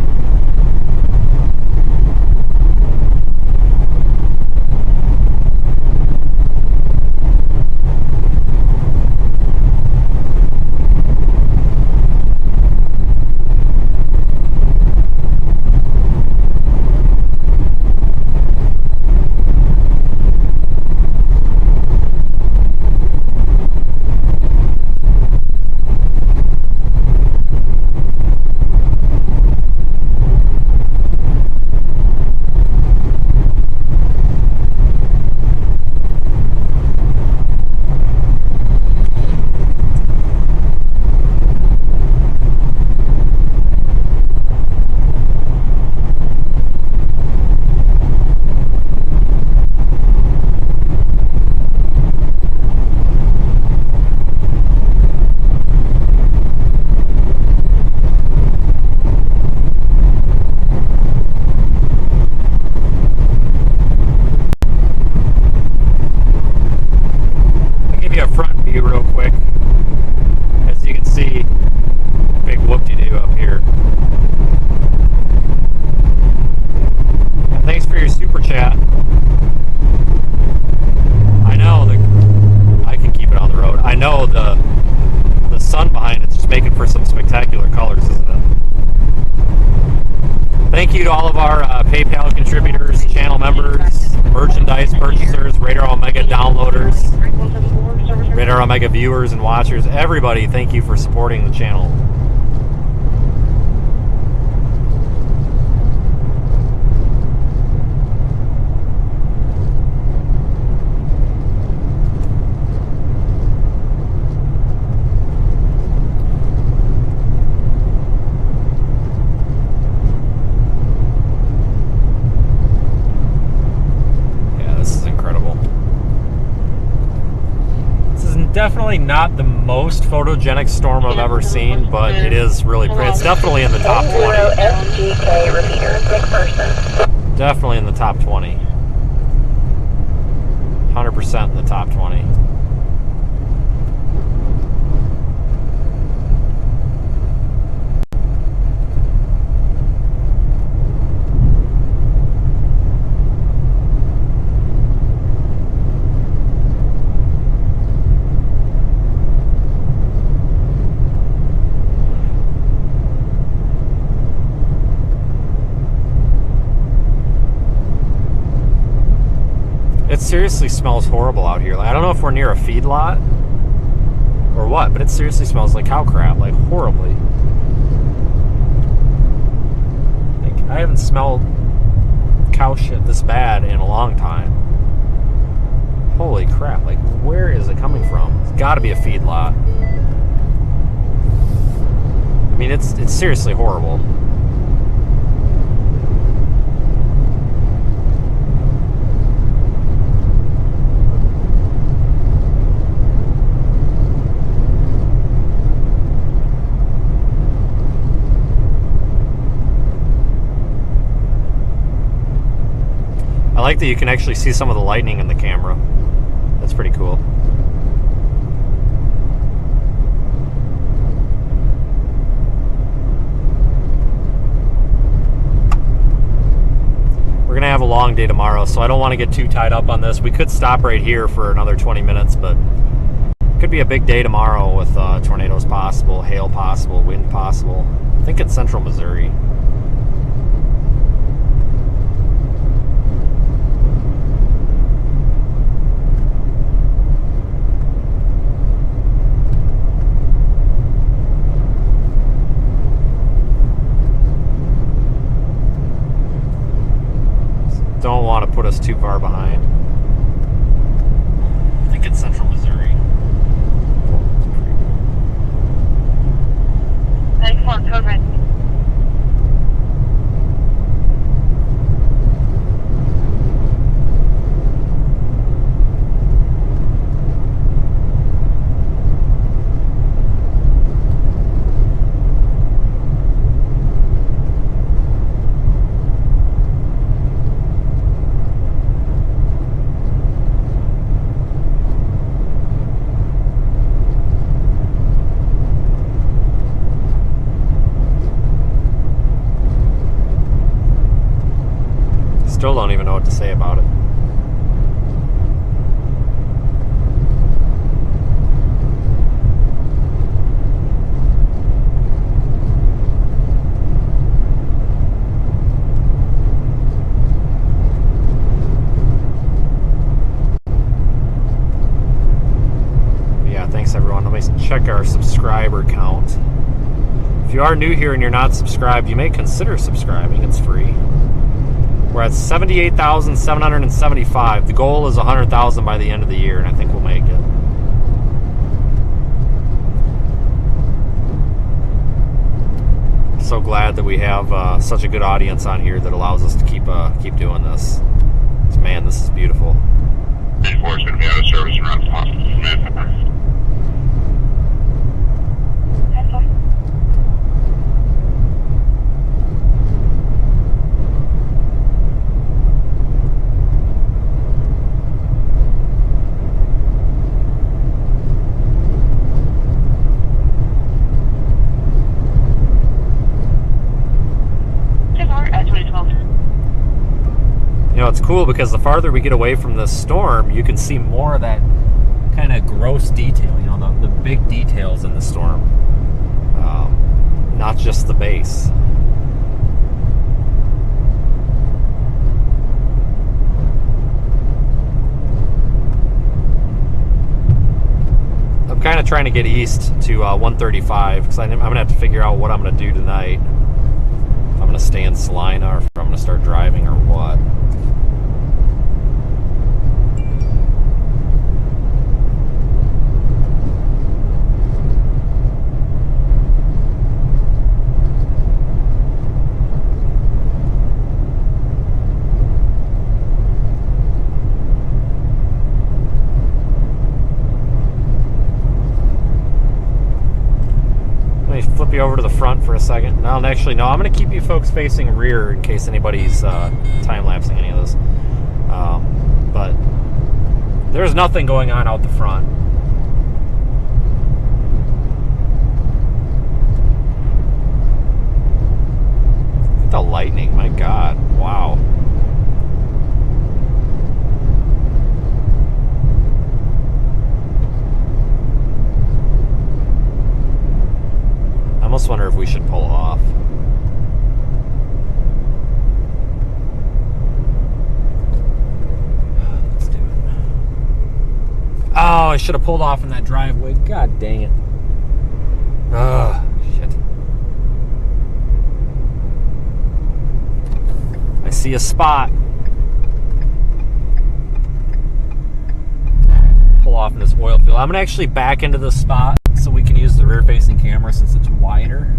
B: Thank you to all of our PayPal contributors, channel members, merchandise purchasers, Radar Omega downloaders, Radar Omega viewers and watchers. Everybody, thank you for supporting the channel. Definitely not the most photogenic storm I've ever seen, but it is really pretty. It's definitely in the top 20.
E: SGK repeater, McPherson.
B: Definitely in the top 20. 100% in the top 20. It seriously smells horrible out here. Like, I don't know if we're near a feedlot or what, but it seriously smells like cow crap, like horribly. Like, I haven't smelled cow shit this bad in a long time. Holy crap, like where is it coming got to be a feedlot. I mean, it's seriously horrible. I like that you can actually see some of the lightning in the camera. That's pretty cool. We're gonna have a long day tomorrow, so I don't want to get too tied up on this. We could stop right here for another 20 minutes, but it could be a big day tomorrow with tornadoes possible, hail possible, wind possible. I think it's central Missouri. Don't want to put us too far behind. I think it's central Missouri.
C: 94 code red.
B: Still don't even know what to say about it. Yeah, thanks everyone. Let me check our subscriber count. If you are new here and you're not subscribed, you may consider subscribing. It's free. We're at 78,775. The goal is 100,000 by the end of the year, and I think we'll make it. So glad that we have such a good audience on here that allows us to keep doing this. Man, this is beautiful.
A: 94 is going to be out of service around Smith.
B: You know, it's cool because the farther we get away from this storm, you can see more of that kind of gross detail, you know, the big details in the storm. Not just the base. I'm kind of trying to get east to 135 because I'm going to have to figure out what I'm going to do tonight. If I'm going to stay in Salina or if I'm going to start driving or what. Flip you over to the front for a second. No, actually, no. I'm going to keep you folks facing rear in case anybody's time-lapsing any of this. But there's nothing going on out the front. Look at the lightning. My God. Wow. I almost wonder if we should pull off. Let's do it. Oh, I should have pulled off in that driveway. God dang it. Ugh, shit. I see a spot. Pull pull off in this oil field. I'm gonna actually back into this spot so we can use the rear-facing camera since it's wider.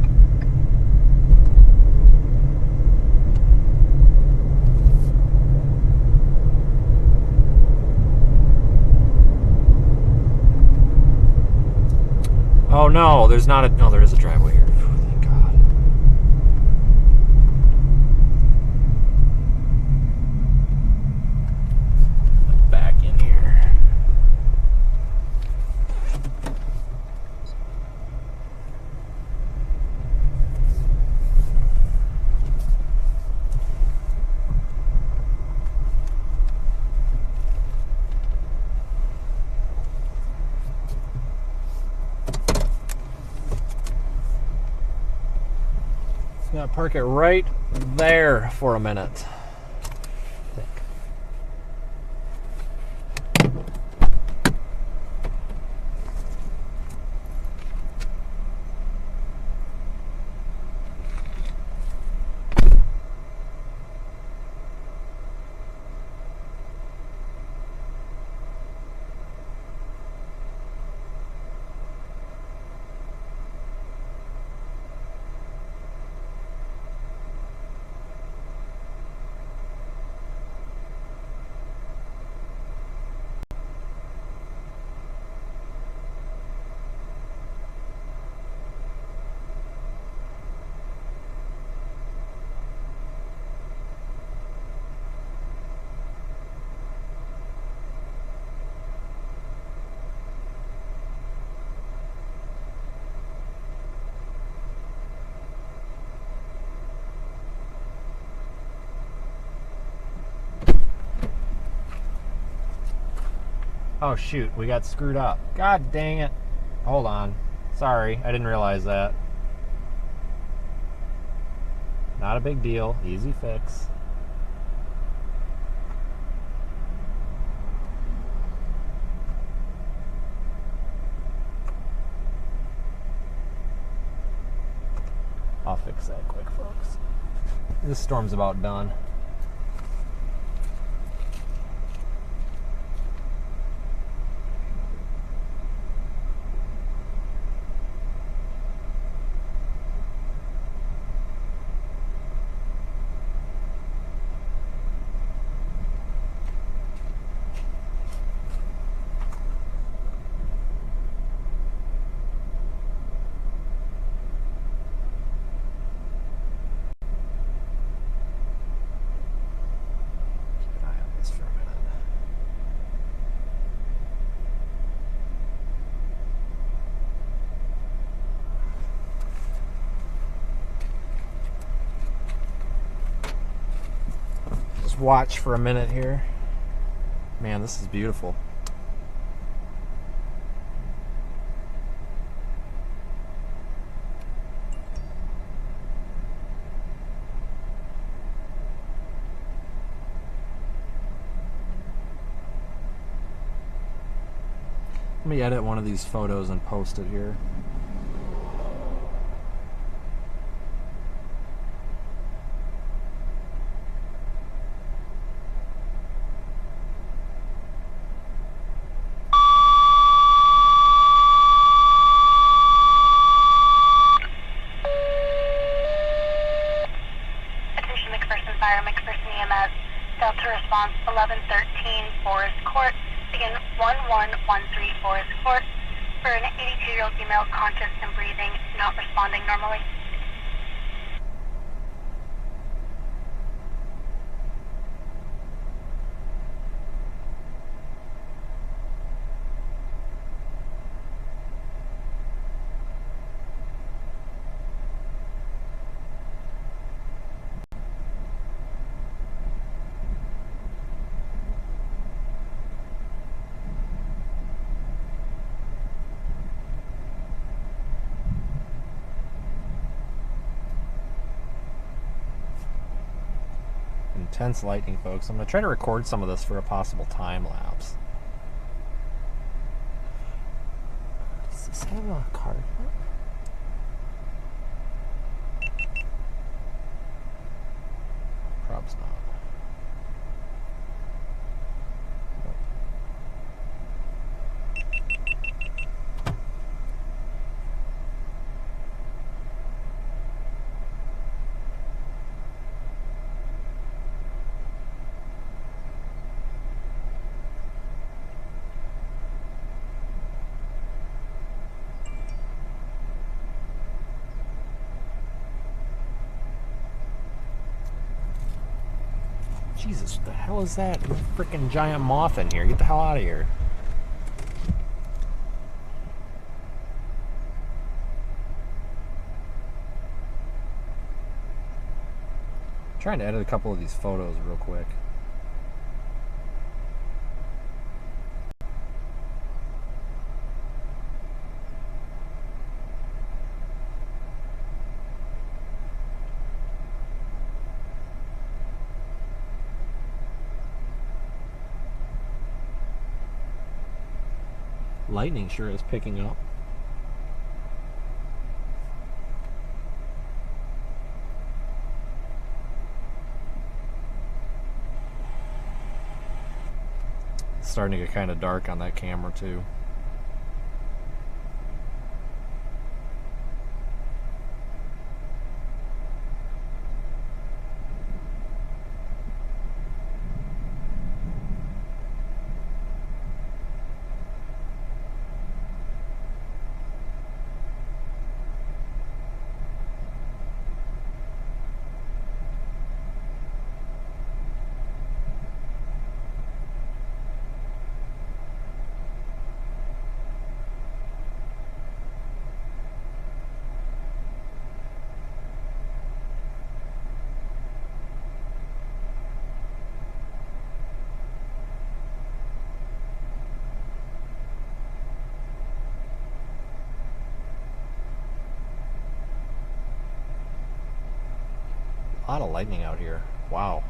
B: Oh no, there's not a, no, there is a driveway here. Thank God. Back in here. Gonna park it right there for a minute. Oh shoot, we got screwed up. God dang it. Hold on. Sorry, I didn't realize that. Not a big deal. Easy fix. I'll fix that quick, folks. This storm's about done. Watch for a minute here. Man, this is beautiful. Let me edit one of these photos and post it here.
C: Delta response 1113 Forest Court. Begin 1113 Forest Court for an 82-year-old female conscious and breathing, not responding normally.
B: Intense lightning, folks. I'm going to try to record some of this for a possible time lapse. Does this have a card? Probs not. Jesus, what the hell is that? There's a freaking giant moth in here. Get the hell out of here. I'm trying to edit a couple of these photos real quick. Lightning sure is picking up. It's starting to get kind of dark on that camera too. A lot of lightning out here. Wow.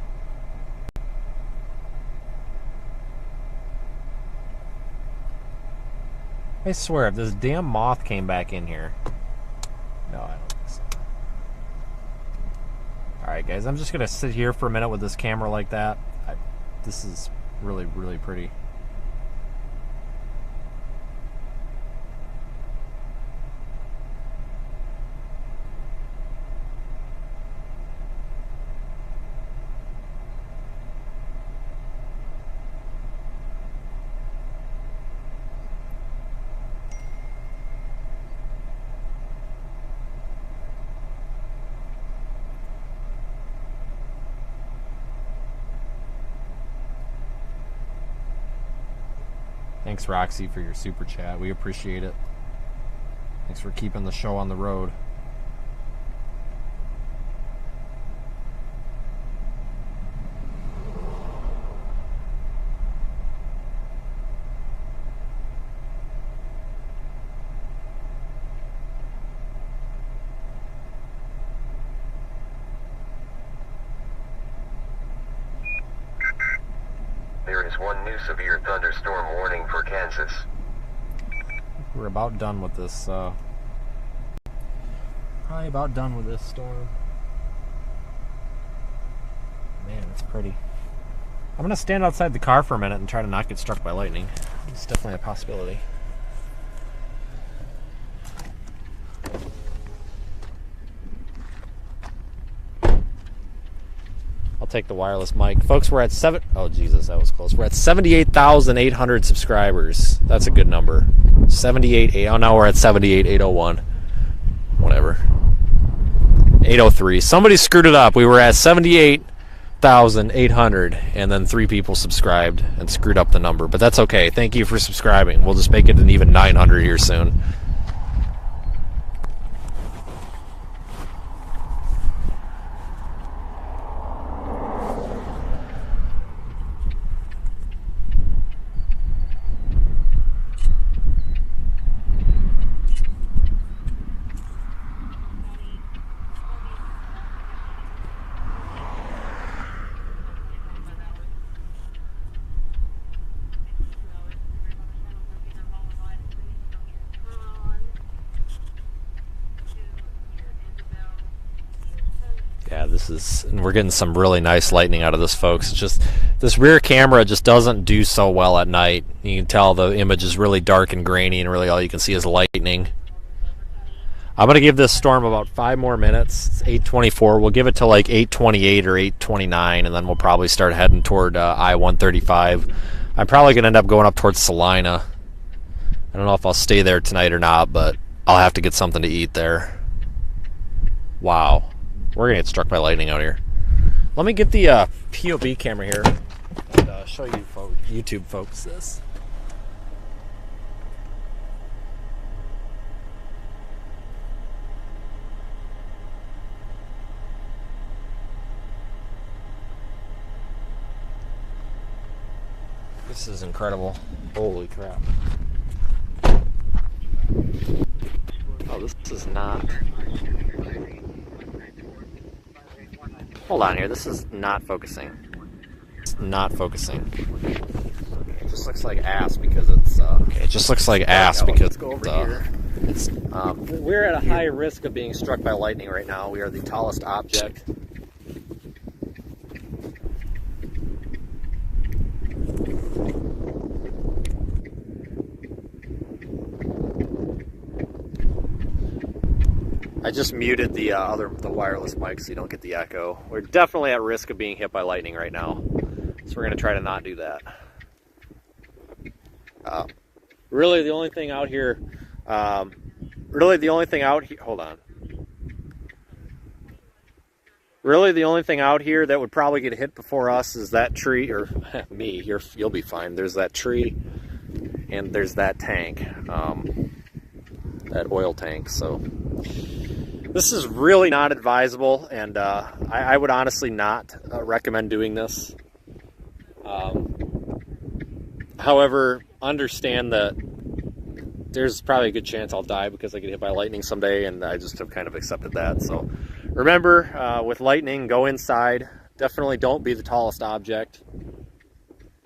B: I swear, if this damn moth came back in here. No, I don't think so. Alright, guys, I'm just going to sit here for a minute with this camera like that. This is really, really pretty. Thanks, Roxy, for your super chat. We appreciate it. Thanks for keeping the show on the road.
K: There is one new severe thunderstorm warning for Kansas.
B: We're about done with this, probably about done with this storm. Man, it's pretty. I'm gonna stand outside the car for a minute and try to not get struck by lightning. It's definitely a possibility. I'll take the wireless mic. Folks, we're at oh Jesus, that was close. We're at 78,800 subscribers. That's a good number. 78, oh, now we're at 78,801. Whatever. 803. Somebody screwed it up. We were at 78,800 and then 3 people subscribed and screwed up the number. But that's okay. Thank you for subscribing. We'll just make it an even 900 here soon. Yeah, this is, and we're getting some really nice lightning out of this, folks. It's just, this rear camera just doesn't do so well at night. You can tell the image is really dark and grainy, and really all you can see is lightning. I'm going to give this storm about 5 more minutes. It's 8:24. We'll give it till like 8:28 or 8:29, and then we'll probably start heading toward I-135. I'm probably going to end up going up towards Salina. I don't know if I'll stay there tonight or not, but I'll have to get something to eat there. Wow. We're going to get struck by lightning out here. Let me get the POV camera here and show you YouTube folks this. This is incredible. Holy crap. Oh, this is not... Hold on here, this is not focusing. It's not focusing. It just looks like ass because it's, okay, it just looks like ass because let's go over here. It's, we're at a high risk of being struck by lightning right now. We are the tallest object. I just muted the wireless mic so you don't get the echo. We're definitely at risk of being hit by lightning right now, so we're going to try to not do that. Really, the only thing out here, hold on. Really, the only thing out here that would probably get hit before us is that tree, or me. You'll be fine. There's that tree, and there's that tank, that oil tank. So. This is really not advisable, and I would honestly not recommend doing this. However, understand that there's probably a good chance I'll die because I get hit by lightning someday, and I just have kind of accepted that. So remember, with lightning, go inside. Definitely don't be the tallest object.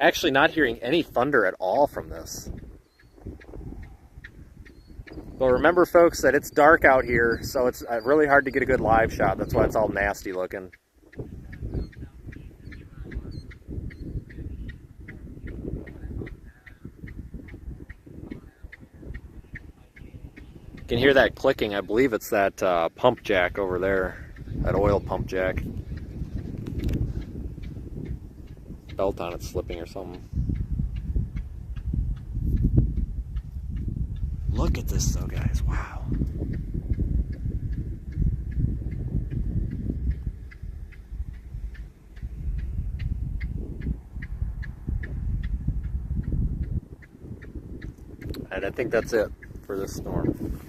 B: Actually, not hearing any thunder at all from this. But remember, folks, that it's dark out here, so it's really hard to get a good live shot. That's why it's all nasty looking. You can hear that clicking. I believe it's that pump jack over there, that oil pump jack. Belt on it slipping or something. Look at this though, guys. Wow. And I think that's it for this storm.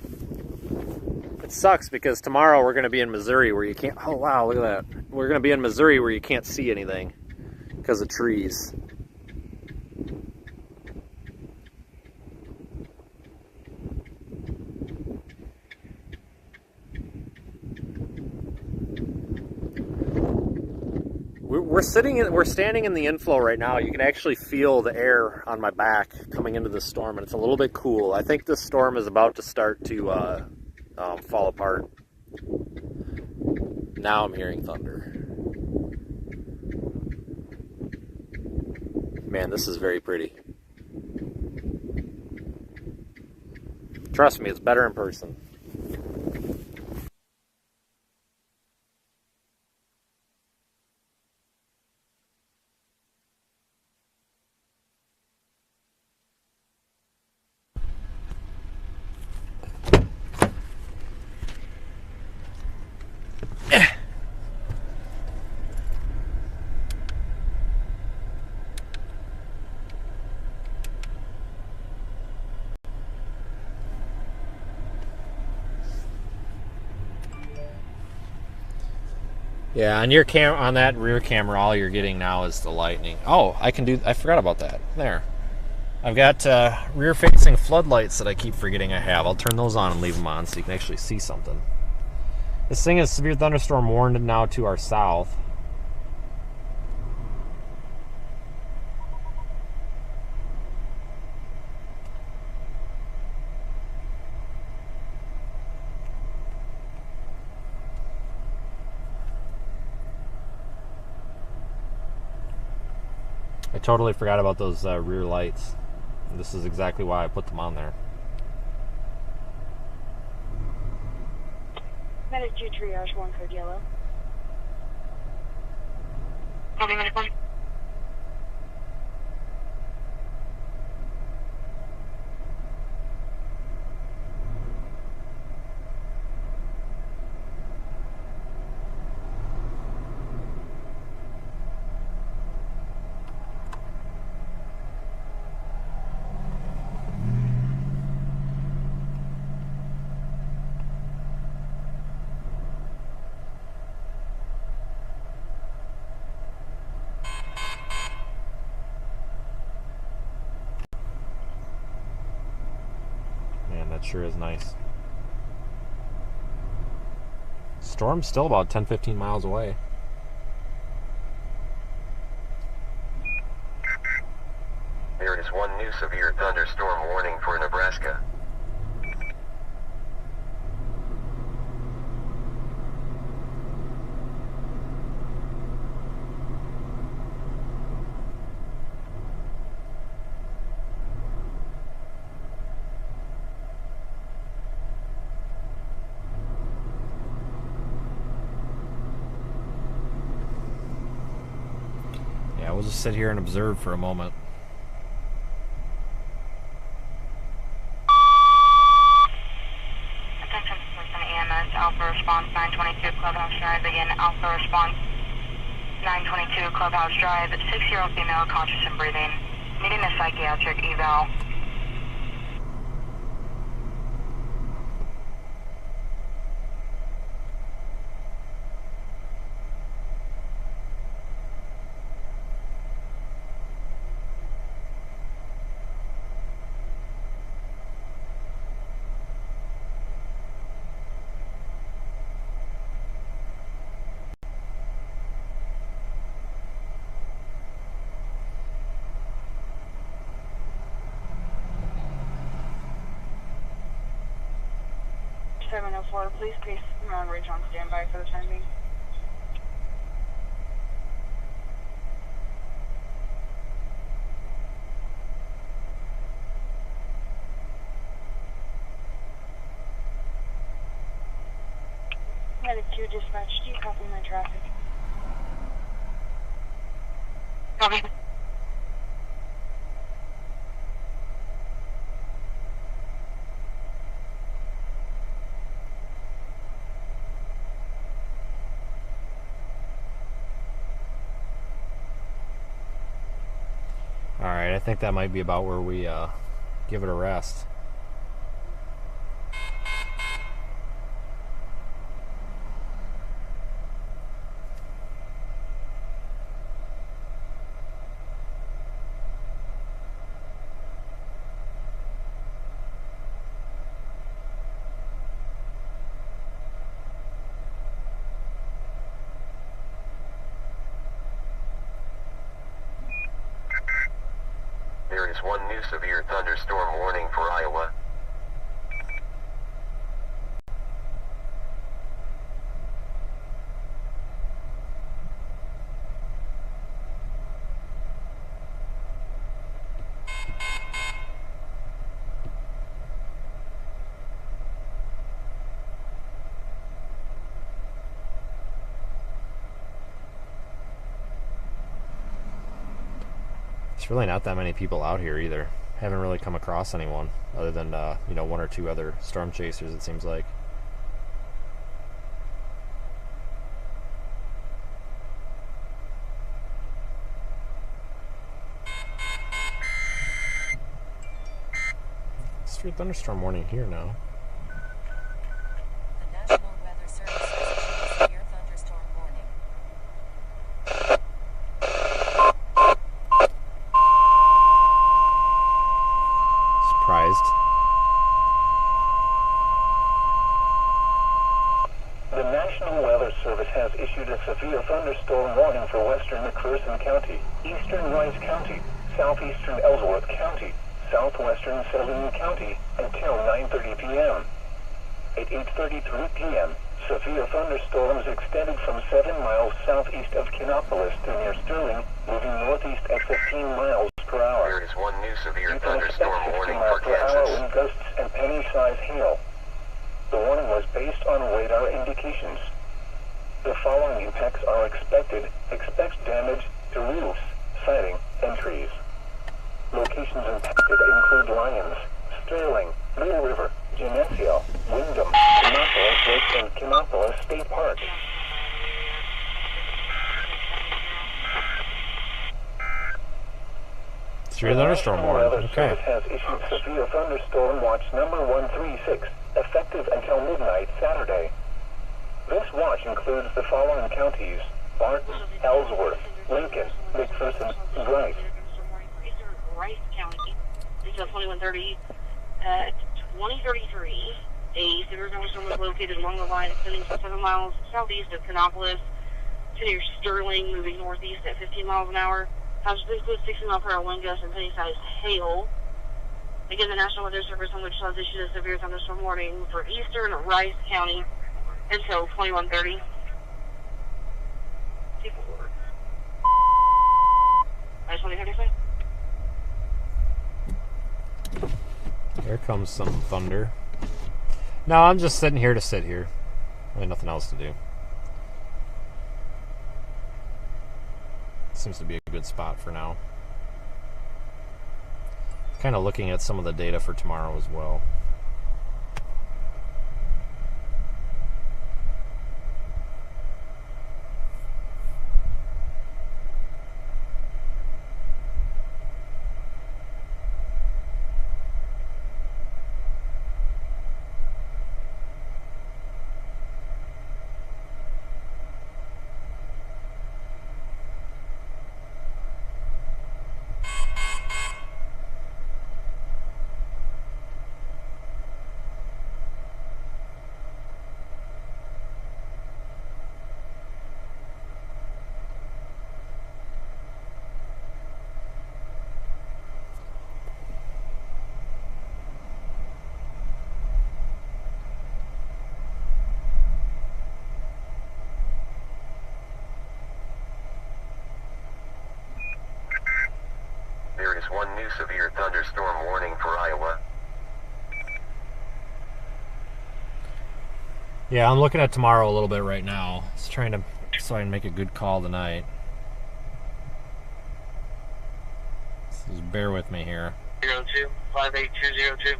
B: It sucks because tomorrow we're going to be in Missouri where you can't... Oh, wow, look at that. We're going to be in Missouri where you can't see anything because of trees. We're standing in the inflow right now. You can actually feel the air on my back coming into the storm, and it's a little bit cool. I think this storm is about to start to fall apart. Now I'm hearing thunder. Man, this is very pretty. Trust me, it's better in person. Yeah, on your on that rear camera, all you're getting now is the lightning. Oh, I forgot about that. There. I've got rear-facing floodlights that I keep forgetting I have. I'll turn those on and leave them on so you can actually see something. This thing is severe thunderstorm warned now to our south. I totally forgot about those rear lights. This is exactly why I put them on there.
E: That is 2 triage 1 code yellow.
C: Copy, minute 1.
B: That sure is nice. Storm's still about 10-15 miles away.
K: There is one new severe thunderstorm warning for Nebraska.
B: Yeah, we'll just sit here and observe for a moment.
C: Attention, Houston EMS, Alpha Response 922 Clubhouse Drive. Again, Alpha Response 922 Clubhouse Drive. 6-year-old female, conscious and breathing. Needing a psychiatric eval. Please please ridge on standby for the time being. Medic 2 dispatch, do you copy my traffic? Copy.
B: Alright, I think that might be about where we give it a rest.
K: There is one new severe thunderstorm warning for Iowa.
B: There's really not that many people out here either. Haven't really come across anyone other than you know, one or two other storm chasers, it seems like. Street thunderstorm warning here now.
J: The National Weather Service has issued a severe thunderstorm warning.
B: Surprised.
D: The National Weather Service has issued a severe thunderstorm warning for western McPherson County, eastern Rice County, southeastern Ellsworth County, southwestern Saline County until 9:30 p.m. At 8:33 p.m., severe thunderstorms extended from 7 miles southeast of Kannapolis to near Sterling, moving northeast at 15 miles per hour.
K: There is one new severe
D: You can expect
K: thunderstorm
D: 60
K: warning
D: miles
K: for
D: per hour
K: Kansas.
D: wind gusts and penny-sized hail. The warning was based on radar indications. The following impacts are expected. Expect damage to roofs, siding, and trees. Locations impacted include Lyons, Sterling, Middle River, Geneseo, Wyndham, Kannapolis Lake, and Kannapolis State Park.
B: Severe thunderstorm warning.
D: The Weather
B: Okay.
D: Service has issued severe thunderstorm watch number 136, effective until midnight Saturday. This watch includes the following counties: Barton, Ellsworth, Lincoln, McPherson, Rice.
C: Rice County, until 21:30, 2033. A severe thunderstorm was located along the line extending for 7 miles southeast of Canopolis to near Sterling, moving northeast at 15 miles an hour. Hazards include 60-mile-per-hour wind gusts and penny-sized hail. Again, the National Weather Service on which has issued a severe thunderstorm warning for eastern Rice County until 2130. Rice 2033.
B: Here comes some thunder. No, I'm just sitting here to sit here. Really nothing else to do. Seems to be a good spot for now. Kind of looking at some of the data for tomorrow as well.
K: There is one new severe thunderstorm warning for Iowa.
B: Yeah, I'm looking at tomorrow a little bit right now. Just trying to so I can make a good call tonight. So just bear with me here.
A: 02 58202.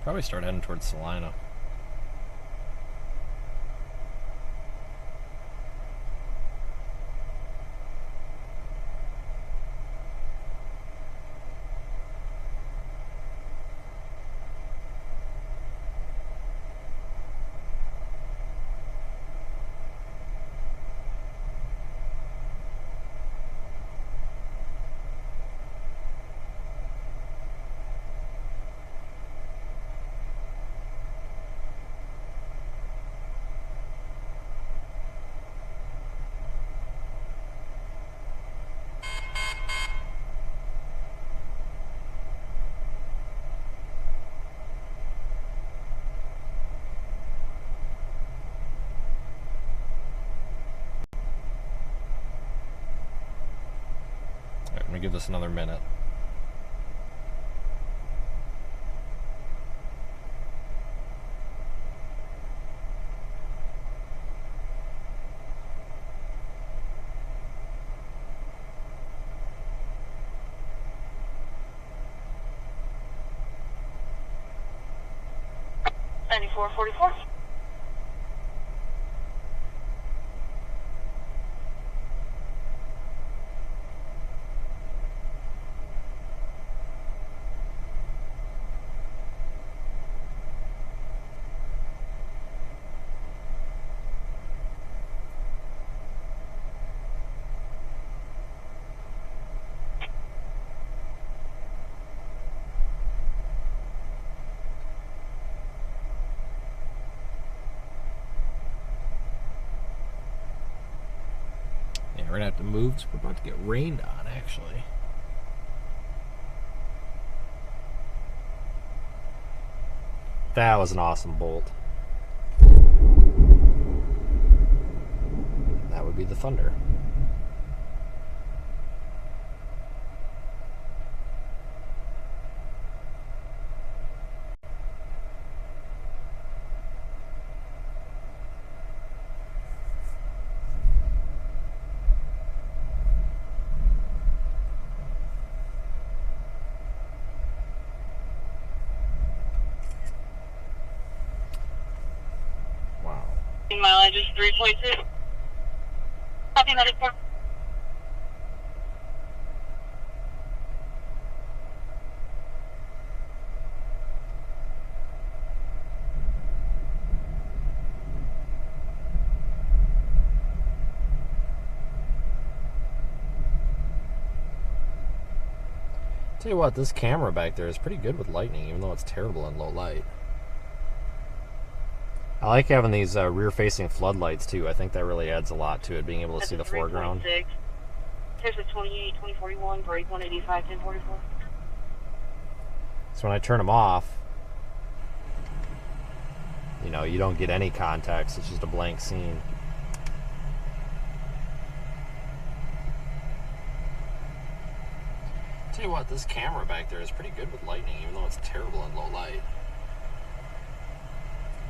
B: Probably start heading towards Salina. Alright, I'm gonna give this another minute.
C: .44.
B: Yeah, we're gonna have to move because we're about to get rained on, actually. That was an awesome bolt. That would be the thunder.
C: Mileage is 3.2. Copy, medic 4.
B: Tell you what, this camera back there is pretty good with lightning, even though it's terrible in low light. I like having these rear-facing floodlights too. I think that really adds a lot to it, being able to see the foreground.
C: There's a 28, 2041, break 185, 1044.
B: So when I turn them off, you know, you don't get any context. It's just a blank scene. Tell you what, this camera back there is pretty good with lightning, even though it's terrible in low light.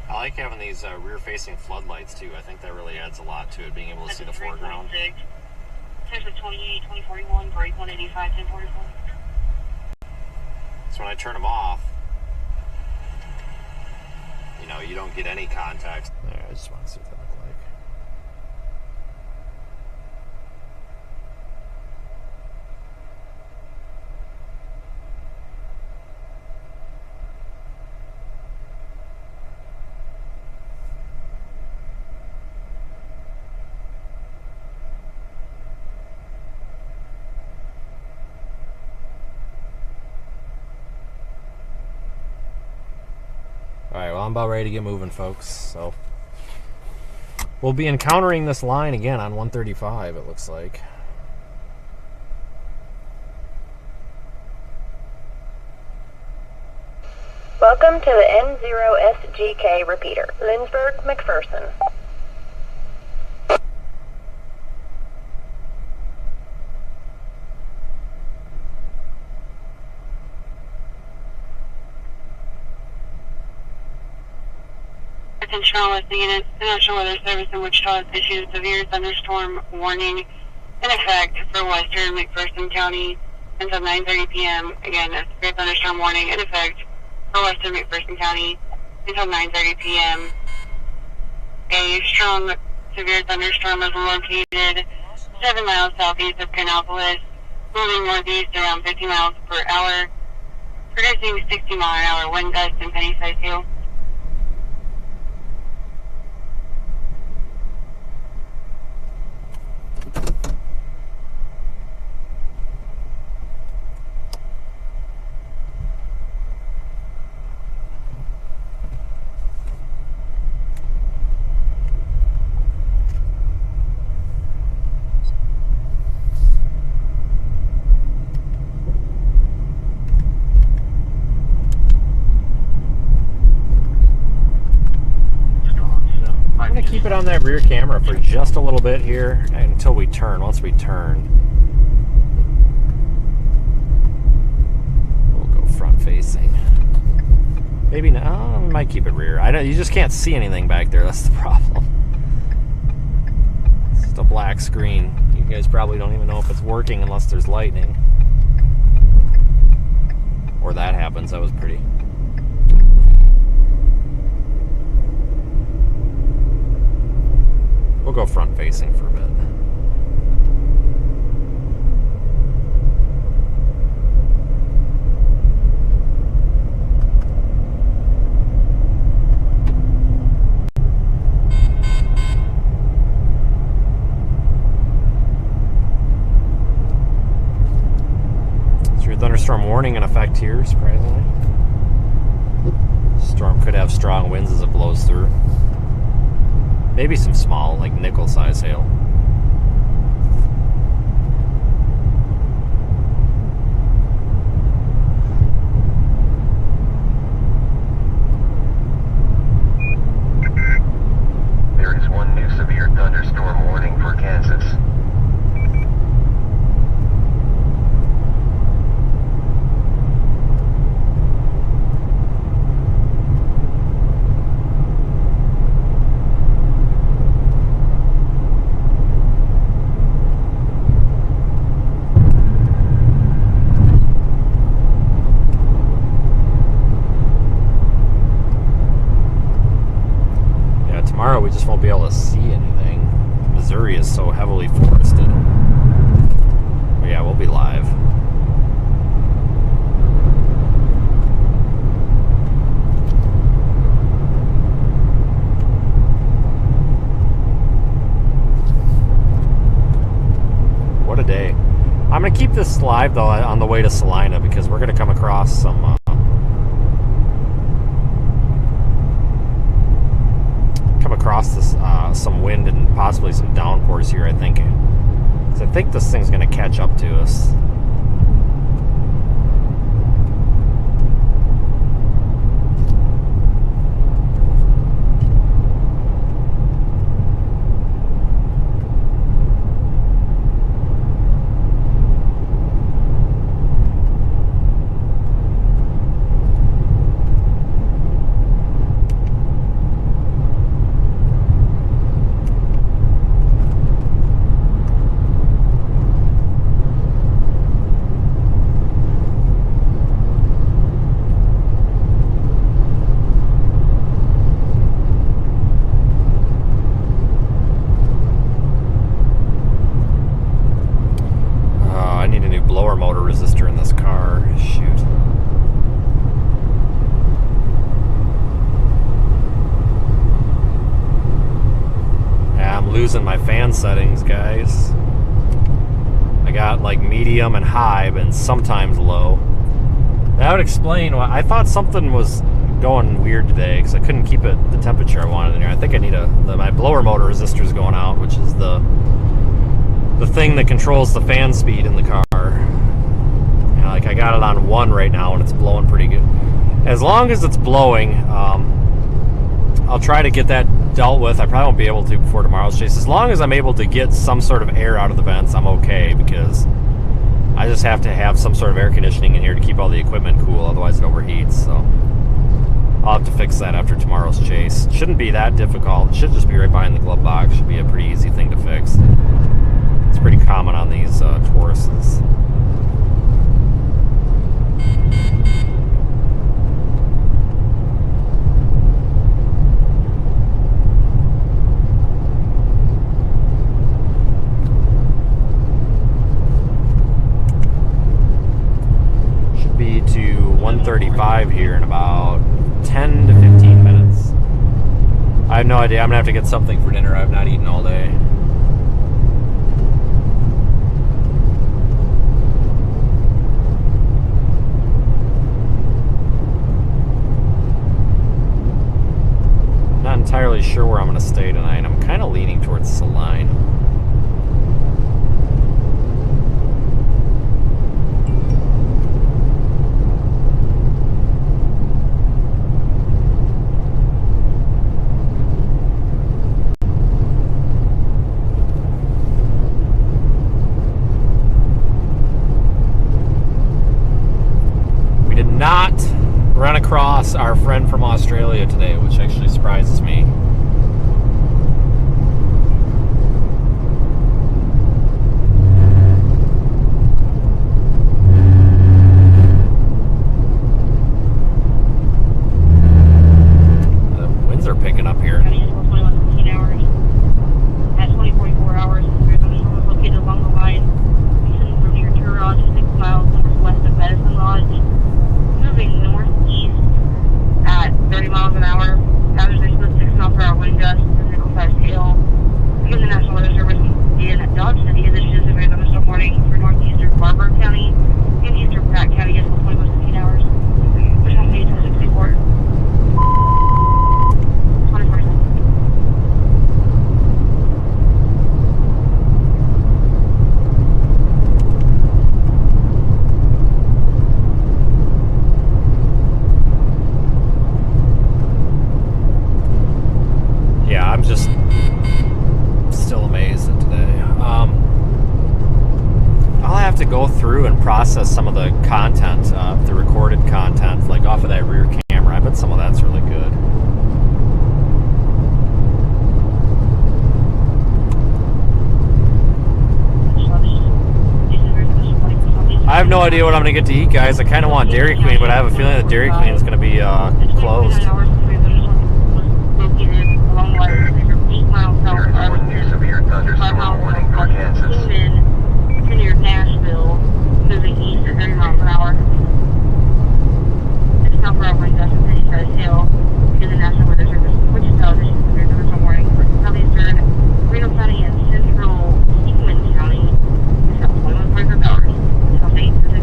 B: I like having these rear-facing floodlights too. I think that really adds a lot to it, being able to see the foreground.
C: There's a 28, 2041, break 185, 1044.
B: So when I turn them off, you know, you don't get any context. There, I just want to see what that looks like. Alright, well, I'm about ready to get moving, folks. So we'll be encountering this line again on 135, it looks like.
E: Welcome to the M0SGK repeater, Lindsberg, McPherson.
C: Attention with the units. I'm not sure whether service in Wichita has issued a severe thunderstorm warning in effect for western McPherson County until 9:30 p.m. Again, a severe thunderstorm warning in effect for western McPherson County until 9:30 p.m. A strong severe thunderstorm is located 7 miles southeast of Canopolis, moving northeast around 50 miles per hour, producing 60-mile-an-hour wind gusts and penny-sized hail.
B: Keep it on that rear camera for just a little bit here until we turn. Once we turn, we'll go front facing. Maybe no, we might keep it rear. You just can't see anything back there. That's the problem. It's just a black screen. You guys probably don't even know if it's working unless there's lightning. Or that happens. That was pretty. We'll go front facing for a bit. Severe thunderstorm warning in effect here, surprisingly. Storm could have strong winds as it blows through. Maybe some small, like nickel-size hail.
K: There is one new severe thunderstorm warning for Kansas.
B: just won't be able to see anything. Missouri is so heavily forested. But yeah, we'll be live. What a day. I'm going to keep this live, though, on the way to Salina, because we're going to come across some... some wind and possibly some downpours here, I think. 'Cause I think this thing's going to catch up to us. Losing my fan settings, guys. I got like medium and high, and sometimes low. That would explain why I thought something was going weird today, because I couldn't keep it the temperature I wanted in here. I think I need my blower motor resistor is going out, which is the thing that controls the fan speed in the car. You know, like I got it on 1 right now, and it's blowing pretty good. As long as it's blowing, I'll try to get that dealt with. I probably won't be able to before tomorrow's chase. As long as I'm able to get some sort of air out of the vents, I'm okay, because I just have to have some sort of air conditioning in here to keep all the equipment cool, otherwise it overheats. So I'll have to fix that after tomorrow's chase. Shouldn't be that difficult. It should just be right behind the glove box. Should be a pretty easy thing to fix. It's pretty common on these Tauruses. To 135 here in about 10 to 15 minutes. I have no idea. I'm gonna have to get something for dinner. I've not eaten all day. Not entirely sure where I'm gonna stay tonight. I'm kind of leaning towards Saline. Not run across our friend from Australia today, which actually surprises me. The winds are picking up here.
C: At 2044 hours, we're located along the line from near Turon to 6 miles northwest of Medicine Lodge. Moving northeast at 30 miles an hour. Average is 6 miles per hour wind gusts and 0.5 scale. Again, the National Weather Service in Dodge City has issued a severe thunderstorm warning for northeastern Barber County and eastern Pratt County as well 15 hours. Which will be 264. 2047.
B: Yeah, I'm just still amazed at today. I'll have to go through and process some of the content, the recorded content, like off of that rear camera. I bet some of that's really good. I have no idea what I'm going to get to eat, guys. I kind of want Dairy Queen, but I have a feeling that Dairy Queen is going to be closed.
C: Located along the line
K: There is one new severe thunderstorm warning for Kansas.
C: To near Nashville, moving east at 30 miles an hour. It's not for operating Dustin City Size Hill in the National Weather Service, which tells us severe thunderstorm warning for southeastern Reno County and central Kingman County. It's got 21.5 hours. South 8 Pacific.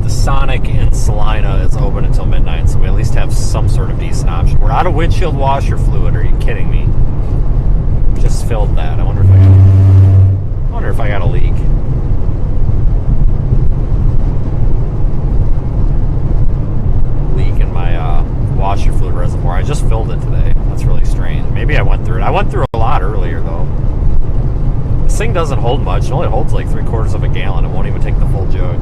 B: Sonic in Salina is open until midnight, so we at least have some sort of decent option. We're out of windshield washer fluid. Are you kidding me? Just filled that. I wonder if I got a leak. Leak in my washer fluid reservoir. I just filled it today. That's really strange. Maybe I went through it. I went through a lot earlier though. This thing doesn't hold much. It only holds like 3/4 of a gallon. It won't even take the full jug.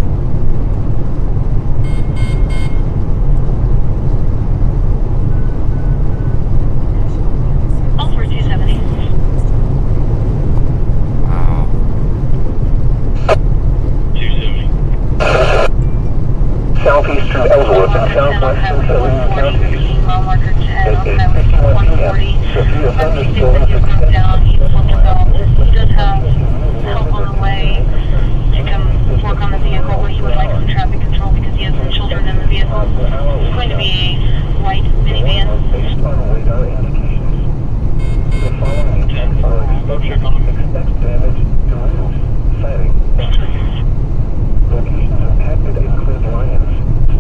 D: Southeastern Ellsworth and southwestern Southern counties. At 51 p.m., severe thunderstorms extend.
C: He does have help on the way to come work on the vehicle, where he would like some traffic control because he has some children in the vehicle. It's going to be a white minivan.
D: Based on radar indications, the following attempts are expected damage to roofs, siding, and trees. Locations impacted include Lyons,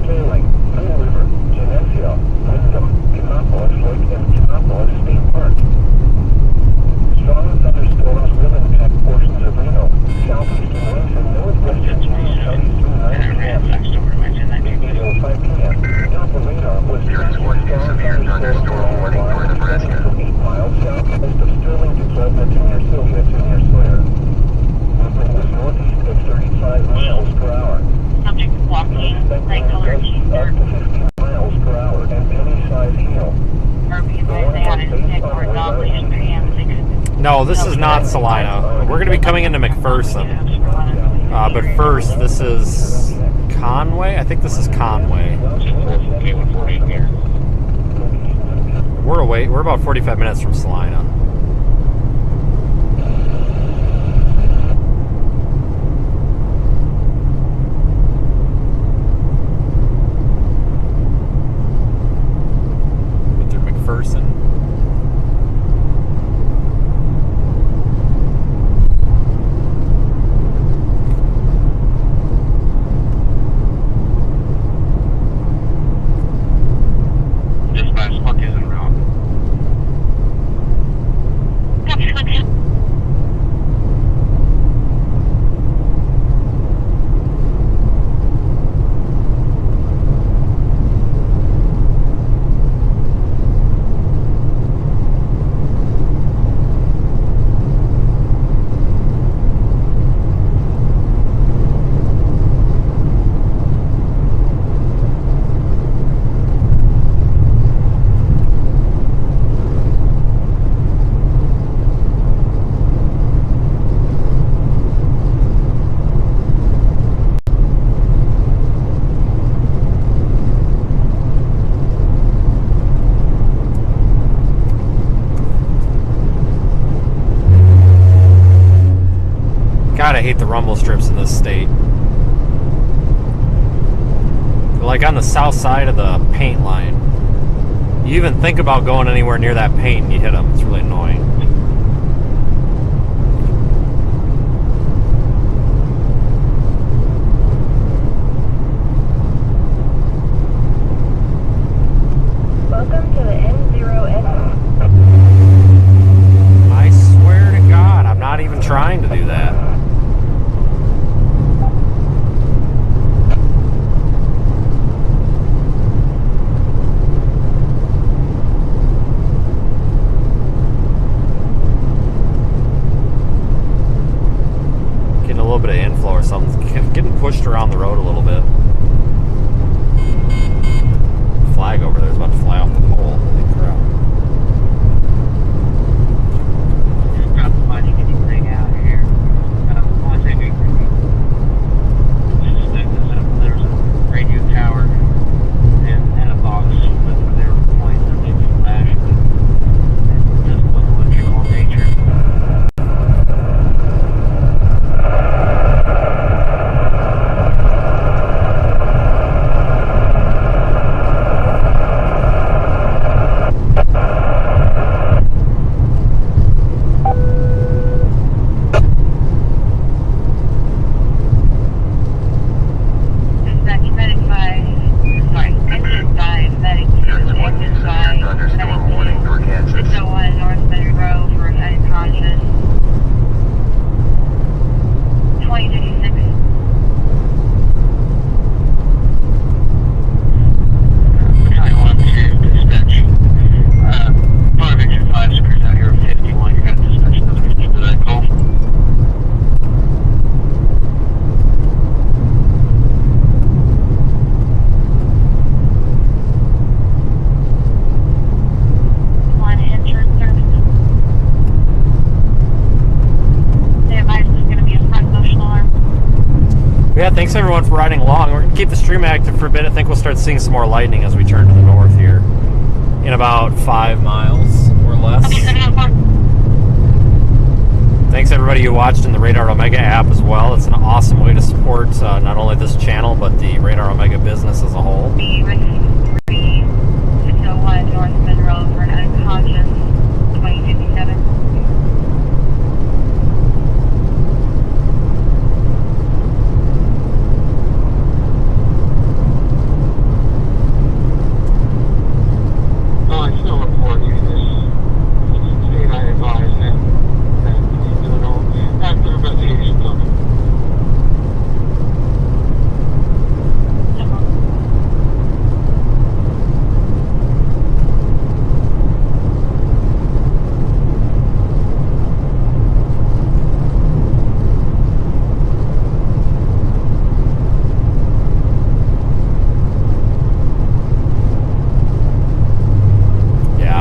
D: Sterling, Mill River, Geneseo, Wyndham, Canopolis Lake, and Canopolis State Park. Strong thunderstorms will impact portions of Reno, southeastern winds, and northwestern counties through 9 p.m. At 5 p.m., Alpha radar was tracking strong thunderstorm warning for Nebraska. 8 miles southwest of Sterling Development near Sylvia to near Sawyer. Wind was northeast at 35 miles per hour.
C: Subject walking, light colored
D: Up to 15 miles per hour and Penny-sized hail.
B: No, this is not Salina. We're going to be coming into McPherson. But first, this is Conway? I think this is Conway. We're about 45 minutes from Salina. McPherson.
A: Dispatch, Luck is en route.
B: God, I hate the rumble strips in this state. They're like on the south side of the paint line. You even think about going anywhere near that paint and you hit them. It's really annoying.
E: Welcome to the N0S.
B: I swear to God, I'm not even trying to do that. Yeah, thanks everyone for riding along. We're going to keep the stream active for a bit. I think we'll start seeing some more lightning as we turn to the north here in about 5 miles or less. Thanks everybody who watched in the Radar Omega app as well. It's an awesome way to support not only this channel, but the Radar Omega business as a whole.
C: 601 North Monroe for an unconscious 2057.
A: I still report you this. Steve, I advise him that he's doing all after investigation done.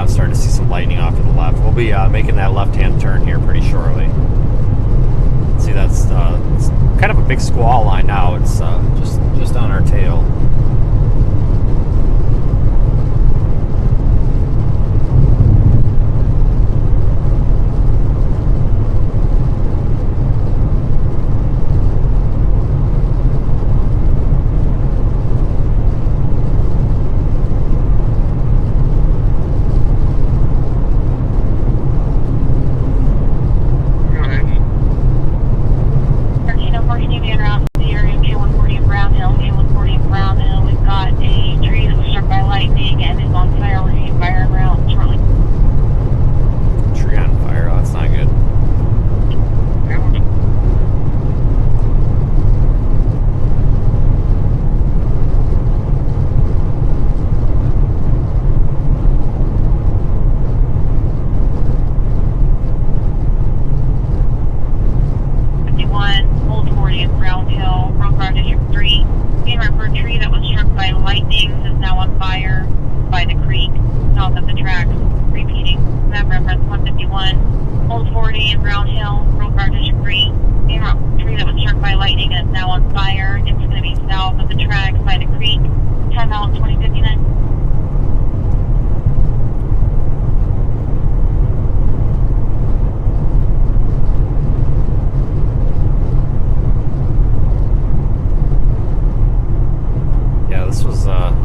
B: Starting to see some lightning off to the left. We'll be making that left-hand turn here pretty shortly. See, that's it's kind of a big squall line now. It's just on our tail.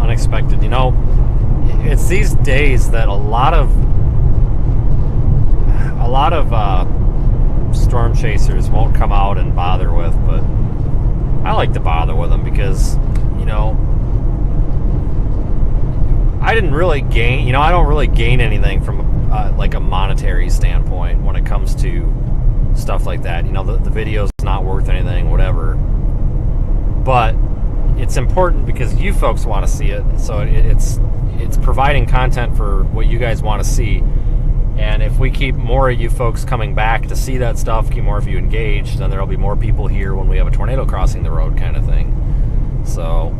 B: Unexpected. You know, it's these days that a lot of storm chasers won't come out and bother with, but I like to bother with them because, you know, I didn't really gain, you know, I don't really gain anything from like a monetary standpoint when it comes to stuff like that. You know, the video's not worth anything, whatever, but it's important because you folks want to see it, so it's providing content for what you guys want to see. And if we keep more of you folks coming back to see that stuff, keep more of you engaged, then there'll be more people here when we have a tornado crossing the road kind of thing. So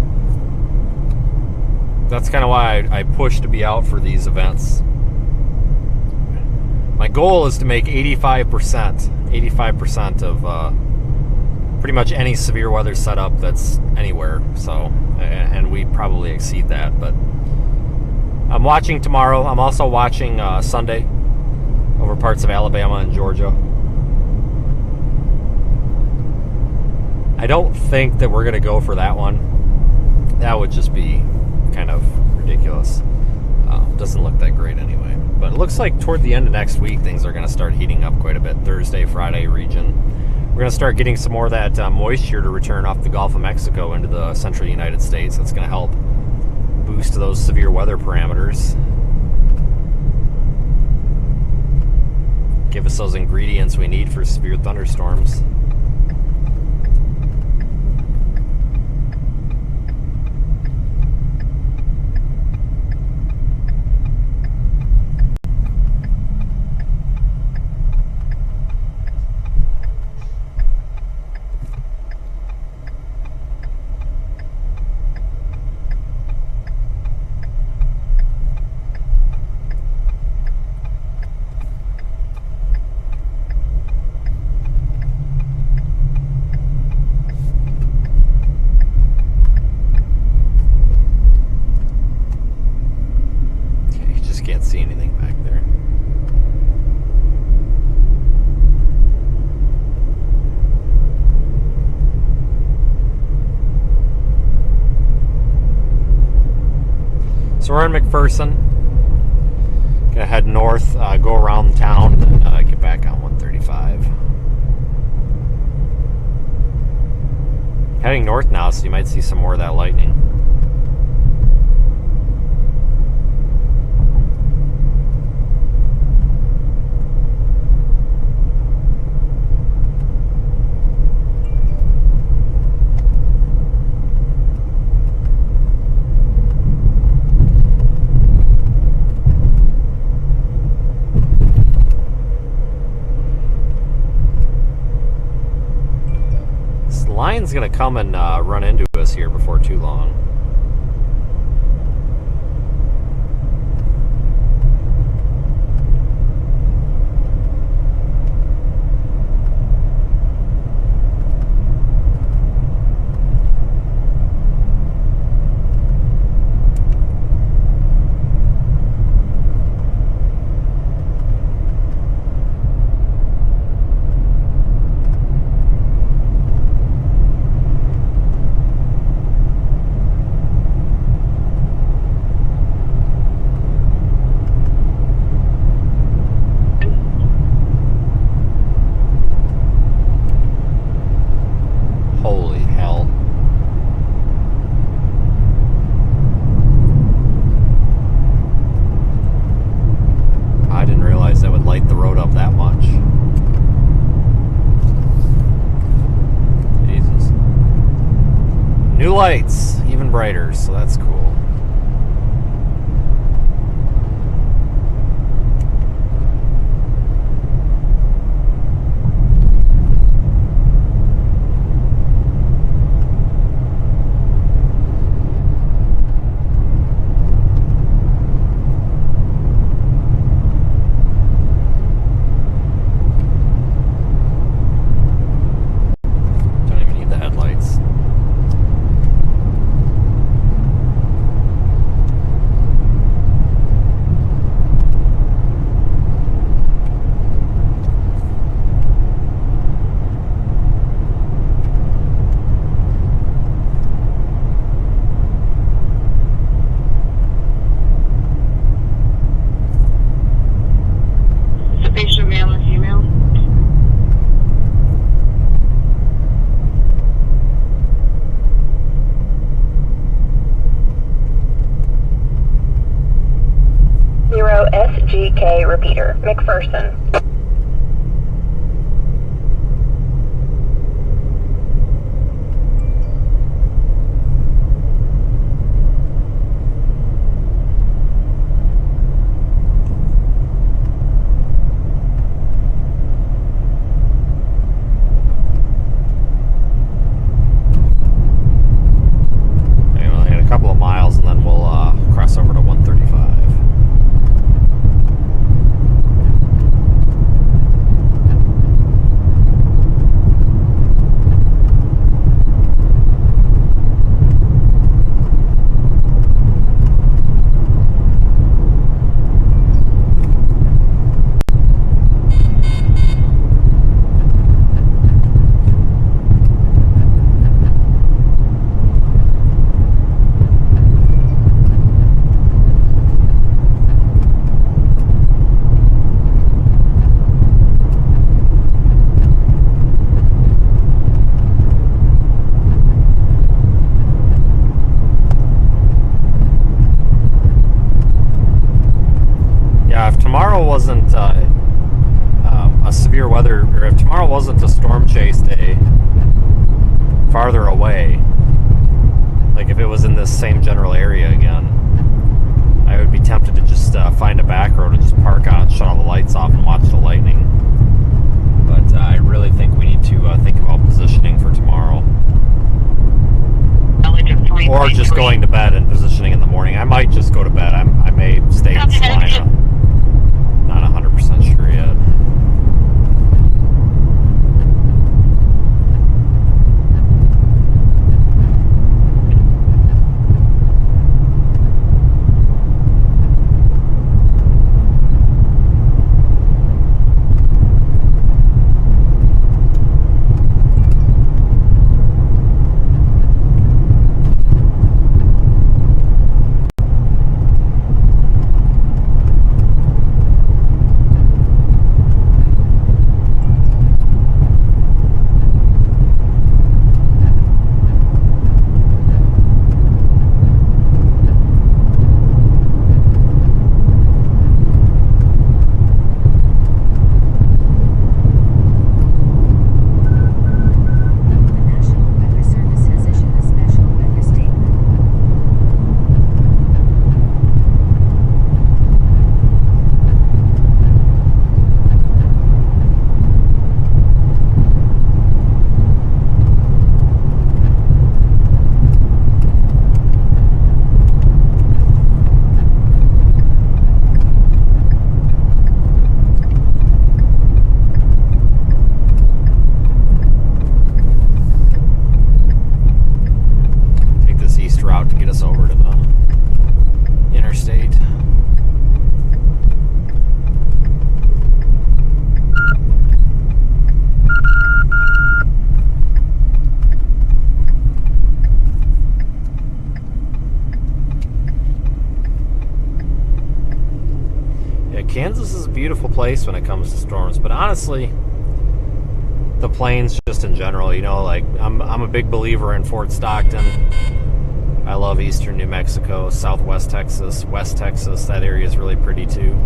B: that's kind of why I push to be out for these events. My goal is to make 85% of pretty much any severe weather setup that's anywhere. So, and we probably exceed that, but I'm watching tomorrow. I'm also watching Sunday over parts of Alabama and Georgia. I don't think that we're going to go for that one. That would just be kind of ridiculous. Doesn't look that great anyway. But it looks like toward the end of next week, things are going to start heating up quite a bit. Thursday, Friday region. We're going to start getting some more of that moisture to return off the Gulf of Mexico into the central United States. That's going to help boost those severe weather parameters. Give us those ingredients we need for severe thunderstorms. So we're in McPherson. Gonna head north, go around town, and then get back on 135. Heading north now, so you might see some more of that lightning. Lion's gonna come and run into us here before too long. Lights, even brighter, so that's cool. Don't even need the headlights.
E: SGK repeater, McPherson.
B: Anyway, in a couple of miles, and then we'll cross over to 135. Wasn't a severe weather, or if tomorrow wasn't a storm chase day farther away, like if it was in this same general area again, I would be tempted to just find a back road and just park on it, shut all the lights off, and watch the lightning. But I really think we need to think about positioning for tomorrow. Or just going to bed and positioning in the morning. I might just go to bed. I may stay in Salina. Not 100% sure yet. beautiful place when it comes to storms, but honestly, the plains just in general, you know, like I'm a big believer in Fort Stockton. I love eastern New Mexico, southwest Texas, west Texas. That area is really pretty too.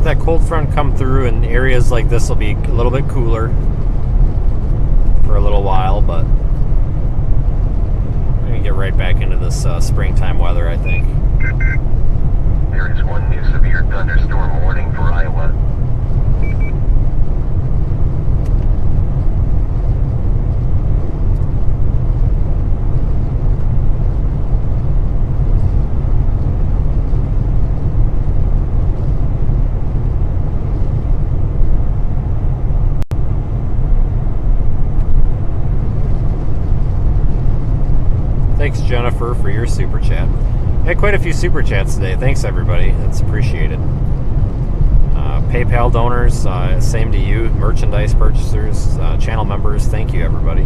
B: That cold front come through, and areas like this will be a little bit cooler for a little while, but we're going to get right back into this springtime weather, I think.
K: There is one new severe thunderstorm warning for Iowa.
B: Thanks, Jennifer, for your super chat. Had quite a few super chats today. Thanks, everybody. That's appreciated. PayPal donors, same to you. Merchandise purchasers, channel members, thank you, everybody.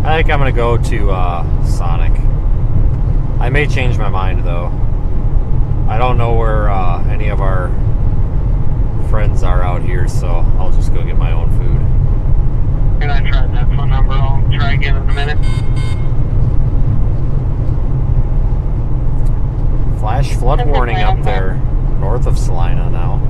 B: I think I'm going to go to Sonic. I may change my mind, though. I don't know where any of our friends are out here, so I'll just go get my own food.
G: And I tried that phone number. I'll try again in a minute.
B: Flash flood warning up there, north of Salina now.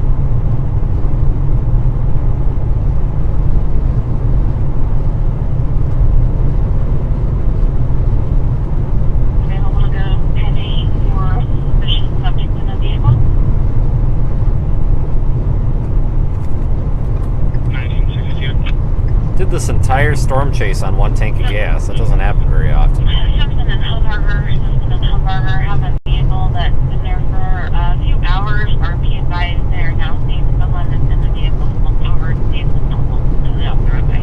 B: Did this entire storm chase on one tank of gas. That doesn't happen very often.
C: Justin and Humberger have a vehicle that's been there for a few hours. Or be advised, they're now seeing someone that's in the vehicle slumped over to see if it's normal completely off the roadway.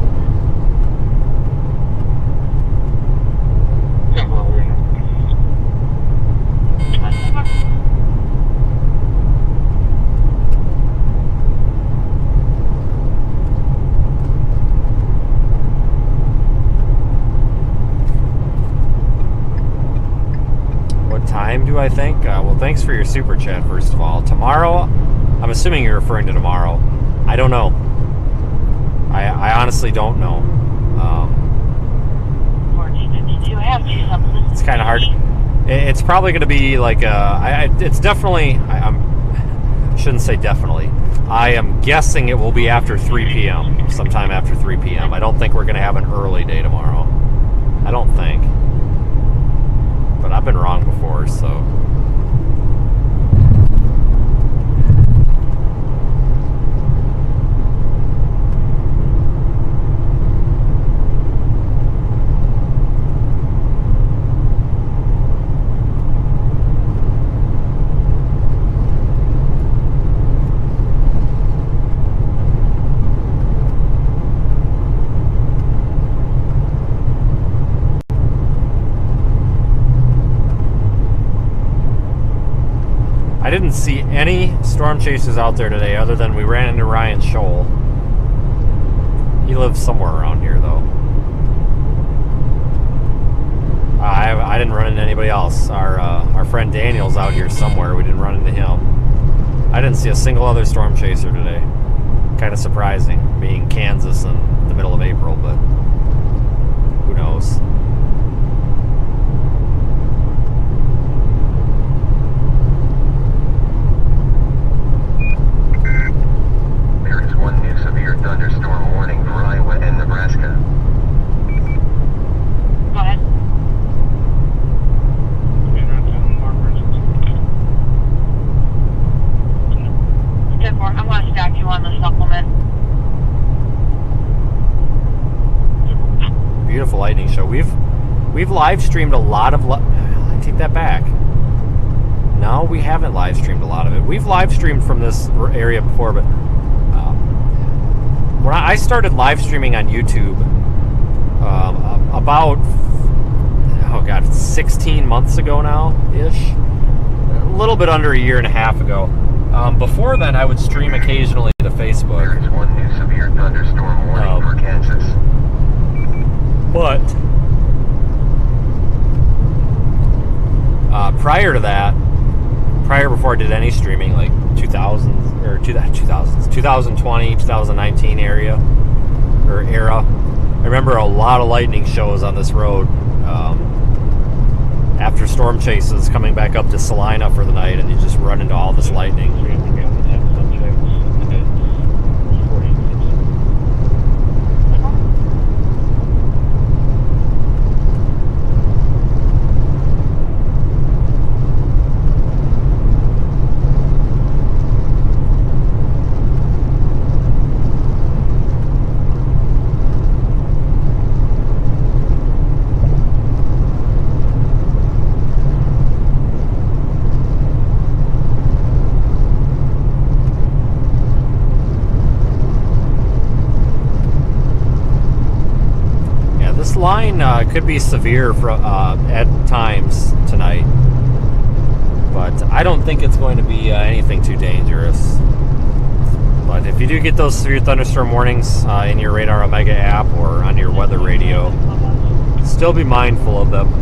B: Time do I think? Well, thanks for your super chat, first of all. Tomorrow, I'm assuming you're referring to tomorrow. I don't know. I honestly don't know.
C: 1452, I have two supplements.
B: It's kind of hard. It's probably going to be like it's definitely. I shouldn't say definitely. I am guessing it will be after 3 p.m. Sometime after 3 p.m. I don't think we're going to have an early day tomorrow. I don't think. But I've been wrong before, so. I didn't see any storm chasers out there today other than we ran into Ryan Scholl. He lives somewhere around here, though. I didn't run into anybody else. Our friend Daniel's out here somewhere. We didn't run into him. I didn't see a single other storm chaser today. Kind of surprising, being Kansas in the middle of April, but who knows?
K: Thunderstorm warning for Iowa and Nebraska.
C: Go ahead. Good for it. I'm going to stack you on the supplement.
B: Beautiful lightning show. We've live streamed a lot of. I take that back. No, we haven't live streamed a lot of it. We've live streamed from this area before, but. When I started live streaming on YouTube about, 16 months ago now-ish. A little bit under a year and a half ago. Before then, I would stream occasionally to Facebook.
K: There is one new severe thunderstorm warning for Kansas.
B: But prior to that, before I did any streaming, like 2020, 2019 era. I remember a lot of lightning shows on this road after storm chases coming back up to Salina for the night, and you just run into all this lightning. Line could be severe for, at times tonight, but I don't think it's going to be anything too dangerous. But if you do get those severe thunderstorm warnings in your Radar Omega app or on your weather radio, still be mindful of them.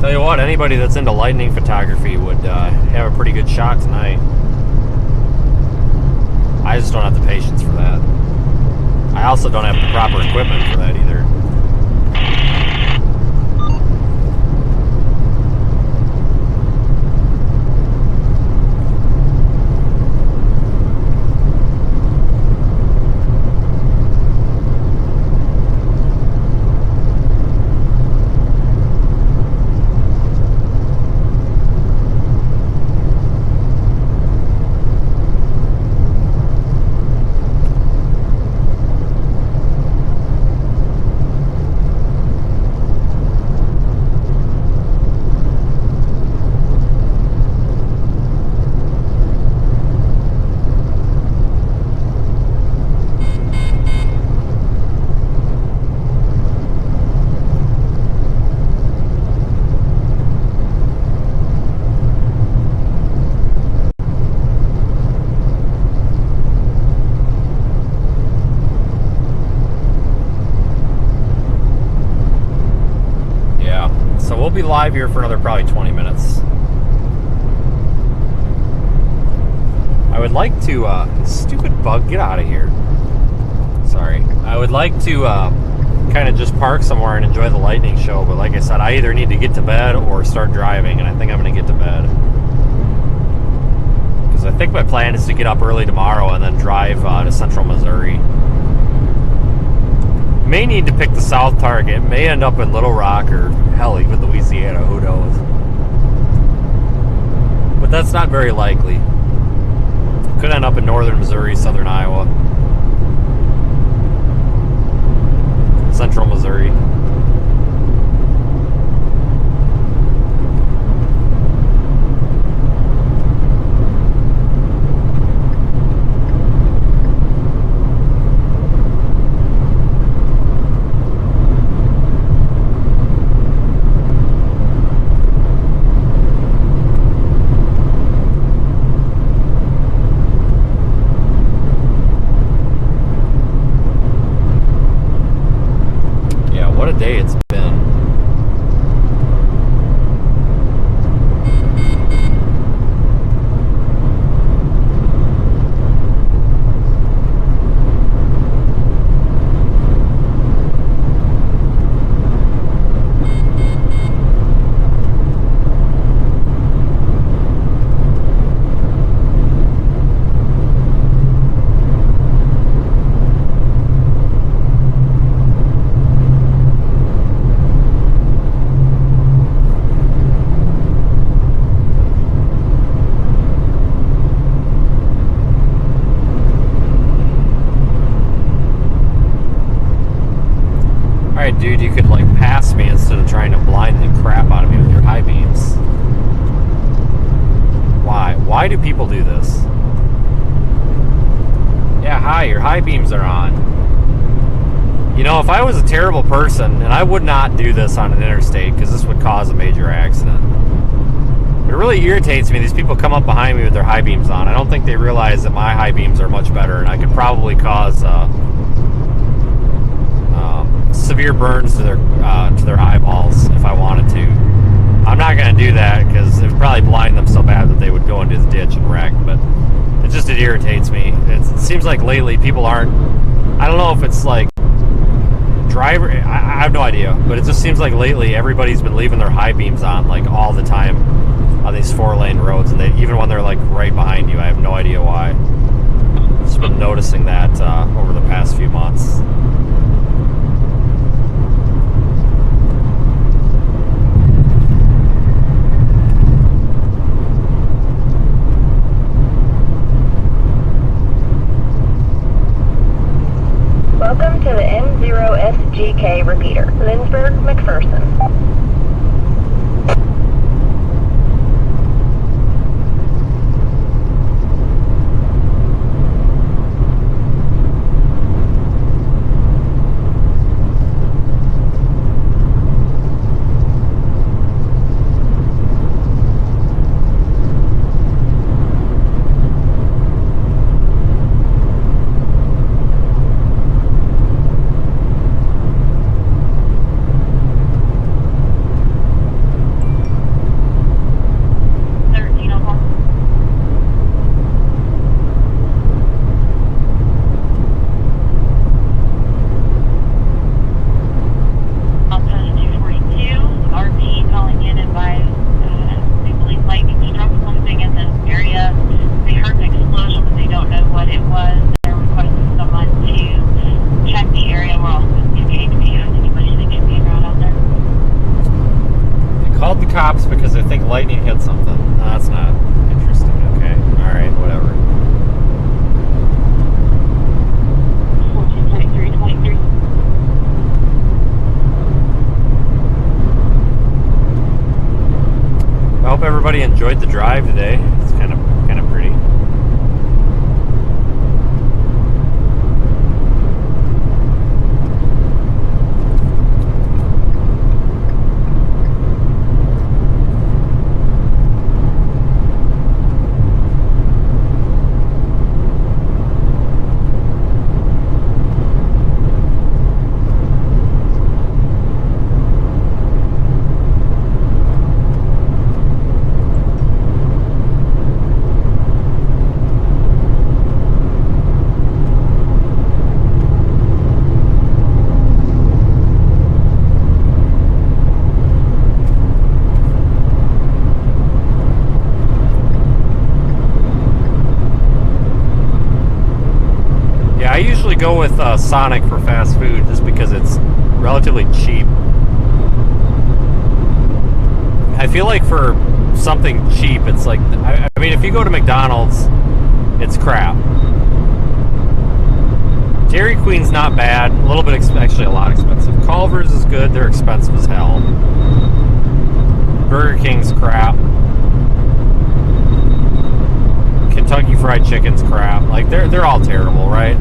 B: Tell you what, anybody that's into lightning photography would have a pretty good shot tonight. I just don't have the patience for that. I also don't have the proper equipment for that either. live here for another probably 20 minutes. I would like to, stupid bug, get out of here. Sorry. I would like to kind of just park somewhere and enjoy the lightning show, but like I said, I either need to get to bed or start driving, and I think I'm going to get to bed. Because I think my plan is to get up early tomorrow and then drive to central Missouri. May need to pick the south target. May end up in Little Rock or hell, even Louisiana, who knows. But that's not very likely. Could end up in northern Missouri, southern Iowa, central Missouri. What a day it's been. Dude, you could like pass me instead of trying to blind the crap out of me with your high beams. Why? Why do people do this? Yeah, hi, your high beams are on. You know, if I was a terrible person, and I would not do this on an interstate because this would cause a major accident. It really irritates me. These people come up behind me with their high beams on. I don't think they realize that my high beams are much better, and I could probably cause severe burns to their eyeballs if I wanted to. I'm not going to do that because it would probably blind them so bad that they would go into the ditch and wreck, but it irritates me. It seems like lately people aren't, I don't know if it's like driver, I have no idea, but it just seems like lately everybody's been leaving their high beams on like all the time on these 4-lane roads, and even when they're like right behind you. I have no idea why. I've just been noticing that over the past few months.
E: Welcome to the M0SGK repeater, Lindsberg, McPherson.
B: Because I think lightning hit something. No, that's not interesting. Okay. Alright, whatever.
C: 14.323.
B: I hope everybody enjoyed the drive today. It's kind of pretty. usually go with Sonic for fast food just because it's relatively cheap. I feel like for something cheap, it's like, I mean, if you go to McDonald's, it's crap. Dairy Queen's not bad, a little bit, actually a lot expensive. Culver's is good, they're expensive as hell. Burger King's crap. Kentucky Fried Chicken's crap. Like, they're all terrible, right?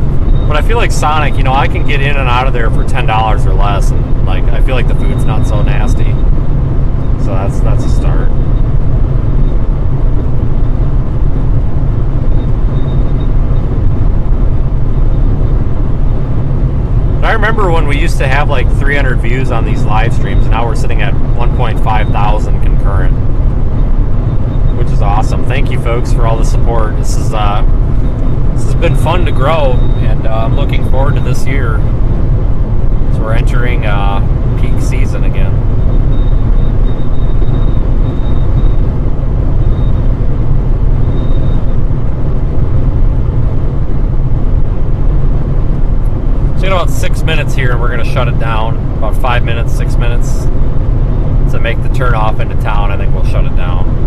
B: But I feel like Sonic, you know, I can get in and out of there for $10 or less, and like, I feel like the food's not so nasty. So that's a start. But I remember when we used to have like 300 views on these live streams, and now we're sitting at 1.5 thousand concurrent, which is awesome. Thank you, folks, for all the support. This has been fun to grow, and I'm looking forward to this year. So we're entering peak season again. So about 6 minutes here, and we're going to shut it down. About 5 minutes, 6 minutes to make the turn off into town. I think we'll shut it down.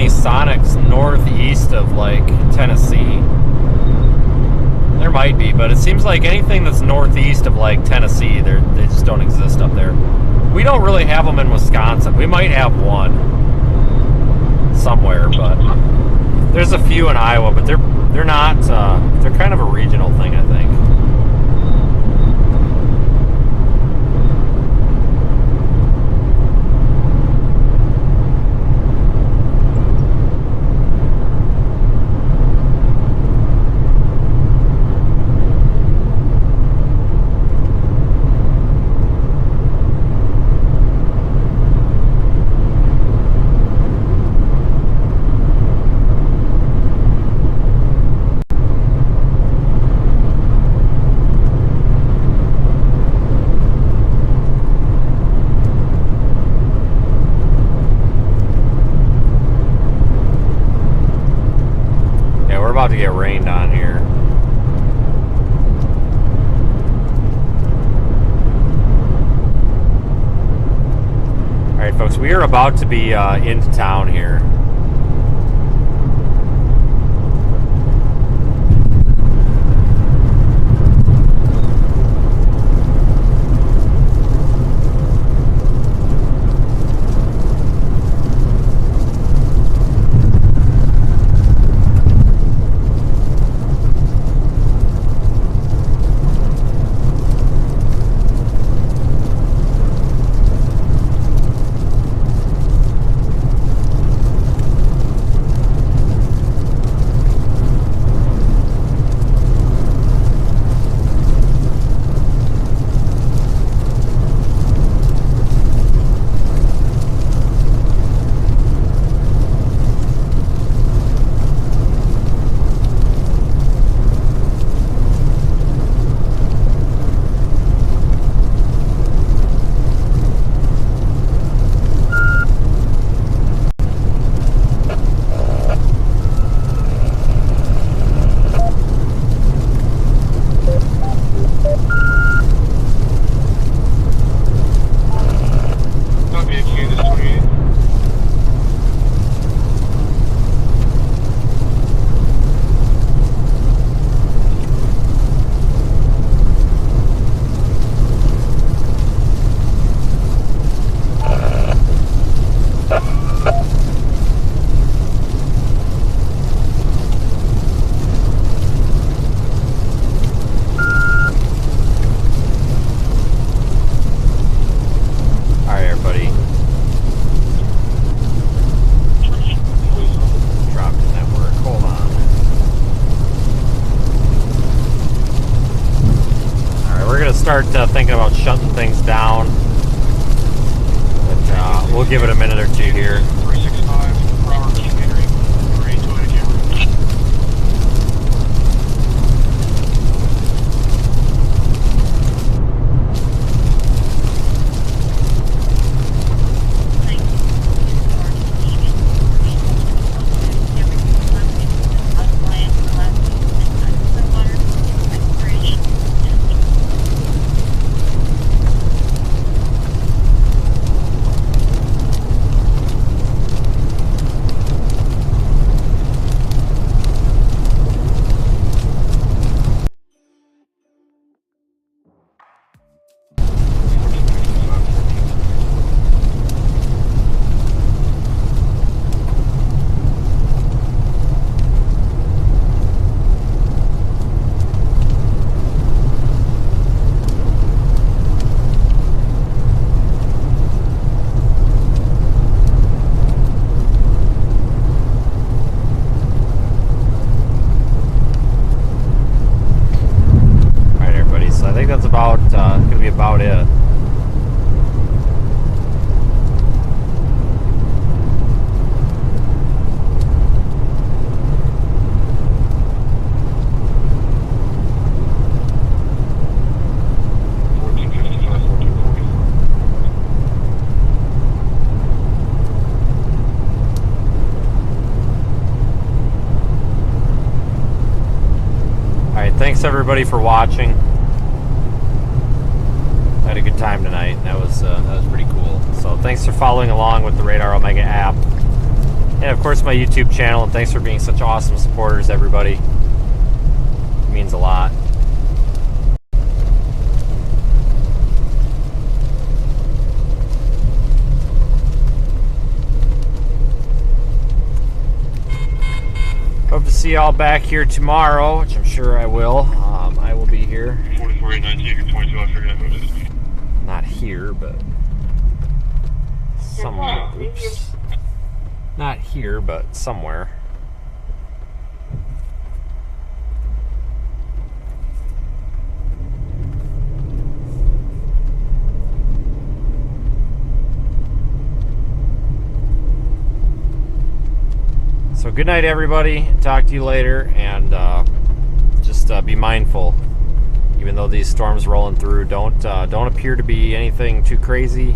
B: Sonics northeast of like Tennessee. There might be, but it seems like anything that's northeast of like Tennessee, they just don't exist up there. We don't really have them in Wisconsin. We might have one somewhere, but there's a few in Iowa, but they're not. They're kind of a regional thing, I think. About to get rained on here. All right, folks, we are about to be into town here. start thinking about shutting things down. But we'll give it a minute or two here.
A: 365 per hour, keep entering. 382 camera.
B: Gonna be about it. Alright, thanks everybody for watching. I had a good time tonight. That was pretty cool. So thanks for following along with the Radar Omega app, and of course my YouTube channel. And thanks for being such awesome supporters, everybody. It means a lot. Hope to see y'all back here tomorrow, which I'm sure I will. I will be here.
A: 4489, 22, I figured out who it is.
B: Not here, but somewhere. Oops. Not here, but somewhere. So good night, everybody. Talk to you later, and just be mindful. Even though these storms rolling through don't appear to be anything too crazy,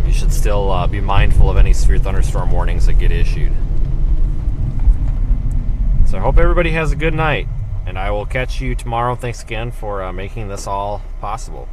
B: you should still be mindful of any severe thunderstorm warnings that get issued. So I hope everybody has a good night, and I will catch you tomorrow. Thanks again for making this all possible.